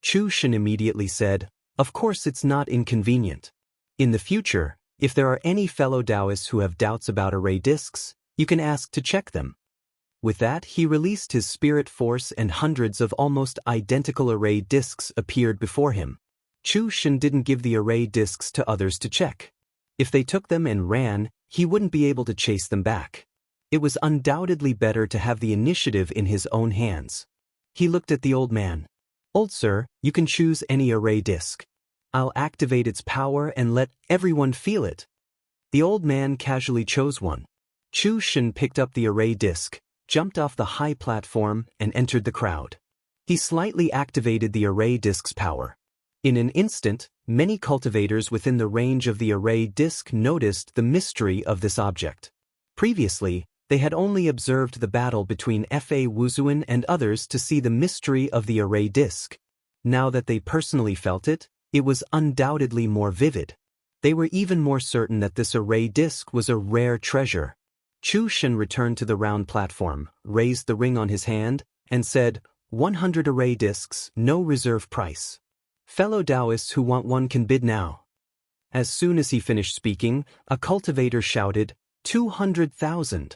Chu Shen immediately said, of course it's not inconvenient. In the future, if there are any fellow Taoists who have doubts about array disks, you can ask to check them. With that, he released his spirit force and hundreds of almost identical array disks appeared before him. Chu Shen didn't give the array disks to others to check. If they took them and ran, he wouldn't be able to chase them back. It was undoubtedly better to have the initiative in his own hands. He looked at the old man. Old sir, you can choose any array disk. I'll activate its power and let everyone feel it. The old man casually chose one. Chu Shen picked up the array disk, jumped off the high platform, and entered the crowd. He slightly activated the array disk's power. In an instant, many cultivators within the range of the array disk noticed the mystery of this object. Previously, they had only observed the battle between Fa Wuzuan and others to see the mystery of the array disk. Now that they personally felt it, it was undoubtedly more vivid. They were even more certain that this array disk was a rare treasure. Chu Shen returned to the round platform, raised the ring on his hand, and said, 100 array disks, no reserve price. Fellow Taoists who want one can bid now. As soon as he finished speaking, a cultivator shouted, 200,000.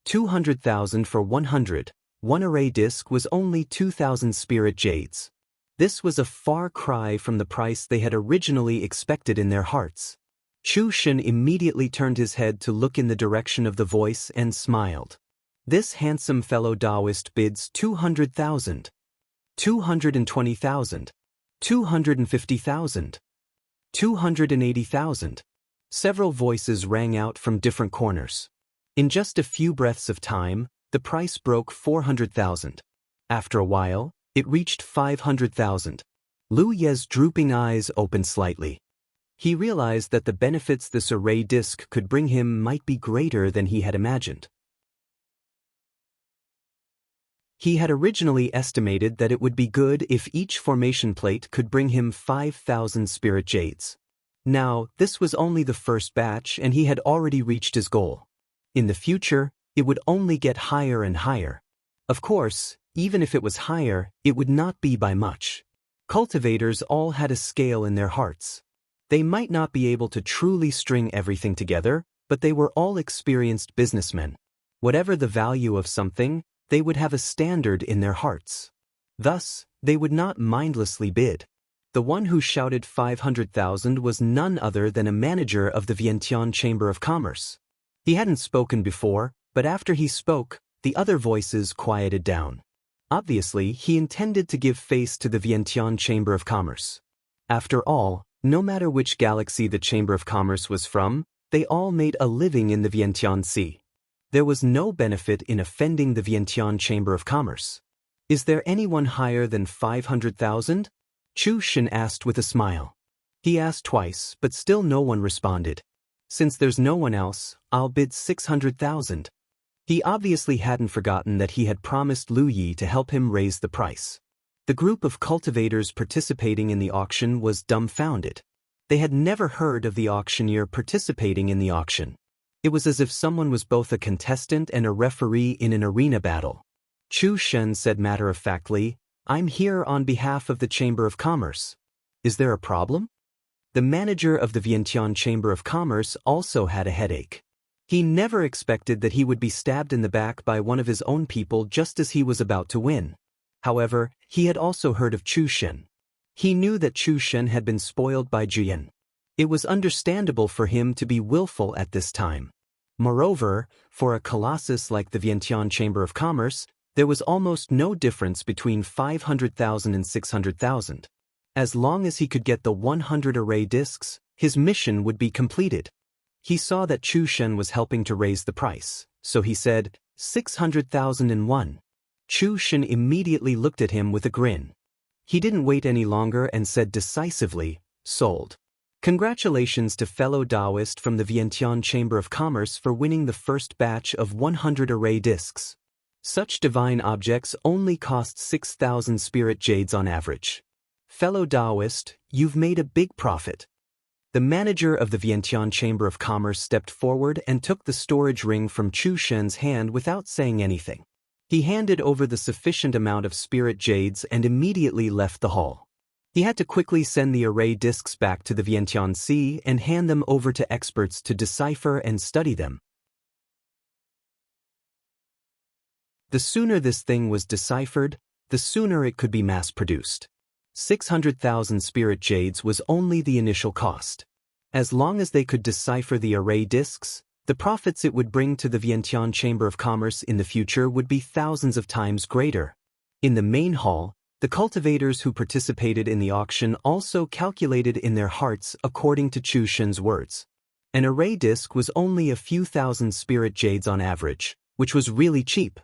200,000 for 100. One array disc was only 2,000 spirit jades. This was a far cry from the price they had originally expected in their hearts. Chu Shen immediately turned his head to look in the direction of the voice and smiled. This handsome fellow Taoist bids 200,000. 220,000. 250,000. 280,000. Several voices rang out from different corners. In just a few breaths of time, the price broke 400,000. After a while, it reached 500,000. Lu Ye's drooping eyes opened slightly. He realized that the benefits this array disc could bring him might be greater than he had imagined. He had originally estimated that it would be good if each formation plate could bring him 5,000 spirit jades. Now, this was only the first batch and he had already reached his goal. In the future, it would only get higher and higher. Of course, even if it was higher, it would not be by much. Cultivators all had a scale in their hearts. They might not be able to truly string everything together, but they were all experienced businessmen. Whatever the value of something, they would have a standard in their hearts. Thus, they would not mindlessly bid. The one who shouted 500,000 was none other than a manager of the Vientiane Chamber of Commerce. He hadn't spoken before, but after he spoke, the other voices quieted down. Obviously, he intended to give face to the Vientiane Chamber of Commerce. After all, no matter which galaxy the Chamber of Commerce was from, they all made a living in the Vientiane Sea. There was no benefit in offending the Vientiane Chamber of Commerce. Is there anyone higher than 500,000? Chu Shen asked with a smile. He asked twice, but still no one responded. Since there's no one else, I'll bid 600,000. He obviously hadn't forgotten that he had promised Lu Yi to help him raise the price. The group of cultivators participating in the auction was dumbfounded. They had never heard of the auctioneer participating in the auction. It was as if someone was both a contestant and a referee in an arena battle. Chu Shen said matter-of-factly, "I'm here on behalf of the Chamber of Commerce. Is there a problem?" The manager of the Vientiane Chamber of Commerce also had a headache. He never expected that he would be stabbed in the back by one of his own people just as he was about to win. However, he had also heard of Chu Shen. He knew that Chu Shen had been spoiled by Jian. It was understandable for him to be willful at this time. Moreover, for a colossus like the Vientiane Chamber of Commerce, there was almost no difference between 500,000 and 600,000. As long as he could get the 100 array discs, his mission would be completed. He saw that Chu Shen was helping to raise the price, so he said, 600,001. Chu Shen immediately looked at him with a grin. He didn't wait any longer and said decisively, "Sold." Congratulations to fellow Taoist from the Vientiane Chamber of Commerce for winning the first batch of 100 array discs. Such divine objects only cost 6,000 spirit jades on average. Fellow Taoist, you've made a big profit. The manager of the Vientiane Chamber of Commerce stepped forward and took the storage ring from Chu Shen's hand without saying anything. He handed over the sufficient amount of spirit jades and immediately left the hall. He had to quickly send the array discs back to the Vientiane Sea and hand them over to experts to decipher and study them. The sooner this thing was deciphered, the sooner it could be mass-produced. 600,000 spirit jades was only the initial cost. As long as they could decipher the array discs, the profits it would bring to the Vientiane Chamber of Commerce in the future would be thousands of times greater. In the main hall, the cultivators who participated in the auction also calculated in their hearts according to Chu Shen's words. An array disc was only a few thousand spirit jades on average, which was really cheap.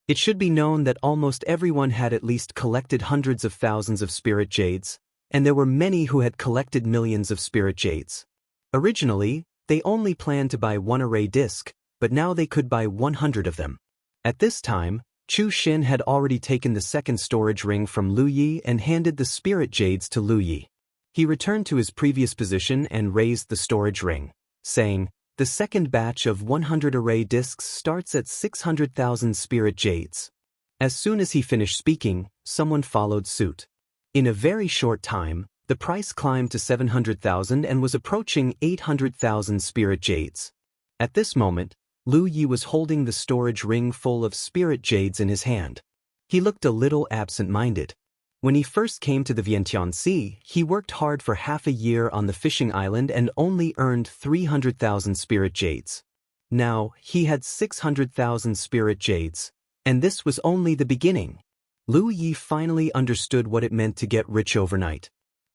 It should be known that almost everyone had at least collected hundreds of thousands of spirit jades, and there were many who had collected millions of spirit jades. Originally, they only planned to buy one array disc, but now they could buy 100 of them. At this time, Chu Shen had already taken the second storage ring from Lu Yi and handed the spirit jades to Lu Yi. He returned to his previous position and raised the storage ring, saying, "The second batch of 100 array discs starts at 600,000 spirit jades." As soon as he finished speaking, someone followed suit. In a very short time, the price climbed to 700,000 and was approaching 800,000 spirit jades. At this moment, Lu Yi was holding the storage ring full of spirit jades in his hand. He looked a little absent-minded. When he first came to the Vientiane Sea, he worked hard for half a year on the fishing island and only earned 300,000 spirit jades. Now, he had 600,000 spirit jades, and this was only the beginning. Lu Yi finally understood what it meant to get rich overnight.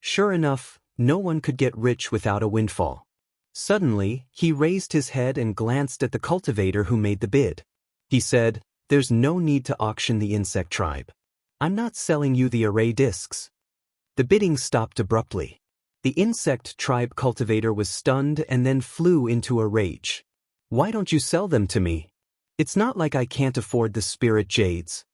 Sure enough, no one could get rich without a windfall. Suddenly, he raised his head and glanced at the cultivator who made the bid. He said, "There's no need to auction the insect tribe. I'm not selling you the array discs." The bidding stopped abruptly. The insect tribe cultivator was stunned and then flew into a rage. "Why don't you sell them to me? It's not like I can't afford the spirit jades."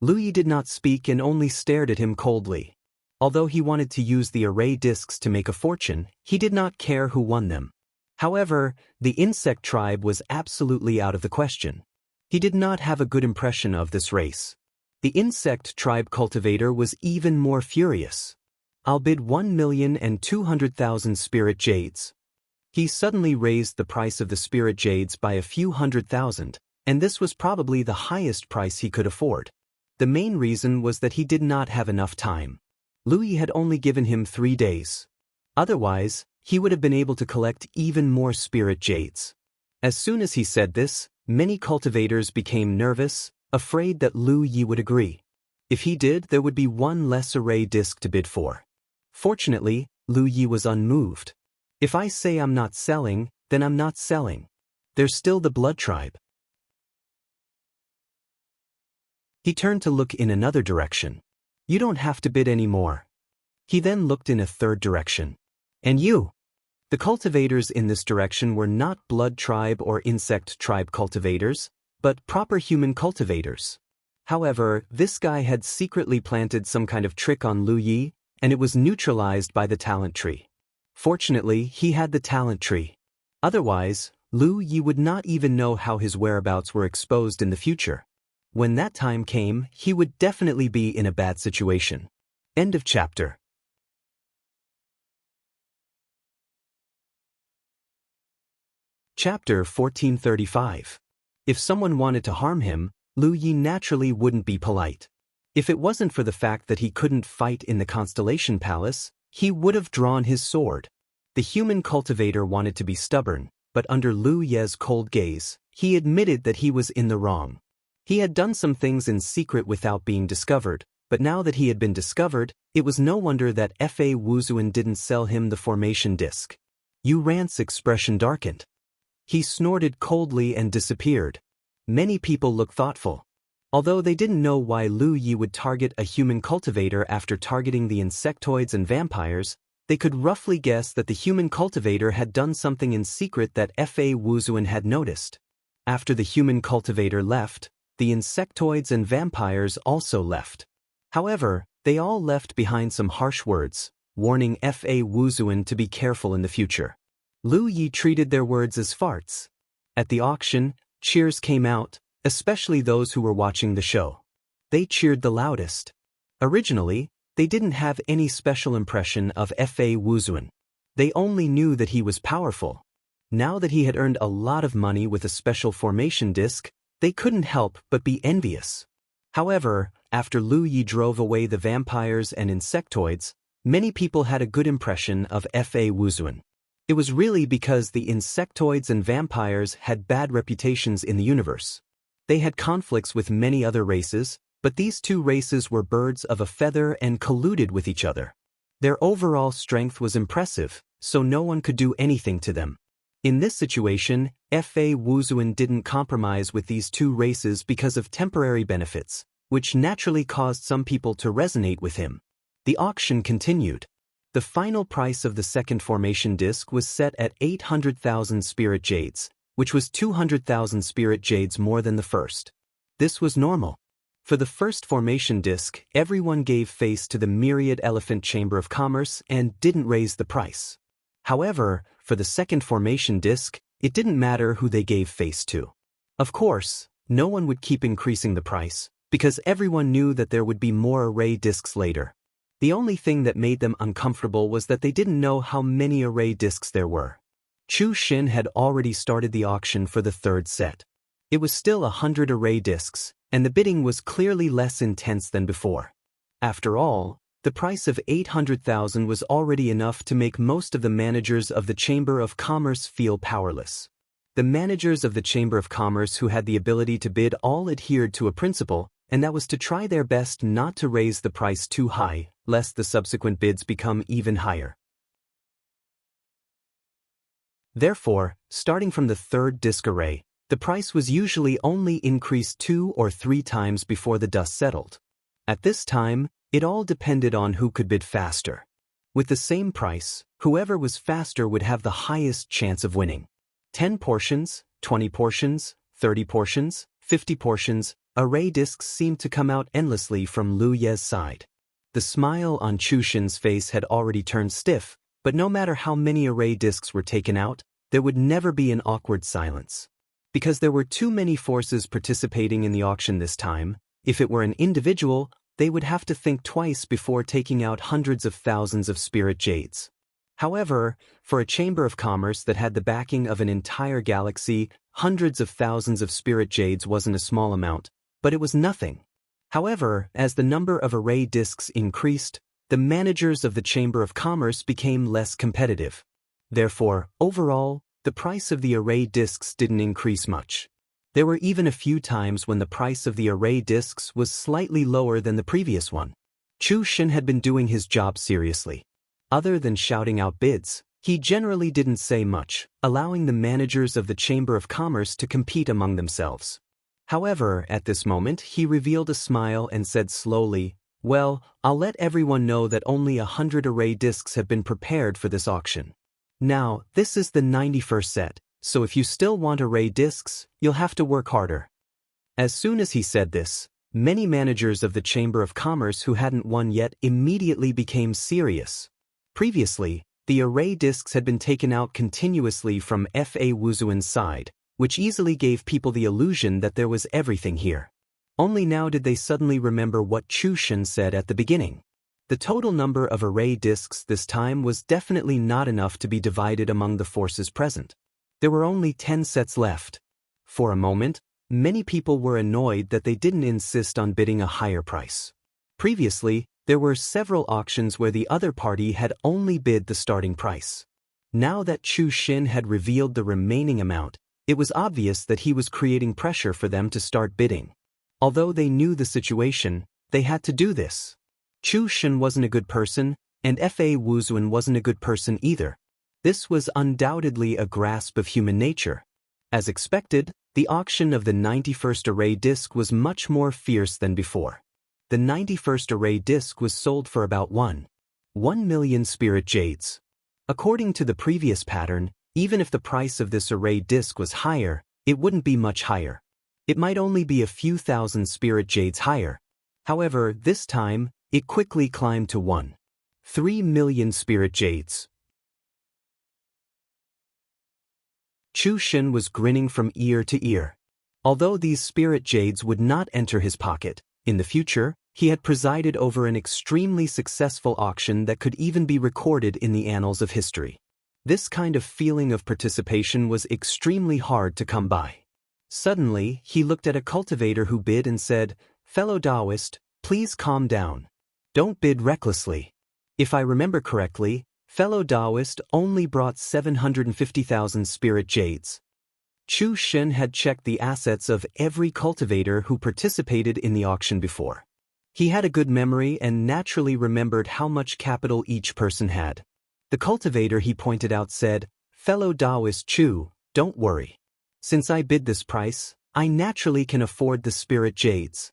Lu Yi did not speak and only stared at him coldly. Although he wanted to use the array discs to make a fortune, he did not care who won them. However, the insect tribe was absolutely out of the question. He did not have a good impression of this race. The insect tribe cultivator was even more furious. "I'll bid 1,200,000 spirit jades." He suddenly raised the price of the spirit jades by a few 100,000, and this was probably the highest price he could afford. The main reason was that he did not have enough time. Lu Yi had only given him 3 days. Otherwise, he would have been able to collect even more spirit jades. As soon as he said this, many cultivators became nervous, afraid that Lu Yi would agree. If he did, there would be one less array disc to bid for. Fortunately, Lu Yi was unmoved. "If I say I'm not selling, then I'm not selling. There's still the blood tribe." He turned to look in another direction. "You don't have to bid anymore." He then looked in a third direction. "And you?" The cultivators in this direction were not blood tribe or insect tribe cultivators, but proper human cultivators. However, this guy had secretly planted some kind of trick on Lu Yi, and it was neutralized by the talent tree. Fortunately, he had the talent tree. Otherwise, Lu Yi would not even know how his whereabouts were exposed in the future. When that time came, he would definitely be in a bad situation. End of chapter. Chapter 1435. If someone wanted to harm him, Lu Yi naturally wouldn't be polite. If it wasn't for the fact that he couldn't fight in the Constellation Palace, he would have drawn his sword. The human cultivator wanted to be stubborn, but under Lu Ye's cold gaze, he admitted that he was in the wrong. He had done some things in secret without being discovered, but now that he had been discovered, it was no wonder that Fa Wuzuan didn't sell him the formation disc. Yu Rant's expression darkened. He snorted coldly and disappeared. Many people looked thoughtful. Although they didn't know why Lu Yi would target a human cultivator after targeting the insectoids and vampires, they could roughly guess that the human cultivator had done something in secret that Fa Wuzuan had noticed. After the human cultivator left, the insectoids and vampires also left. However, they all left behind some harsh words, warning Fa Wuzuan to be careful in the future. Lu Yi treated their words as farts. At the auction, cheers came out, especially those who were watching the show. They cheered the loudest. Originally, they didn't have any special impression of Fa Wuzuan. They only knew that he was powerful. Now that he had earned a lot of money with a special formation disc, they couldn't help but be envious. However, after Lu Yi drove away the vampires and insectoids, many people had a good impression of Fa Wuzuan. It was really because the insectoids and vampires had bad reputations in the universe. They had conflicts with many other races, but these two races were birds of a feather and colluded with each other. Their overall strength was impressive, so no one could do anything to them. In this situation, Fa Wuzuan didn't compromise with these two races because of temporary benefits, which naturally caused some people to resonate with him. The auction continued. The final price of the second formation disc was set at 800,000 spirit jades, which was 200,000 spirit jades more than the first. This was normal. For the first formation disc, everyone gave face to the myriad elephant chamber of commerce and didn't raise the price. However, for the second formation disc, it didn't matter who they gave face to. Of course, no one would keep increasing the price, because everyone knew that there would be more array discs later. The only thing that made them uncomfortable was that they didn't know how many array discs there were. Chu Xin had already started the auction for the third set. It was still 100 array discs, and the bidding was clearly less intense than before. After all, the price of 800,000 was already enough to make most of the managers of the Chamber of Commerce feel powerless. The managers of the Chamber of Commerce who had the ability to bid all adhered to a principle, and that was to try their best not to raise the price too high, lest the subsequent bids become even higher. Therefore, starting from the third disc array, the price was usually only increased 2 or 3 times before the dust settled. At this time, it all depended on who could bid faster. With the same price, whoever was faster would have the highest chance of winning. 10 portions, 20 portions, 30 portions, 50 portions, array discs seemed to come out endlessly from Lu Ye's side. The smile on Chu Xin's face had already turned stiff, but no matter how many array discs were taken out, there would never be an awkward silence. Because there were too many forces participating in the auction this time, if it were an individual, they would have to think twice before taking out hundreds of thousands of spirit jades. However, for a chamber of commerce that had the backing of an entire galaxy, hundreds of thousands of spirit jades wasn't a small amount, but it was nothing. However, as the number of array discs increased, the managers of the Chamber of Commerce became less competitive. Therefore, overall, the price of the array discs didn't increase much. There were even a few times when the price of the array discs was slightly lower than the previous one. Chu Xin had been doing his job seriously. Other than shouting out bids, he generally didn't say much, allowing the managers of the Chamber of Commerce to compete among themselves. However, at this moment, he revealed a smile and said slowly, "Well, I'll let everyone know that only 100 array discs have been prepared for this auction. Now, this is the 91st set, so if you still want array discs, you'll have to work harder." As soon as he said this, Many managers of the Chamber of Commerce who hadn't won yet immediately became serious. Previously, the array discs had been taken out continuously from Fa Wuzuan's side, which easily gave people the illusion that there was everything here. Only now did they suddenly remember what Chu Shen said at the beginning. The total number of array discs this time was definitely not enough to be divided among the forces present. There were only 10 sets left. For a moment, many people were annoyed that they didn't insist on bidding a higher price. Previously, there were several auctions where the other party had only bid the starting price. Now that Chu Shen had revealed the remaining amount, it was obvious that he was creating pressure for them to start bidding. Although they knew the situation, they had to do this. Chu Shen wasn't a good person, and Fa Wuzuan wasn't a good person either. This was undoubtedly a grasp of human nature. As expected, the auction of the 91st array disc was much more fierce than before. The 91st array disc was sold for about 1 million spirit jades. According to the previous pattern, even if the price of this array disc was higher, it wouldn't be much higher. It might only be a few thousand spirit jades higher. However, this time, it quickly climbed to 1.3 million spirit jades. Chu Shen was grinning from ear to ear. Although these spirit jades would not enter his pocket, in the future, he had presided over an extremely successful auction that could even be recorded in the annals of history. This kind of feeling of participation was extremely hard to come by. Suddenly, he looked at a cultivator who bid and said, "Fellow Taoist, please calm down. Don't bid recklessly." If I remember correctly, fellow Taoist only brought 750,000 spirit jades. Chu Shen had checked the assets of every cultivator who participated in the auction before. He had a good memory and naturally remembered how much capital each person had. The cultivator he pointed out said, "Fellow Taoist Chu, don't worry. Since I bid this price, I naturally can afford the spirit jades."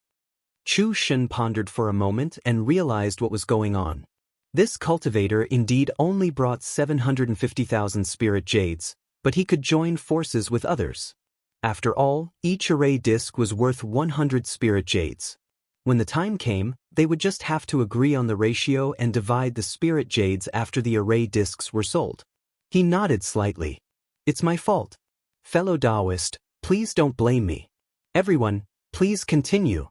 Chu Shen pondered for a moment and realized what was going on. This cultivator indeed only brought 750,000 spirit jades, but he could join forces with others. After all, each array disc was worth 100 spirit jades. When the time came, they would just have to agree on the ratio and divide the spirit jades after the array discs were sold. He nodded slightly. "It's my fault. Fellow Taoist, please don't blame me. Everyone, please continue."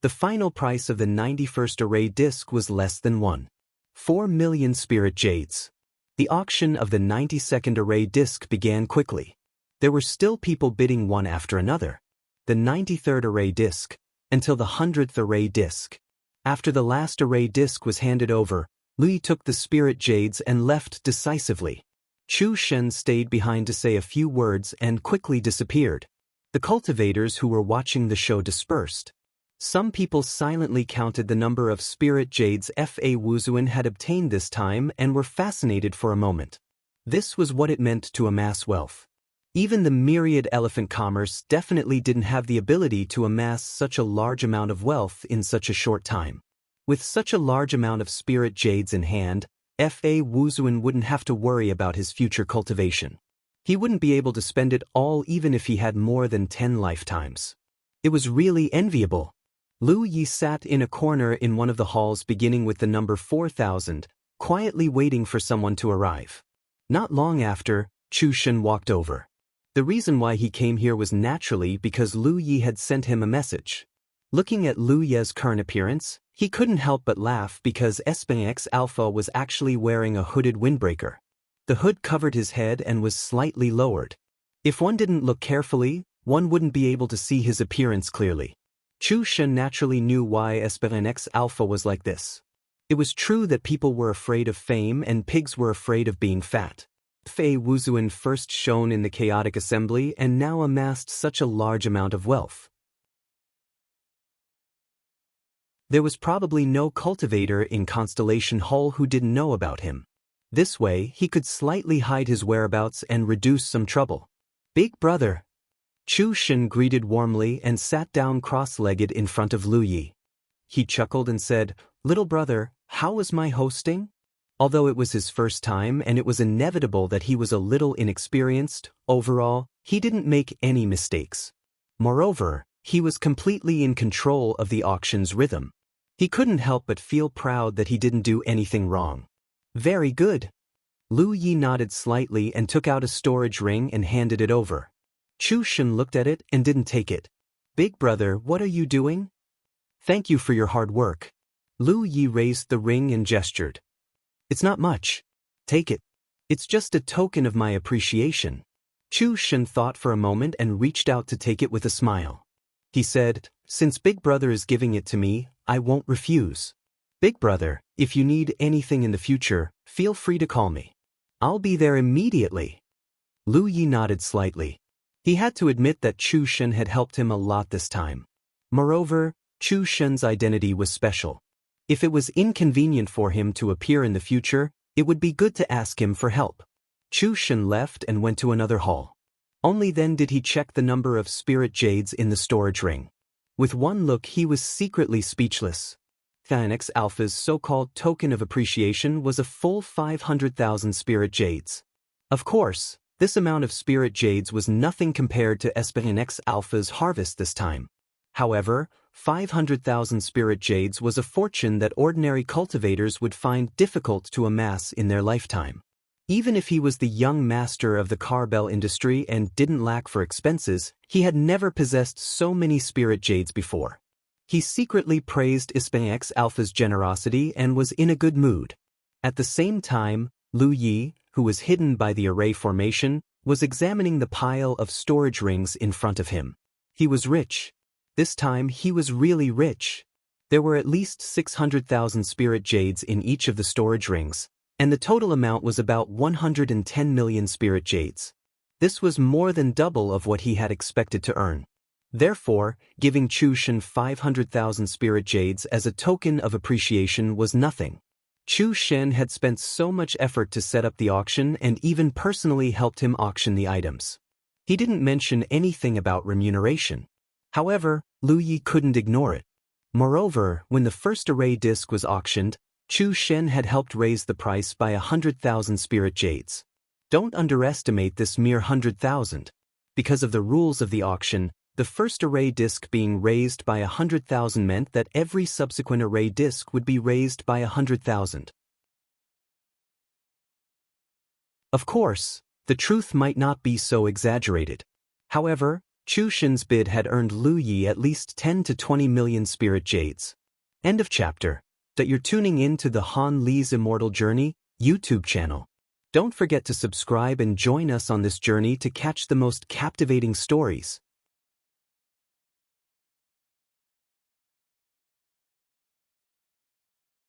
The final price of the 91st array disc was less than 1.4 million spirit jades. The auction of the 92nd array disc began quickly. There were still people bidding one after another. The 93rd array disc, until the 100th array disc. After the last array disc was handed over, Lui took the spirit jades and left decisively. Chu Shen stayed behind to say a few words and quickly disappeared. The cultivators who were watching the show dispersed. Some people silently counted the number of spirit jades Fa Wuzuan had obtained this time and were fascinated for a moment. This was what it meant to amass wealth. Even the myriad elephant commerce definitely didn't have the ability to amass such a large amount of wealth in such a short time. With such a large amount of spirit jades in hand, Fa Wuzuan wouldn't have to worry about his future cultivation. He wouldn't be able to spend it all even if he had more than 10 lifetimes. It was really enviable. Lu Yi sat in a corner in one of the halls beginning with the number 4000, quietly waiting for someone to arrive. Not long after, Chu Shen walked over. The reason why he came here was naturally because Lu Yi had sent him a message. Looking at Lu Ye's current appearance, he couldn't help but laugh because Espix Alpha was actually wearing a hooded windbreaker. The hood covered his head and was slightly lowered. If one didn't look carefully, one wouldn't be able to see his appearance clearly. Chu Shen naturally knew why Espix Alpha was like this. It was true that people were afraid of fame and pigs were afraid of being fat. Fa Wuzuan first shone in the chaotic assembly and now amassed such a large amount of wealth. There was probably no cultivator in Constellation Hall who didn't know about him. This way, he could slightly hide his whereabouts and reduce some trouble. "Big brother." Chu Shen greeted warmly and sat down cross-legged in front of Lu Yi. He chuckled and said, "Little brother, how was my hosting?" Although it was his first time and it was inevitable that he was a little inexperienced, overall, he didn't make any mistakes. Moreover, He was completely in control of the auction's rhythm. He couldn't help but feel proud that he didn't do anything wrong. Very good. Lu Yi nodded slightly and took out a storage ring and handed it over. Chu Shen looked at it and didn't take it. Big brother, what are you doing? Thank you for your hard work. Lu Yi raised the ring and gestured. It's not much. Take it. It's just a token of my appreciation. Chu Shen thought for a moment and reached out to take it with a smile. He said, since Big Brother is giving it to me, I won't refuse. Big Brother, if you need anything in the future, feel free to call me. I'll be there immediately. Lu Yi nodded slightly. He had to admit that Chu Shen had helped him a lot this time. Moreover, Chu Shen's identity was special. If it was inconvenient for him to appear in the future, it would be good to ask him for help. Chu Shen left and went to another hall. Only then did he check the number of spirit jades in the storage ring. With one look he was secretly speechless. Phoenix Alpha's so-called token of appreciation was a full 500,000 spirit jades. Of course, this amount of spirit jades was nothing compared to Phoenix Alpha's harvest this time. However, 500,000 spirit jades was a fortune that ordinary cultivators would find difficult to amass in their lifetime. Even if he was the young master of the carbell industry and didn't lack for expenses, he had never possessed so many spirit jades before. He secretly praised Phoenix Alpha's generosity and was in a good mood. At the same time, Lu Yi, who was hidden by the array formation, was examining the pile of storage rings in front of him. He was rich. This time he was really rich. There were at least 600,000 spirit jades in each of the storage rings, and the total amount was about 110 million spirit jades. This was more than double of what he had expected to earn. Therefore, giving Chu Shen 500,000 spirit jades as a token of appreciation was nothing. Chu Shen had spent so much effort to set up the auction and even personally helped him auction the items. He didn't mention anything about remuneration. However, Lu Yi couldn't ignore it. Moreover, when the first array disc was auctioned, Chu Shen had helped raise the price by 100,000 spirit jades. Don't underestimate this mere 100,000. Because of the rules of the auction, the first array disc being raised by 100,000 meant that every subsequent array disc would be raised by 100,000. Of course, the truth might not be so exaggerated. However, Chu Shen's bid had earned Lu Yi at least 10 to 20 million spirit jades. End of chapter. That you're tuning in to the Han Li's Immortal Journey YouTube channel. Don't forget to subscribe and join us on this journey to catch the most captivating stories.